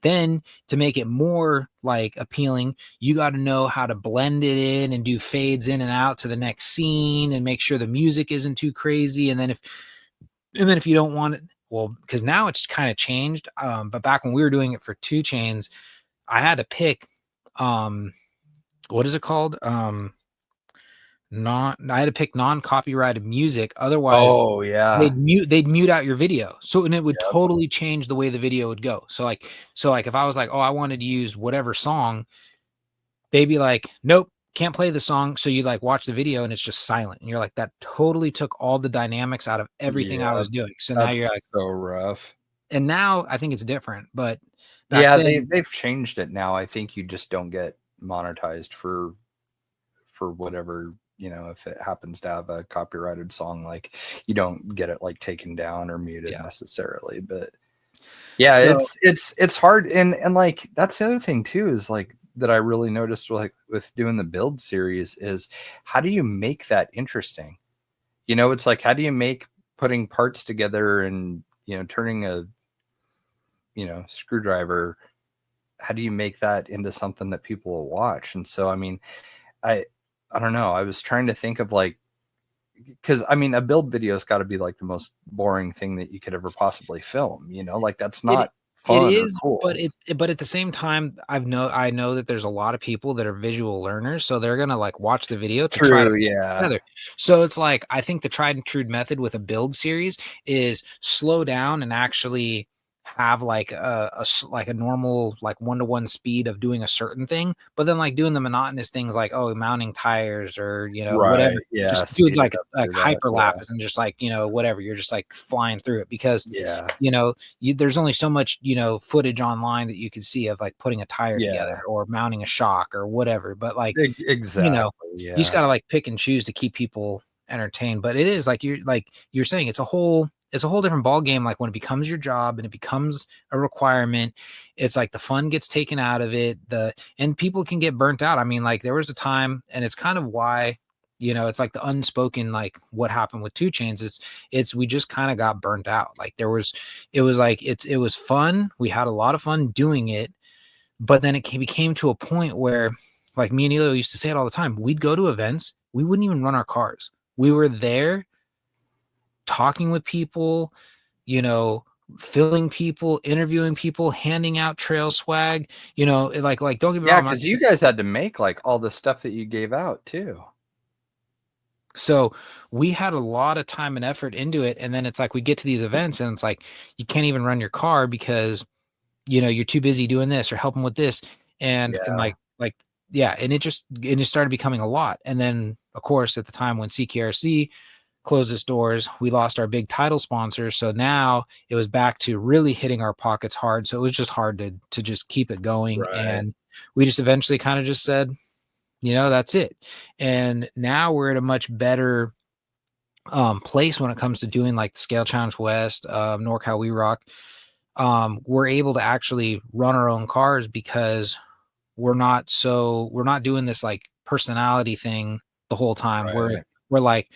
Then to make it more like appealing, you got to know how to blend it in and do fades in and out to the next scene and make sure the music isn't too crazy. And then if you don't want it, well, because now it's kind of changed. But back when we were doing it for 2 Chainz, I had to pick what is it called? I had to pick non-copyrighted music. Otherwise, Oh yeah. they'd mute out your video. So, and it would Yep. totally change the way the video would go. So like if I was like, oh, I wanted to use whatever song, they'd be like, nope, can't play the song. So you like watch the video and it's just silent. And you're like, that totally took all the dynamics out of everything I Yeah, was doing. So now That's you're like, so rough. and now I think it's different, but back Yeah, then, they've changed it now. I think you just don't get monetized for whatever, you know, if it happens to have a copyrighted song, like you don't get it like taken down or muted Yeah. necessarily. But yeah, So- it's hard, and like that's the other thing too, is like that I really noticed like with doing the build series is how do you make that interesting? You know, it's like how do you make putting parts together and, you know, turning a, you know, screwdriver, how do you make that into something that people will watch? And so I mean, I don't know. I was trying to think of like, because I mean, a build video's got to be like the most boring thing that you could ever possibly film. You know, like that's not fun. It or is, cool. but at the same time, I know that there's a lot of people that are visual learners, so they're gonna like watch the video to try to put it yeah. together. So it's like I think the tried and true method with a build series is slow down and actually have like like a normal like 1-to-1 speed of doing a certain thing, but then like doing the monotonous things like mounting tires or whatever. Right. Yeah. Just do speed it like up like through that, hyperlap and just like whatever. You're just like flying through it because Yeah. there's only so much footage online that you can see of like putting a tire Yeah. together or mounting a shock or whatever, but like Exactly. you just gotta like pick and choose to keep people entertained. But it is like you're saying, it's a whole different ball game. Like when it becomes your job and it becomes a requirement, it's like the fun gets taken out of it, and people can get burnt out. I mean, like there was a time, and it's kind of why it's like the unspoken, like what happened with 2 Chainz. It's we just kind of got burnt out. Like it was fun. We had a lot of fun doing it, but then it became to a point where, like me and Elo used to say it all the time, we'd go to events, we wouldn't even run our cars. We were there talking with people, filling people, interviewing people, handing out trail swag, like don't get me Yeah, wrong. because you guys had to make like all the stuff that you gave out too. So we had a lot of time and effort into it. And then it's like we get to these events and it's like you can't even run your car because you're too busy doing this or helping with this. And and it just started becoming a lot. And then of course at the time when CKRC closed its doors, we lost our big title sponsor. So now it was back to really hitting our pockets hard. So it was just hard to just keep it going. Right. And we just eventually kind of just said, that's it. And now we're at a much better place when it comes to doing like the Scale Challenge West, NorCal We Rock. We're able to actually run our own cars because we're not doing this like personality thing the whole time. Right. We're like,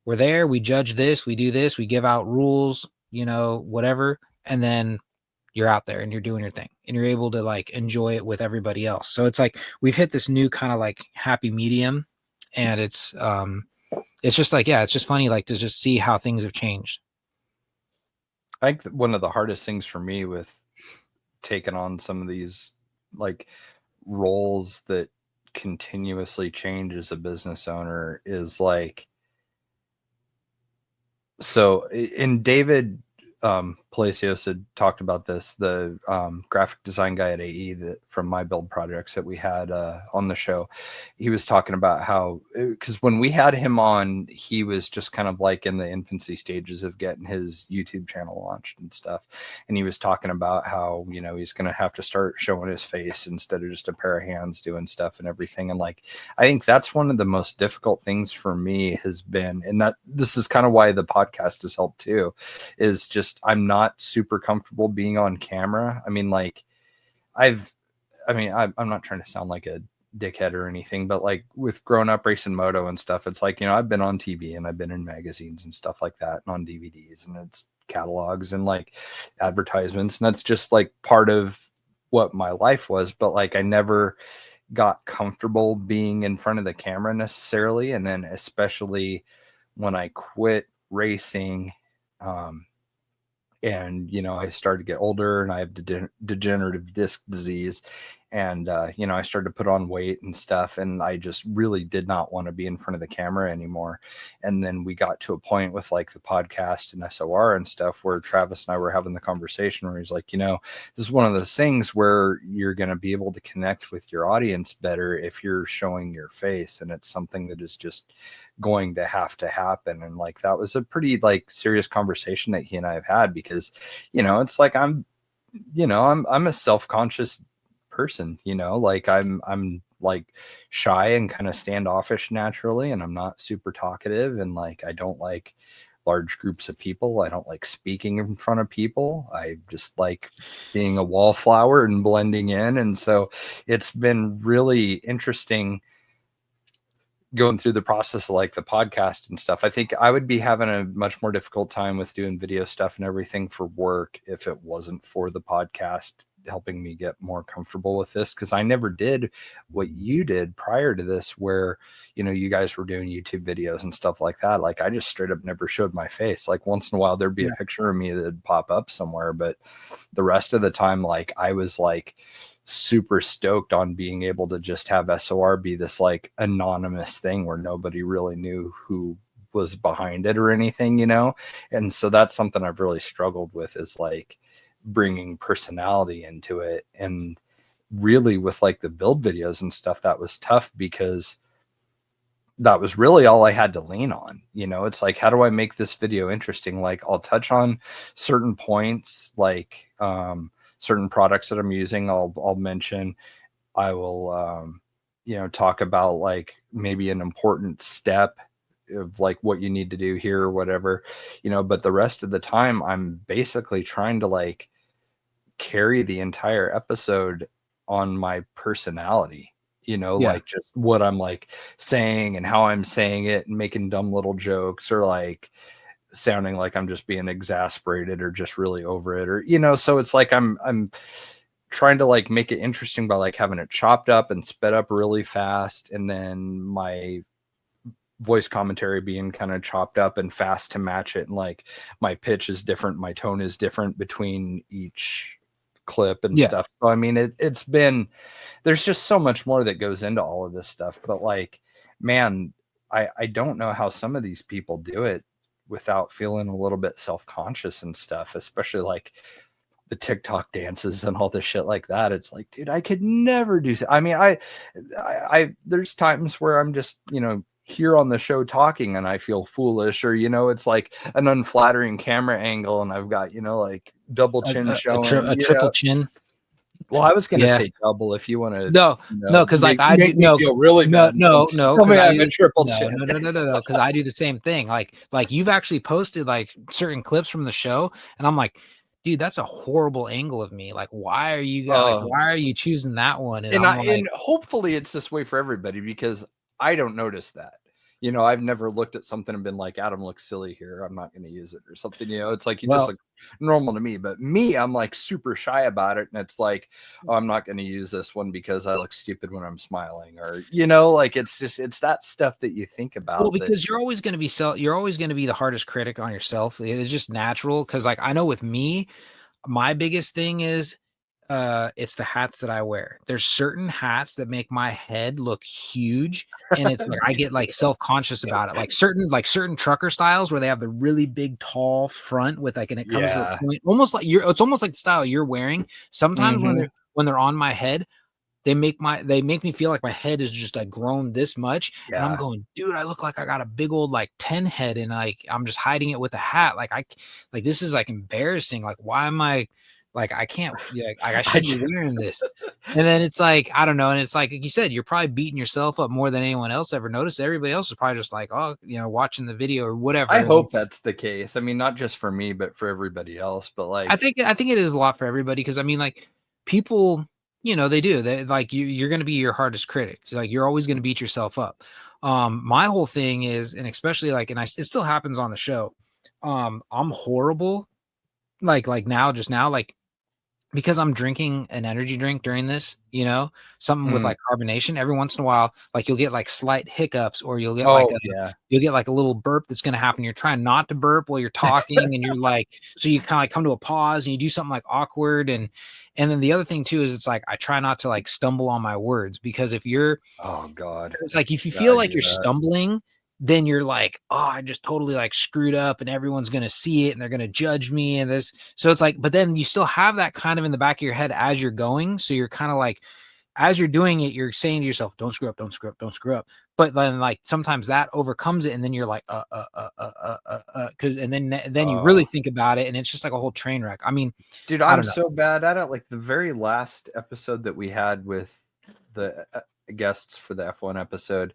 we're there, we judge this, we do this, we give out rules, whatever. And then you're out there and you're doing your thing and you're able to like enjoy it with everybody else. So it's like we've hit this new kind of like happy medium, and it's just like, it's just funny like to just see how things have changed. I think one of the hardest things for me with taking on some of these like roles that continuously change as a business owner is like, so in David Palacios had talked about this, the graphic design guy at AE that from my build projects that we had on the show. He was talking about how, because when we had him on, he was just kind of like in the infancy stages of getting his YouTube channel launched and stuff. And he was talking about how, he's going to have to start showing his face instead of just a pair of hands doing stuff and everything. And like, I think that's one of the most difficult things for me has been, and that this is kind of why the podcast has helped too, is just, I'm not super comfortable being on camera. I mean, like I'm not trying to sound like a dickhead or anything, but like with growing up racing moto and stuff, it's like, I've been on TV and I've been in magazines and stuff like that and on DVDs and it's catalogs and like advertisements. And that's just like part of what my life was, but like I never got comfortable being in front of the camera necessarily. And then especially when I quit racing, and I started to get older, and I have degenerative disc disease, and I started to put on weight and stuff, and I just really did not want to be in front of the camera anymore. And then we got to a point with like the podcast and SOR and stuff where Travis and I were having the conversation where he's like, this is one of those things where you're going to be able to connect with your audience better if you're showing your face, and it's something that is just going to have to happen. And like that was a pretty like serious conversation that he and I have had, because it's like I'm a self-conscious person, like I'm like shy and kind of standoffish naturally, and I'm not super talkative, and like I don't like large groups of people. I don't like speaking in front of people. I just like being a wallflower and blending in. And so it's been really interesting going through the process of like the podcast and stuff. I think I would be having a much more difficult time with doing video stuff and everything for work if it wasn't for the podcast helping me get more comfortable with this, because I never did what you did prior to this, where you guys were doing YouTube videos and stuff like that. Like I just straight up never showed my face. Like once in a while there'd be a picture of me that'd pop up somewhere, but the rest of the time, like I was like super stoked on being able to just have SOR be this like anonymous thing where nobody really knew who was behind it or anything, and so that's something I've really struggled with, is like bringing personality into it. And really with like the build videos and stuff, that was tough, because that was really all I had to lean on. It's like, how do I make this video interesting? Like I'll touch on certain points, like certain products that I'm using, I'll mention. I will talk about like maybe an important step of like what you need to do here or whatever, but the rest of the time I'm basically trying to like carry the entire episode on my personality, like just what I'm like saying and how I'm saying it, and making dumb little jokes, or like sounding like I'm just being exasperated or just really over it, or so it's like I'm trying to like make it interesting by like having it chopped up and sped up really fast, and then my voice commentary being kind of chopped up and fast to match it, and like my pitch is different, my tone is different between each clip and stuff. So I mean it's been, there's just so much more that goes into all of this stuff, but like, man, I don't know how some of these people do it without feeling a little bit self-conscious and stuff, especially like the TikTok dances and all this shit like that. It's like, dude, I could never do. I mean, I there's times where I'm just, here on the show talking and I feel foolish, or, it's like an unflattering camera angle and I've got, like double chin showing. A triple chin. Well, I was going to say double if you want to. No, because like I do, feel really bad. No. Tell me I have a triple chin. No, because I do the same thing. Like you've actually posted like certain clips from the show, and I'm like, dude, that's a horrible angle of me. Like, why are you why are you choosing that one? And hopefully it's this way for everybody, because I don't notice that. I've never looked at something and been like, Adam looks silly here, I'm not going to use it or something. It's like, you just look normal to me, but me, I'm like super shy about it. And it's like, oh, I'm not going to use this one because I look stupid when I'm smiling, or, like it's that stuff that you think about. Well, because you're always going to be the hardest critic on yourself. It's just natural. Cause like, I know with me, my biggest thing is, it's the hats that I wear. There's certain hats that make my head look huge, and it's like I get like self-conscious about it. Like certain trucker styles where they have the really big tall front with like, and it comes to the point, it's almost like the style you're wearing. Sometimes when they're on my head, they make me feel like my head is just like grown this much. And I'm going, dude, I look like I got a big old like 10 head, and like I'm just hiding it with a hat. Like this is like embarrassing. Like, why am I like, I can't, I should be wearing this. And then it's like, I don't know. And it's like you said, you're probably beating yourself up more than anyone else ever noticed. Everybody else is probably just like, oh, watching the video or whatever. I hope that's the case. I mean, not just for me, but for everybody else. But like, I think it is a lot for everybody. Cause I mean, like people, they do. They like you're going to be your hardest critic. Like you're always going to beat yourself up. My whole thing is, and especially like, and it still happens on the show. I'm horrible. Like now, because I'm drinking an energy drink during this, something with like carbonation, every once in a while, like you'll get like slight hiccups, or you'll get you'll get like a little burp that's going to happen. You're trying not to burp while you're talking, and you're like, so you kind of like come to a pause and you do something like awkward. And then the other thing too is it's like, I try not to like stumble on my words, because if you're, oh God, it's like, if you feel like you're stumbling, then you're like, oh, I just totally like screwed up and everyone's going to see it and they're going to judge me and this. So it's like, but then you still have that kind of in the back of your head as you're going. So you're kind of like, as you're doing it, you're saying to yourself, don't screw up, don't screw up, don't screw up. But then like sometimes that overcomes it. And then you're like, cause, and then you really think about it and it's just like a whole train wreck. I mean, dude, I'm so bad at it. Like the very last episode that we had with the guests for the F1 episode,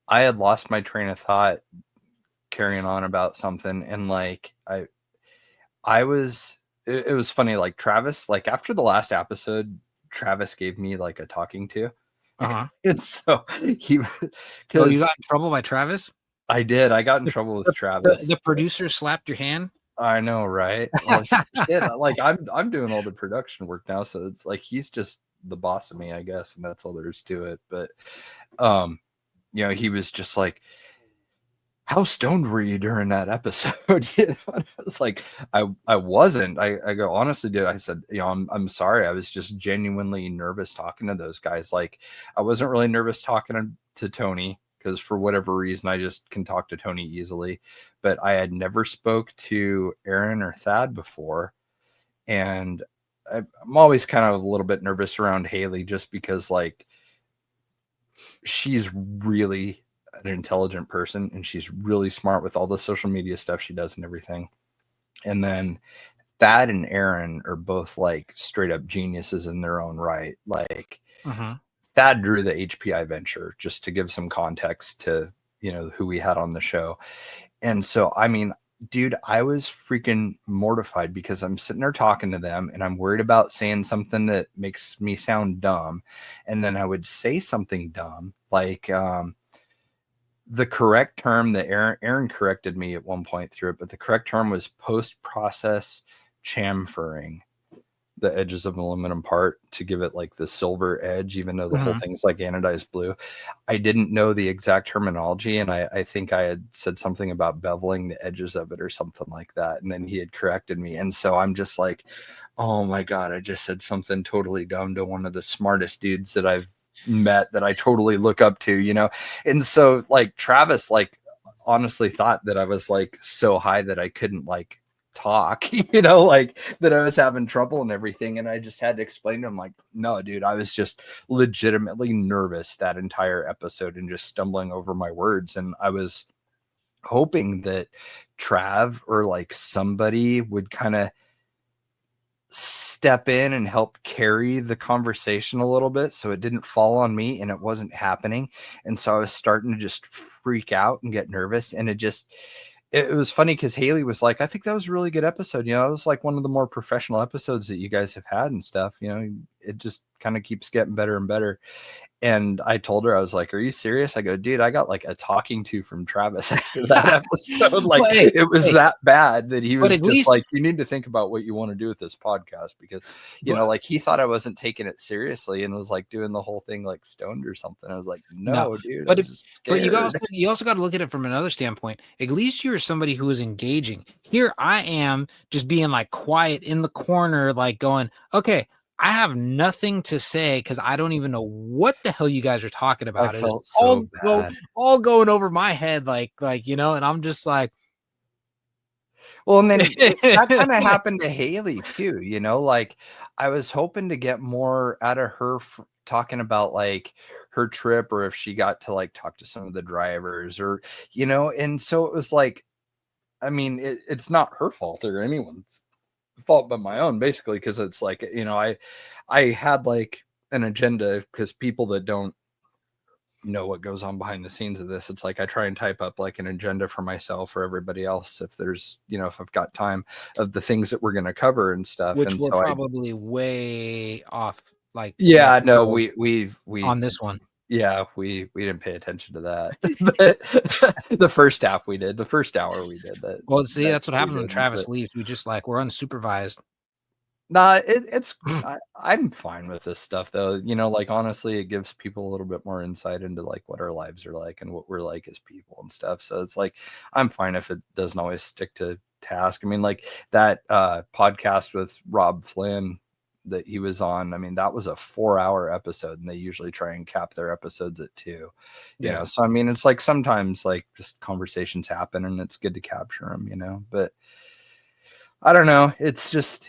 I had lost my train of thought carrying on about something. And like, it was funny. Like Travis, like after the last episode, Travis gave me like a talking to. And so you got in trouble by Travis? I did. I got in trouble with Travis. The producer slapped your hand. I know, right? Well, shit, like I'm doing all the production work now. So it's like, he's just the boss of me, I guess. And that's all there is to it. But, he was just like, how stoned were you during that episode? I was like, I wasn't. I go, honestly, dude, I said, I'm sorry. I was just genuinely nervous talking to those guys. Like, I wasn't really nervous talking to Tony, because for whatever reason, I just can talk to Tony easily. But I had never spoke to Aaron or Thad before. And I'm always kind of a little bit nervous around Haley, just because like, she's really an intelligent person and she's really smart with all the social media stuff she does and everything. And then Thad and Aaron are both like straight up geniuses in their own right. Like Thad drew the HPI venture, just to give some context to, who we had on the show. And so, I mean, dude, I was freaking mortified because I'm sitting there talking to them and I'm worried about saying something that makes me sound dumb. And then I would say something dumb, like, the correct term that Aaron corrected me at one point through it, but the correct term was post-process chamfering the edges of an aluminum part to give it like the silver edge, even though the whole thing's like anodized blue. I didn't know the exact terminology, and I think I had said something about beveling the edges of it or something like that, and then he had corrected me. And so I'm just like, oh my God, I just said something totally dumb to one of the smartest dudes that I've met, that I totally look up to, And so like Travis like honestly thought that I was like so high that I couldn't like talk, like that I was having trouble and everything. And I just had to explain to him like, no, dude, I was just legitimately nervous that entire episode and just stumbling over my words. And I was hoping that Trav or like somebody would kind of step in and help carry the conversation a little bit so it didn't fall on me, and it wasn't happening. And so I was starting to just freak out and get nervous, and it was funny because Haley was like, I think that was a really good episode. It was like one of the more professional episodes that you guys have had and stuff. It just kind of keeps getting better and better. And I told her, I was like, are you serious? I go, dude, I got like a talking to from Travis after that episode. Like it was that bad that he was just least, like, you need to think about what you want to do with this podcast, because, like he thought I wasn't taking it seriously and was like doing the whole thing like stoned or something. I was like, no dude. But you also got to look at it from another standpoint. At least you're somebody who is engaging. Here I am just being like quiet in the corner, like going, okay, I have nothing to say because I don't even know what the hell you guys are talking about. I felt so bad. All going over my head, like and I'm just like, well, and then that kind of happened to Haley too. Like I was hoping to get more out of her talking about like her trip, or if she got to like talk to some of the drivers, or and so it was like, I mean, it's not her fault or anyone's fault but my own, basically, because it's like, I had like an agenda, because people that don't know what goes on behind the scenes of this, it's like I try and type up like an agenda for myself or everybody else, if there's if I've got time, of the things that we're going to cover and stuff, which and we're probably way off, like we on this one. Yeah, we didn't pay attention to that. But the first half we did. The first hour we did that. Well, see, that's what happens when Travis leaves. We just like, we're unsupervised. Nah, I'm fine with this stuff though. You know, like honestly, it gives people a little bit more insight into like what our lives are like and what we're like as people and stuff. So it's like I'm fine if it doesn't always stick to task. I mean, like that podcast with Rob Flynn that he was on. I mean, that was a 4-hour episode, and they usually try and cap their episodes at 2. You Yeah. know, so I mean, it's like sometimes like just conversations happen, and it's good to capture them. You know, but I don't know. It's just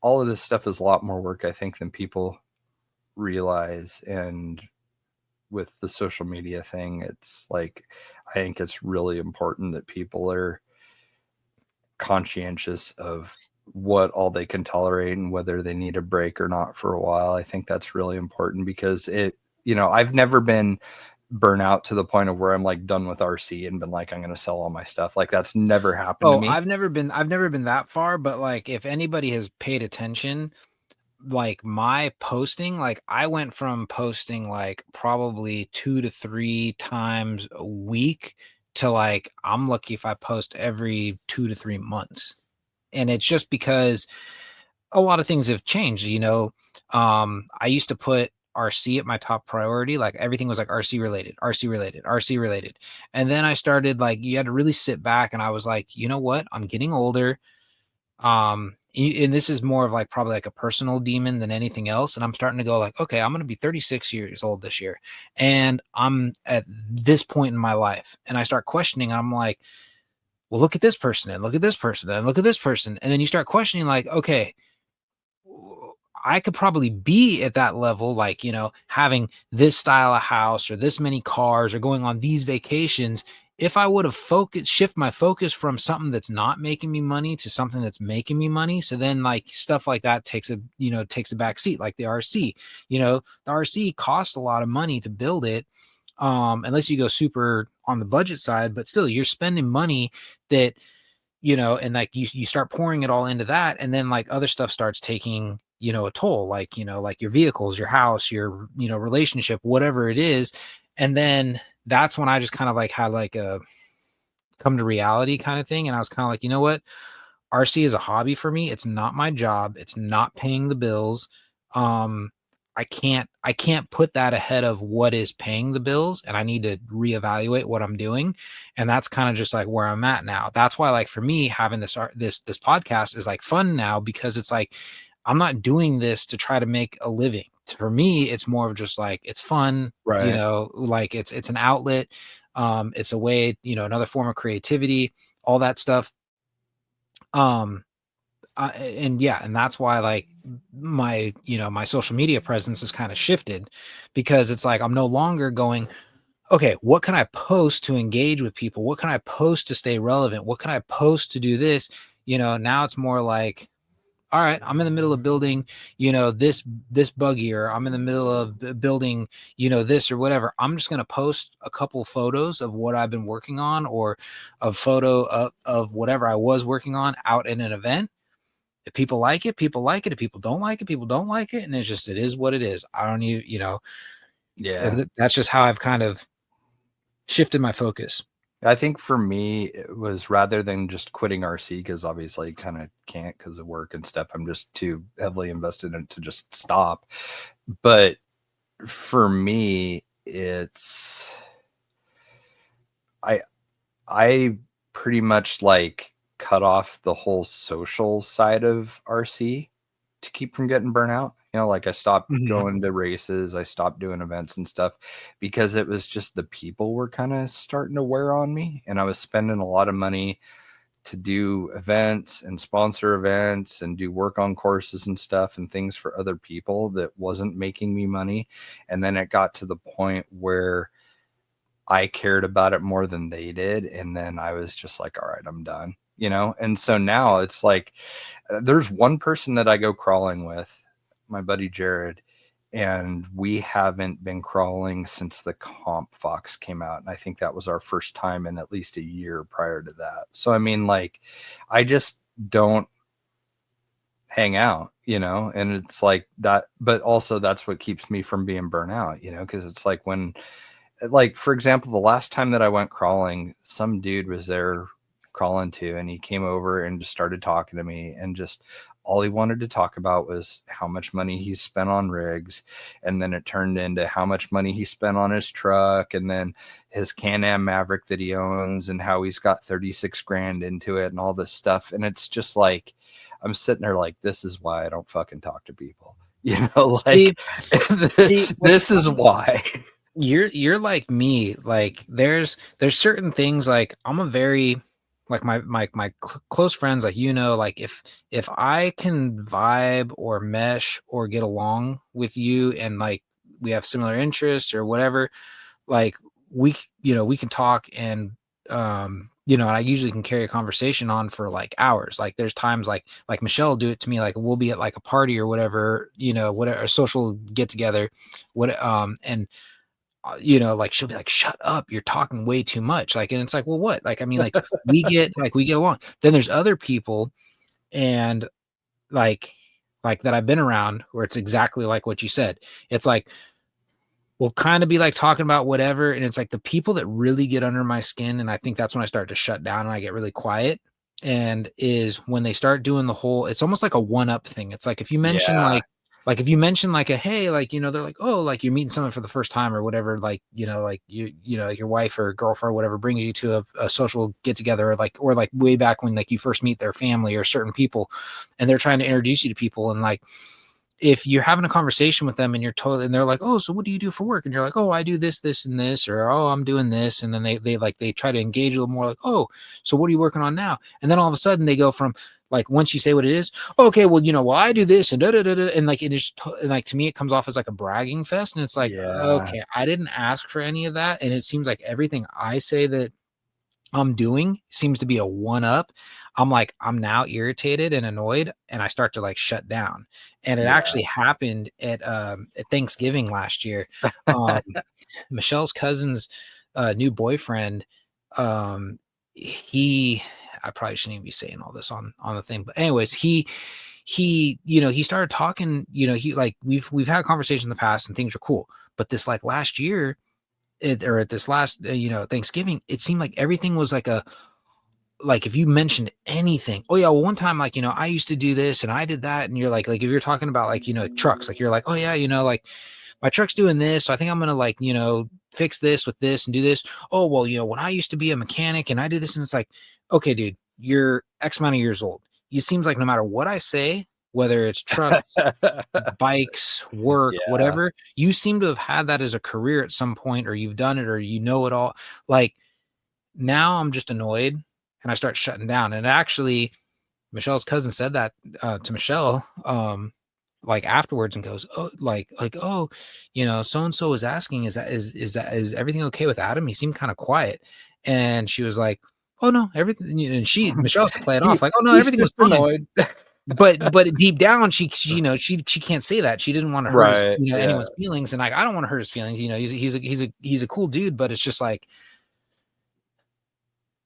all of this stuff is a lot more work, I think, than people realize. And with the social media thing, it's like, I think it's really important that people are conscientious of what all they can tolerate and whether they need a break or not for a while. I think that's really important because I've never been burnout to the point of where I'm like done with RC and been like, I'm going to sell all my stuff. Like that's never happened to me. I've never been that far, but like if anybody has paid attention, like my posting, like I went from posting like probably 2 to 3 times a week to like I'm lucky if I post every 2 to 3 months. And it's just because a lot of things have changed, I used to put RC at my top priority. Like everything was like RC related, RC related, RC related. And then I started like, you had to really sit back and I was like, you know what? I'm getting older. And this is more of like probably like a personal demon than anything else. And I'm starting to go like, okay, I'm going to be 36 years old this year. And I'm at this point in my life. And I start questioning. I'm like, well, look at this person and look at this person and look at this person. And then you start questioning like, okay, I could probably be at that level, like, having this style of house or this many cars or going on these vacations. If I would have shift my focus from something that's not making me money to something that's making me money. So then like stuff like that takes a back seat, like the RC, the RC costs a lot of money to build it. Unless you go super on the budget side, but still you're spending money that, and like you start pouring it all into that. And then like other stuff starts taking, a toll, like, like your vehicles, your house, your, relationship, whatever it is. And then that's when I just kind of like had like a come to reality kind of thing. And I was kind of like, you know what? RC is a hobby for me. It's not my job. It's not paying the bills. I can't put that ahead of what is paying the bills, and I need to reevaluate what I'm doing. And that's kind of just like where I'm at now. That's why, like, for me, having this podcast is like fun now, because it's like, I'm not doing this to try to make a living. For me, it's more of just like, it's fun, Right. like it's an outlet. It's a way, another form of creativity, all that stuff. And that's why like my social media presence has kind of shifted, because it's like I'm no longer going, okay, what can I post to engage with people? What can I post to stay relevant? What can I post to do this? Now it's more like, all right, I'm in the middle of building, this buggy, or I'm in the middle of building, this or whatever. I'm just going to post a couple photos of what I've been working on, or a photo of whatever I was working on out in an event. If people like it, people like it. If people don't like it, people don't like it. And it is what it is. I don't even, Yeah. that's just how I've kind of shifted my focus. I think for me, it was rather than just quitting RC, because obviously I kind of can't because of work and stuff. I'm just too heavily invested in it to just stop. But for me, it's I pretty much like cut off the whole social side of RC to keep from getting burnout. Like I stopped going to races, I stopped doing events and stuff, because it was just the people were kind of starting to wear on me, and I was spending a lot of money to do events and sponsor events and do work on courses and stuff and things for other people that wasn't making me money. And then it got to the point where I cared about it more than they did, and then I was just like, all right, I'm done. And so now it's like, there's one person that I go crawling with, my buddy Jared, and we haven't been crawling since the Comp Fox came out. And I think that was our first time in at least a year prior to that. So, I mean, like, I just don't hang out, and it's like that, but also that's what keeps me from being burnt out, because it's like when, like, for example, the last time that I went crawling, some dude was there crawling too, and he came over and just started talking to me, and just all he wanted to talk about was how much money he spent on rigs. And then it turned into how much money he spent on his truck, and then his Can-Am Maverick that he owns, and how he's got 36 grand into it and all this stuff. And it's just like, I'm sitting there like, this is why I don't fucking talk to people. You know, like this is why. You're like me. Like there's certain things, like I'm a very, like my close friends, like, you know, like if I can vibe or mesh or get along with you, and like we have similar interests or whatever, like we can talk, and you know, and I usually can carry a conversation on for like hours. Like there's times like Michelle will do it to me, like we'll be at like a party or whatever, you know, whatever, a social get together, and you know, like she'll be like, shut up, you're talking way too much. Like, and it's like, well, what? Like, I mean, like we get along. Then there's other people, and like that I've been around, where it's exactly like what you said. It's like, we'll kind of be like talking about whatever. And it's like the people that really get under my skin, and I think that's when I start to shut down and I get really quiet, and is when they start doing the whole, it's almost like a one-up thing. It's like if you mention like if you mention like a, hey, like, you know, they're like, oh, like you're meeting someone for the first time or whatever, like, you know, like you know, your wife or girlfriend or whatever brings you to a social get together, or like way back when like you first meet their family or certain people, and they're trying to introduce you to people, and like if you're having a conversation with them and and they're like, oh, so what do you do for work? And you're like, oh, I do this, this, and this, or, oh, I'm doing this. And then they try to engage a little more, like, oh, so what are you working on now? And then all of a sudden they go from, like, once you say what it is, okay, well, you know, well, I do this and and like, it is, and like, to me, it comes off as like a bragging fest. And it's like, okay, I didn't ask for any of that. And it seems like everything I say that I'm doing seems to be a one up. I'm like, I'm now irritated and annoyed, and I start to like shut down. And it actually happened at Thanksgiving last year. Michelle's cousin's new boyfriend, I probably shouldn't even be saying all this on the thing, but anyways, he you know, he started talking, you know, he like, we've had a conversation in the past and things were cool, but this like last year, or at this last you know, Thanksgiving, it seemed like everything was like like if you mentioned anything, oh yeah, well, one time, like, you know, I used to do this and I did that, and you're like if you're talking about like, you know, trucks, like you're like, oh yeah, you know, like my truck's doing this, so I think I'm gonna, like, you know, fix this with this and do this. Oh well, you know, when I used to be a mechanic and I did this, and it's like, okay, dude, you're X amount of years old. It seems like no matter what I say, whether it's trucks, bikes, work, whatever, you seem to have had that as a career at some point, or you've done it, or you know it all. Like now I'm just annoyed and I start shutting down. And actually, Michelle's cousin said that to Michelle, like afterwards, and goes, oh, like, oh, you know, so-and-so was asking, is everything okay with Adam? He seemed kind of quiet. And she was like, oh no, everything, you know, and Michelle's to play it off like, oh no, everything was fine. but deep down, she you know, she can't say that. She didn't want to hurt his, you know, anyone's feelings, and like, I don't want to hurt his feelings. You know, he's a cool dude, but it's just like,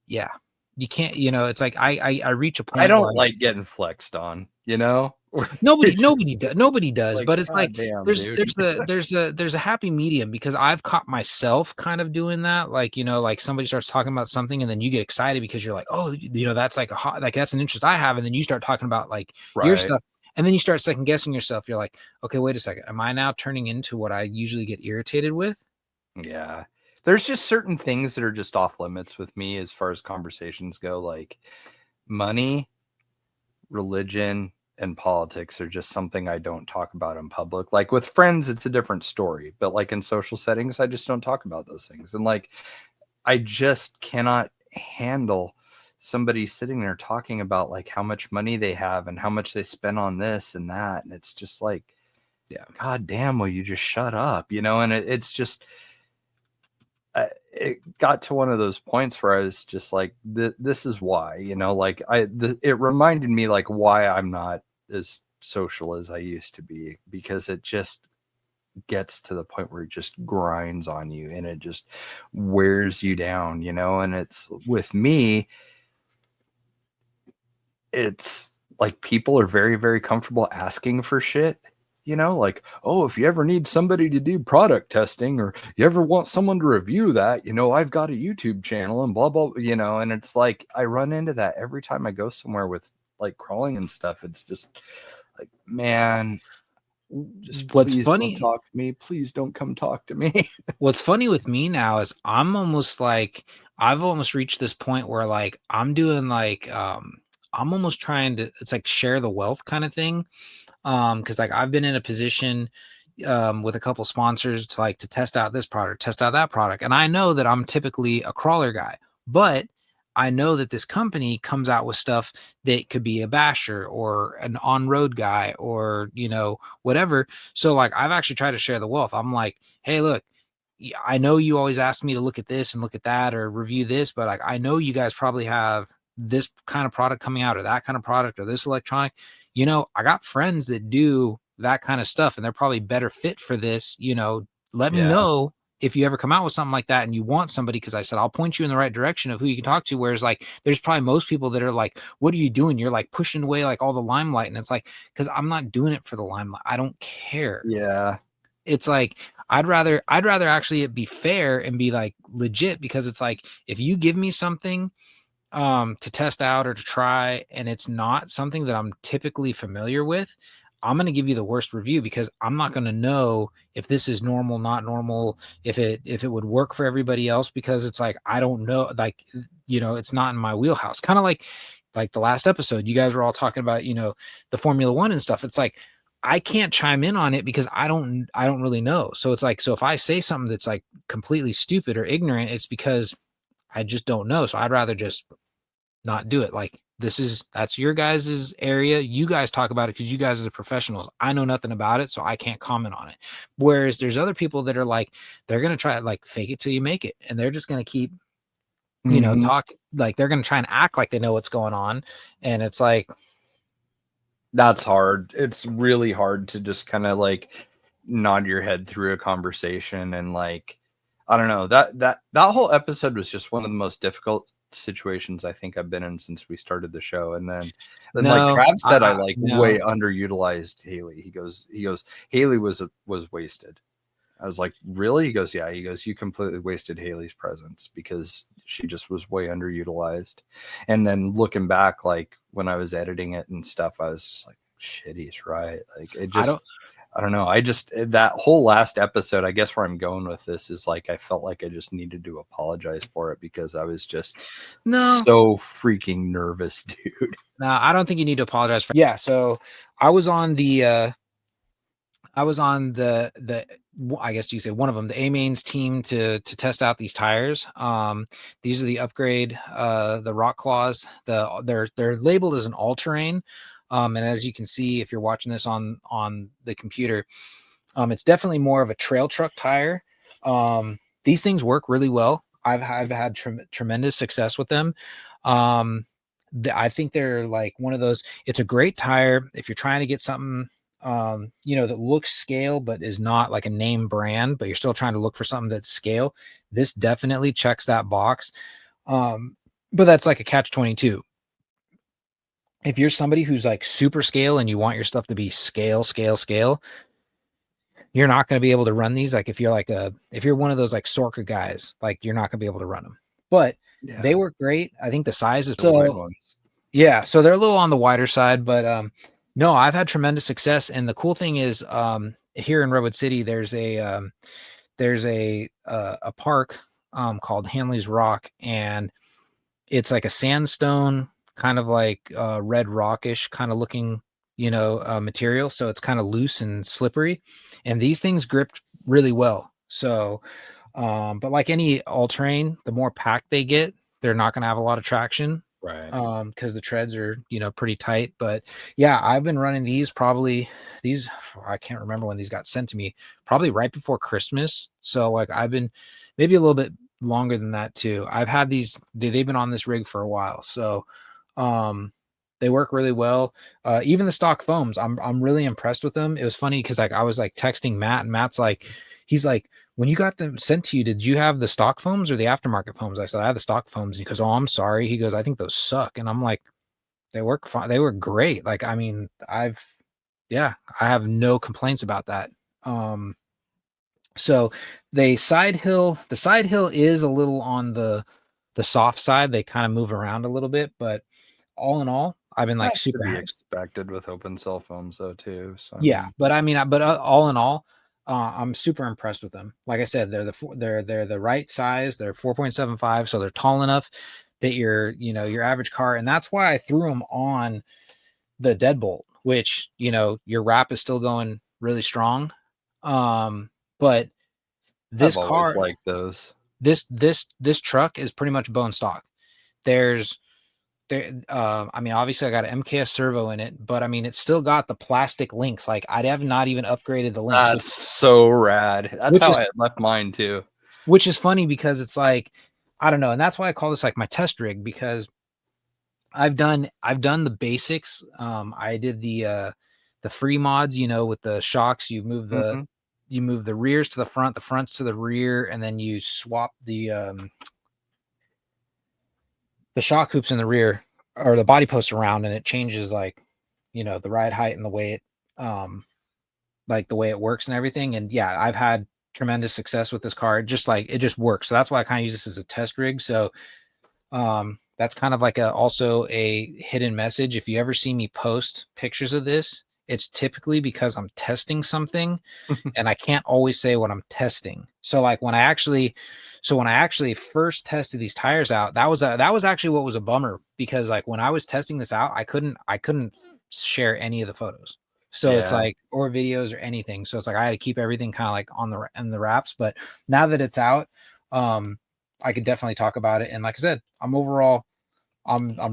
yeah, you can't, you know, it's like I reach a point. I don't like getting flexed on, you know. Nobody does, like, but it's like, damn, there's a happy medium, because I've caught myself kind of doing that. Like, you know, like somebody starts talking about something and then you get excited because you're like, oh, you know, that's like like that's an interest I have. And then you start talking about like your stuff, and then you start second guessing yourself. You're like, okay, wait a second. Am I now turning into what I usually get irritated with? Yeah. There's just certain things that are just off limits with me as far as conversations go, like money, religion, and politics are just something I don't talk about in public. Like with friends, it's a different story, but like in social settings, I just don't talk about those things. And like, I just cannot handle somebody sitting there talking about like how much money they have and how much they spend on this and that. And it's just like, yeah, God damn, will you just shut up, you know? And it's just, it got to one of those points where I was just like, this is why, you know, like it reminded me like why I'm not as social as I used to be, because it just gets to the point where it just grinds on you and it just wears you down, you know. And it's with me, it's like people are very, very comfortable asking for shit. You know, like, oh, if you ever need somebody to do product testing, or you ever want someone to review that, you know, I've got a YouTube channel and blah, blah, you know. And it's like, I run into that every time I go somewhere with like crawling and stuff, it's just like, man, just What's please funny, don't talk to me. Please don't come talk to me. what's funny with me now is I'm almost like I've almost reached this point where like I'm doing like I'm almost trying to, it's like share the wealth kind of thing. Because like I've been in a position with a couple sponsors to like to test out this product, test out that product. And I know that I'm typically a crawler guy, but I know that this company comes out with stuff that could be a basher or an on-road guy or, you know, whatever. So like I've actually tried to share the wealth. I'm like, hey, look, I know you always ask me to look at this and look at that or review this, but like I know you guys probably have this kind of product coming out or that kind of product or this electronic. You know, I got friends that do that kind of stuff and they're probably better fit for this. You know, let me Yeah. know if you ever come out with something like that and you want somebody, because I said I'll point you in the right direction of who you can talk to. Whereas like there's probably most people that are like, what are you doing? You're like pushing away like all the limelight. And it's like, because I'm not doing it for the limelight. I don't care. Yeah. It's like I'd rather actually it be fair and be like legit, because it's like if you give me something to test out or to try and it's not something that I'm typically familiar with, I'm going to give you the worst review, because I'm not going to know if this is normal, not normal, if it would work for everybody else, because it's like I don't know, like, you know, it's not in my wheelhouse. Kind of like the last episode you guys were all talking about, you know, the Formula 1 and stuff. It's like I can't chime in on it because I don't really know. So it's like, so if I say something that's like completely stupid or ignorant, it's because I just don't know. So I'd rather just not do it. Like that's your guys' area. You guys talk about it because you guys are the professionals. I know nothing about it, so I can't comment on it. Whereas there's other people that are like, they're going to try like fake it till you make it. And they're just going to keep, you know, talk like they're going to try and act like they know what's going on. And it's like, That's hard. It's really hard to just kind of like nod your head through a conversation and like, I don't know, that whole episode was just one of the most difficult situations I think I've been in since we started the show. And then like Trav said, I like way underutilized Haley. He goes, Haley was wasted. I was like, really? He goes, yeah. He goes, you completely wasted Haley's presence because she just was way underutilized. And then looking back, like when I was editing it and stuff, I was just like, shit, he's right. Like it just, I don't know. I just, that whole last episode, I guess where I'm going with this is like, I felt like I just needed to apologize for it because I was just so freaking nervous, dude. No, I don't think you need to apologize for. Yeah. So I was on the, I guess you say one of them, the A-Mains team to test out these tires. These are the upgrade, the Rock Claws. They're labeled as an all-terrain. And as you can see, if you're watching this on the computer, it's definitely more of a trail truck tire. These things work really well. I've had tremendous success with them. I think they're like one of those. It's a great tire if you're trying to get something you know, that looks scale but is not like a name brand, but you're still trying to look for something that's scale. This definitely checks that box. But that's like a catch-22. If you're somebody who's like super scale and you want your stuff to be scale, you're not going to be able to run these. Like if you're one of those like Sorka guys, like you're not going to be able to run them. But they work great. I think the size is so yeah, so they're a little on the wider side, but no, I've had tremendous success. And the cool thing is here in Redwood City, there's a park called Hanley's Rock, and it's like a sandstone kind of like red rockish kind of looking, you know, material. So it's kind of loose and slippery, and these things gripped really well. So, but like any all-terrain, the more packed they get, they're not going to have a lot of traction. Right. Because the treads are, you know, pretty tight. But yeah, I've been running these I can't remember when these got sent to me, probably right before Christmas. So like I've been maybe a little bit longer than that too. I've had these, they've been on this rig for a while. So they work really well. Even the stock foams, I'm really impressed with them. It was funny because like I was like texting Matt, and Matt's like, he's like, when you got them sent to you, did you have the stock foams or the aftermarket foams? I said, I have the stock foams. And he goes, oh, I'm sorry. He goes, I think those suck. And I'm like, they work fine. They were great. Like, I mean, I have no complaints about that. So the side hill is a little on the soft side. They kind of move around a little bit, but all in all, I've been like That's to super be happy. expected with open cell phones though too. So I Yeah, mean, but I mean, all in all, I'm super impressed with them. Like I said, they're the right size. They're 4.75, so they're tall enough that your average car, and that's why I threw them on the Deadbolt, which your wrap is still going really strong. But this I've always car, liked those. this truck is pretty much bone stock. There's I mean, obviously I got an MKS servo in it, but I mean, it's still got the plastic links. Like I have not even upgraded the links, That's so rad. That's which how is I had left mine too. which is funny because it's like, I don't know. And that's why I call this like my test rig, because I've done the basics. I did the free mods, with the shocks. Mhm. You move the rears to the front, the fronts to the rear, and then you swap the shock hoops in the rear or the body posts around, and it changes like, the ride height and the way it like the way it works and everything. And yeah, I've had tremendous success with this car. It just works. So that's why I kind of use this as a test rig. So that's kind of like also a hidden message. If you ever see me post pictures of this, it's typically because I'm testing something and I can't always say what I'm testing. So like when I actually first tested these tires out, that was actually what was a bummer, because like when I was testing this out, I couldn't share any of the photos. So it's Yeah. like, or videos or anything. So it's like I had to keep everything kind of like in the wraps. But now that it's out, I could definitely talk about it. And like I said, I'm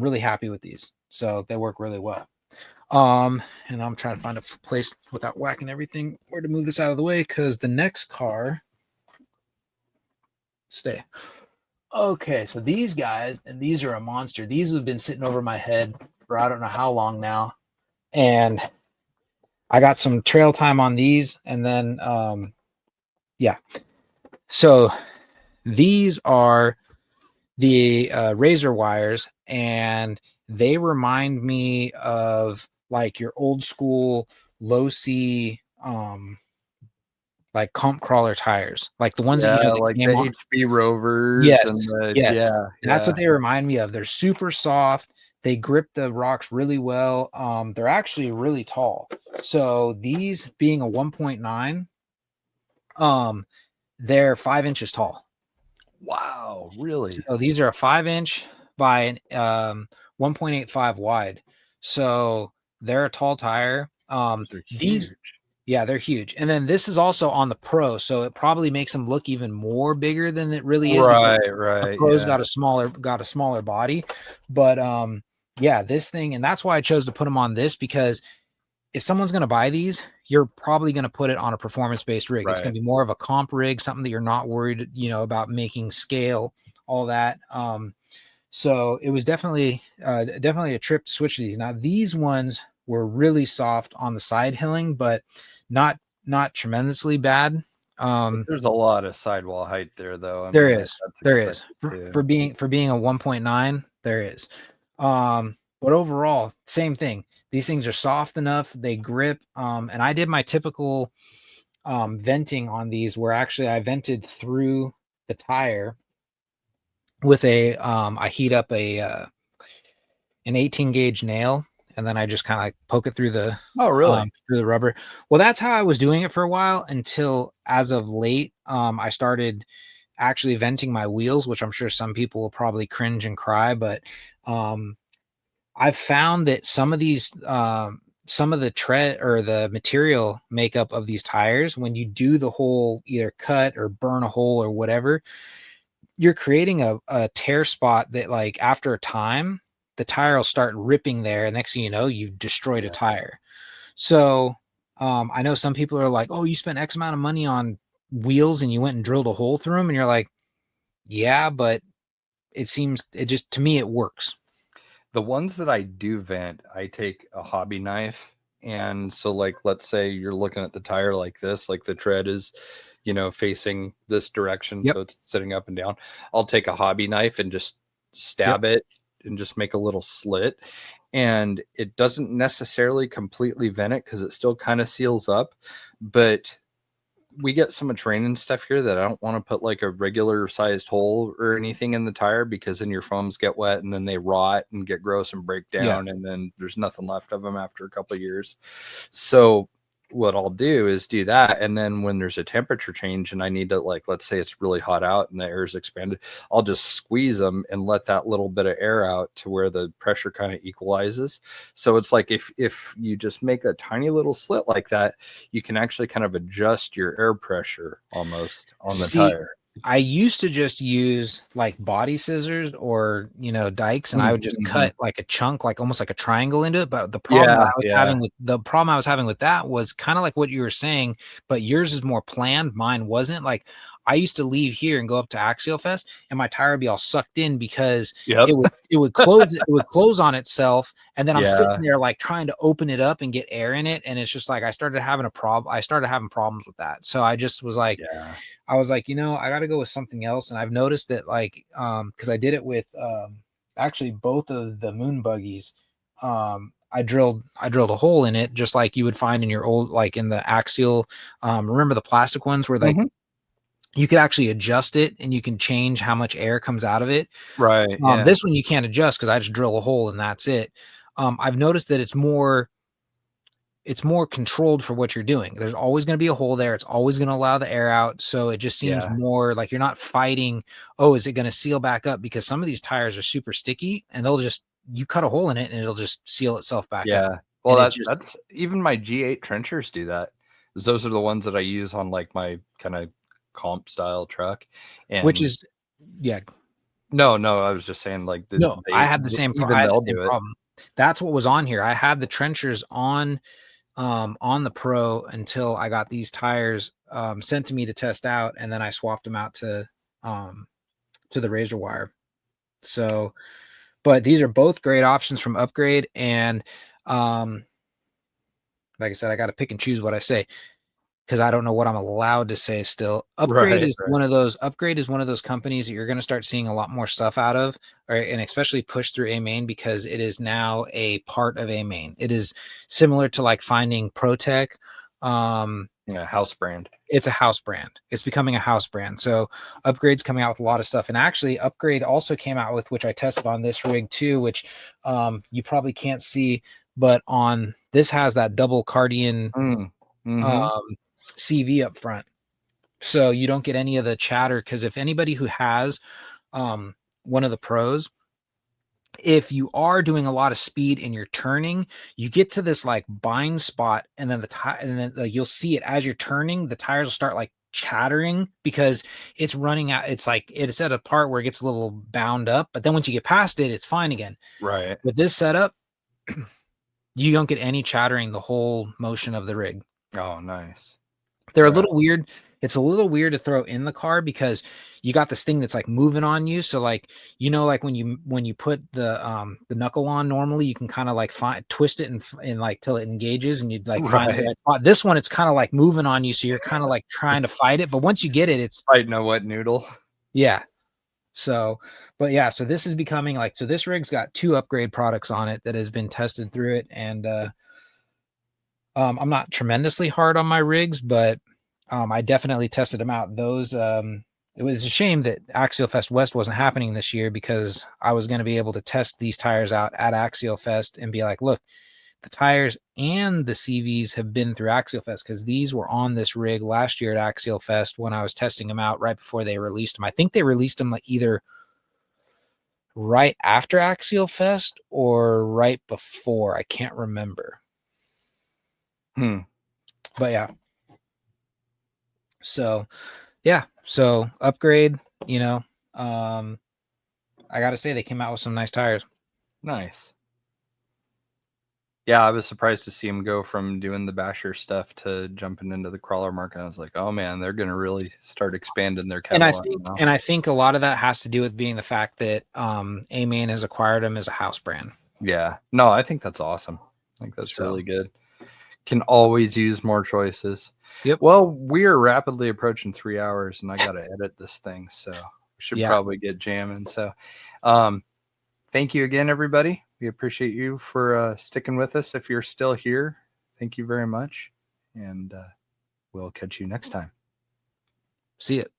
really happy with these. So they work really well. And I'm trying to find a place without whacking everything where to move this out of the way, because the next car stay. Okay, so these guys, and these are a monster. These have been sitting over my head for I don't know how long now. And I got some trail time on these, and then yeah. So these are the razor wires, and they remind me of like your old school low C like comp crawler tires, like the ones Yeah, that like came the on. HB Rovers Yes, and the yes, yeah, that's what yeah. they remind me of. They're super soft. They grip the rocks really well. They're actually really tall. So these being a 1.9, they're 5 inches tall. Wow, really? So these are a 5-inch by 1.85 wide. So they're a tall tire. Those are These, huge. yeah, they're huge. And then this is also on the Pro, so it probably makes them look even more bigger than it really is, because the Right, Pro's yeah. got a smaller body. But yeah, this thing, and that's why I chose to put them on this, because if someone's going to buy these, you're probably going to put it on a performance-based rig. It's Right. going to be more of a comp rig, something that you're not worried, about making scale, all that. So it was definitely a trip to switch these. Now these ones were really soft on the side hilling, but not tremendously bad. There's a lot of sidewall height there though. I There mean, is. that's There is. expected For too. being a 1.9, there is. But overall, same thing. These things are soft enough, they grip. And I did my typical venting on these, where actually I vented through the tire with I heat up an 18 gauge nail, and then I just kind of like poke it through the Oh, really? through the rubber. Well, that's how I was doing it for a while, until as of late, I started actually venting my wheels, which I'm sure some people will probably cringe and cry, but I've found that some of the tread or the material makeup of these tires, when you do the whole either cut or burn a hole or whatever, you're creating a tear spot that, like, after a time, the tire will start ripping there, and next thing you know, you've destroyed a tire. So I know some people are like, oh, you spent X amount of money on wheels and you went and drilled a hole through them, and you're like, yeah, but to me it works. The ones that I do vent, I take a hobby knife. And so, like, let's say you're looking at the tire like this, like the tread is, facing this direction. Yep. So it's sitting up and down. I'll take a hobby knife and just stab it and just make a little slit. And it doesn't necessarily completely vent it, because it still kind of seals up. But we get so much rain and stuff here that I don't want to put like a regular sized hole or anything in the tire, because then your foams get wet and then they rot and get gross and break down, and then there's nothing left of them after a couple of years. So what I'll do is do that, and then when there's a temperature change and I need to, like, let's say it's really hot out and the air is expanded, I'll just squeeze them and let that little bit of air out to where the pressure kind of equalizes. So it's like if you just make a tiny little slit like that, you can actually kind of adjust your air pressure almost on the tire. I used to just use like body scissors or, dikes, and I would just cut like a chunk, like almost like a triangle into it. But the problem I was having with that was kind of like what you were saying, but yours is more planned. Mine wasn't. Like, I used to leave here and go up to Axial Fest, and my tire would be all sucked in because it would close on itself, and then I'm sitting there like trying to open it up and get air in it, and it's just like I started having problems with that. So I just was like, I was like, I got to go with something else. And I've noticed that, like, because I did it with actually both of the moon buggies. I drilled a hole in it, just like you would find in your old, like in the Axial. Remember the plastic ones where like you could actually adjust it and you can change how much air comes out of it. Right. This one you can't adjust because I just drill a hole and that's it. I've noticed that it's more controlled for what you're doing. There's always going to be a hole there. It's always going to allow the air out. So it just seems more like you're not fighting, is it going to seal back up? Because some of these tires are super sticky and you cut a hole in it and it'll just seal itself back up. Well, that's even my G8 trenchers do that. Those are the ones that I use on like my kind of comp style truck, and which is no, I was just saying, like, I had the same problem. That's what was on here. I had the trenchers on the Pro until I got these tires sent to me to test out, and then I swapped them out to the Razor Wire. So, but these are both great options from Upgrade, and like I said, I got to pick and choose what I say, because I don't know what I'm allowed to say still. Upgrade is one of those companies that you're going to start seeing a lot more stuff out of, right? And especially push through AMain, because it is now a part of AMain. It is similar to like finding ProTech. House brand. It's a house brand. It's becoming a house brand. So Upgrade's coming out with a lot of stuff. And actually Upgrade also came out with, which I tested on this rig too, which you probably can't see, but on this has that double Cardian CV up front, so you don't get any of the chatter. Because if anybody who has one of the Pros, if you are doing a lot of speed and you're turning, you get to this like bind spot, and then you'll see it as you're turning, the tires will start like chattering because it's running out. It's like it's at a part where it gets a little bound up, but then once you get past it, it's fine again. Right. With this setup, you don't get any chattering the whole motion of the rig. Oh, nice. They're a little weird. It's a little weird to throw in the car because you got this thing that's like moving on you. So like, like when you put the knuckle on, normally you can kind of like twist it and like till it engages, and you'd like find the right spot. This one, it's kind of like moving on you. So you're kind of like trying to fight it. But once you get it, it's fighting a wet noodle. Yeah. So, but yeah, so this is becoming like, so this rig's got 2 Upgrade products on it that has been tested through it. And, I'm not tremendously hard on my rigs, but I definitely tested them out. Those it was a shame that Axial Fest West wasn't happening this year, because I was going to be able to test these tires out at Axial Fest and be like, look, the tires and the CVs have been through Axial Fest, because these were on this rig last year at Axial Fest when I was testing them out right before they released them. I think they released them like either right after Axial Fest or right before. I can't remember. But yeah. So Upgrade, I gotta say they came out with some nice tires. Nice. Yeah, I was surprised to see him go from doing the basher stuff to jumping into the crawler market. I was like, oh man, they're gonna really start expanding their catalog. And I think a lot of that has to do with being the fact that AMain has acquired them as a house brand. Yeah. No, I think that's awesome. I think that's really good. Can always use more choices. Yep. Well, we are rapidly approaching 3 hours, and I got to edit this thing, so we should probably get jamming. So, thank you again, everybody. We appreciate you for sticking with us. If you're still here, thank you very much, and we'll catch you next time. See it.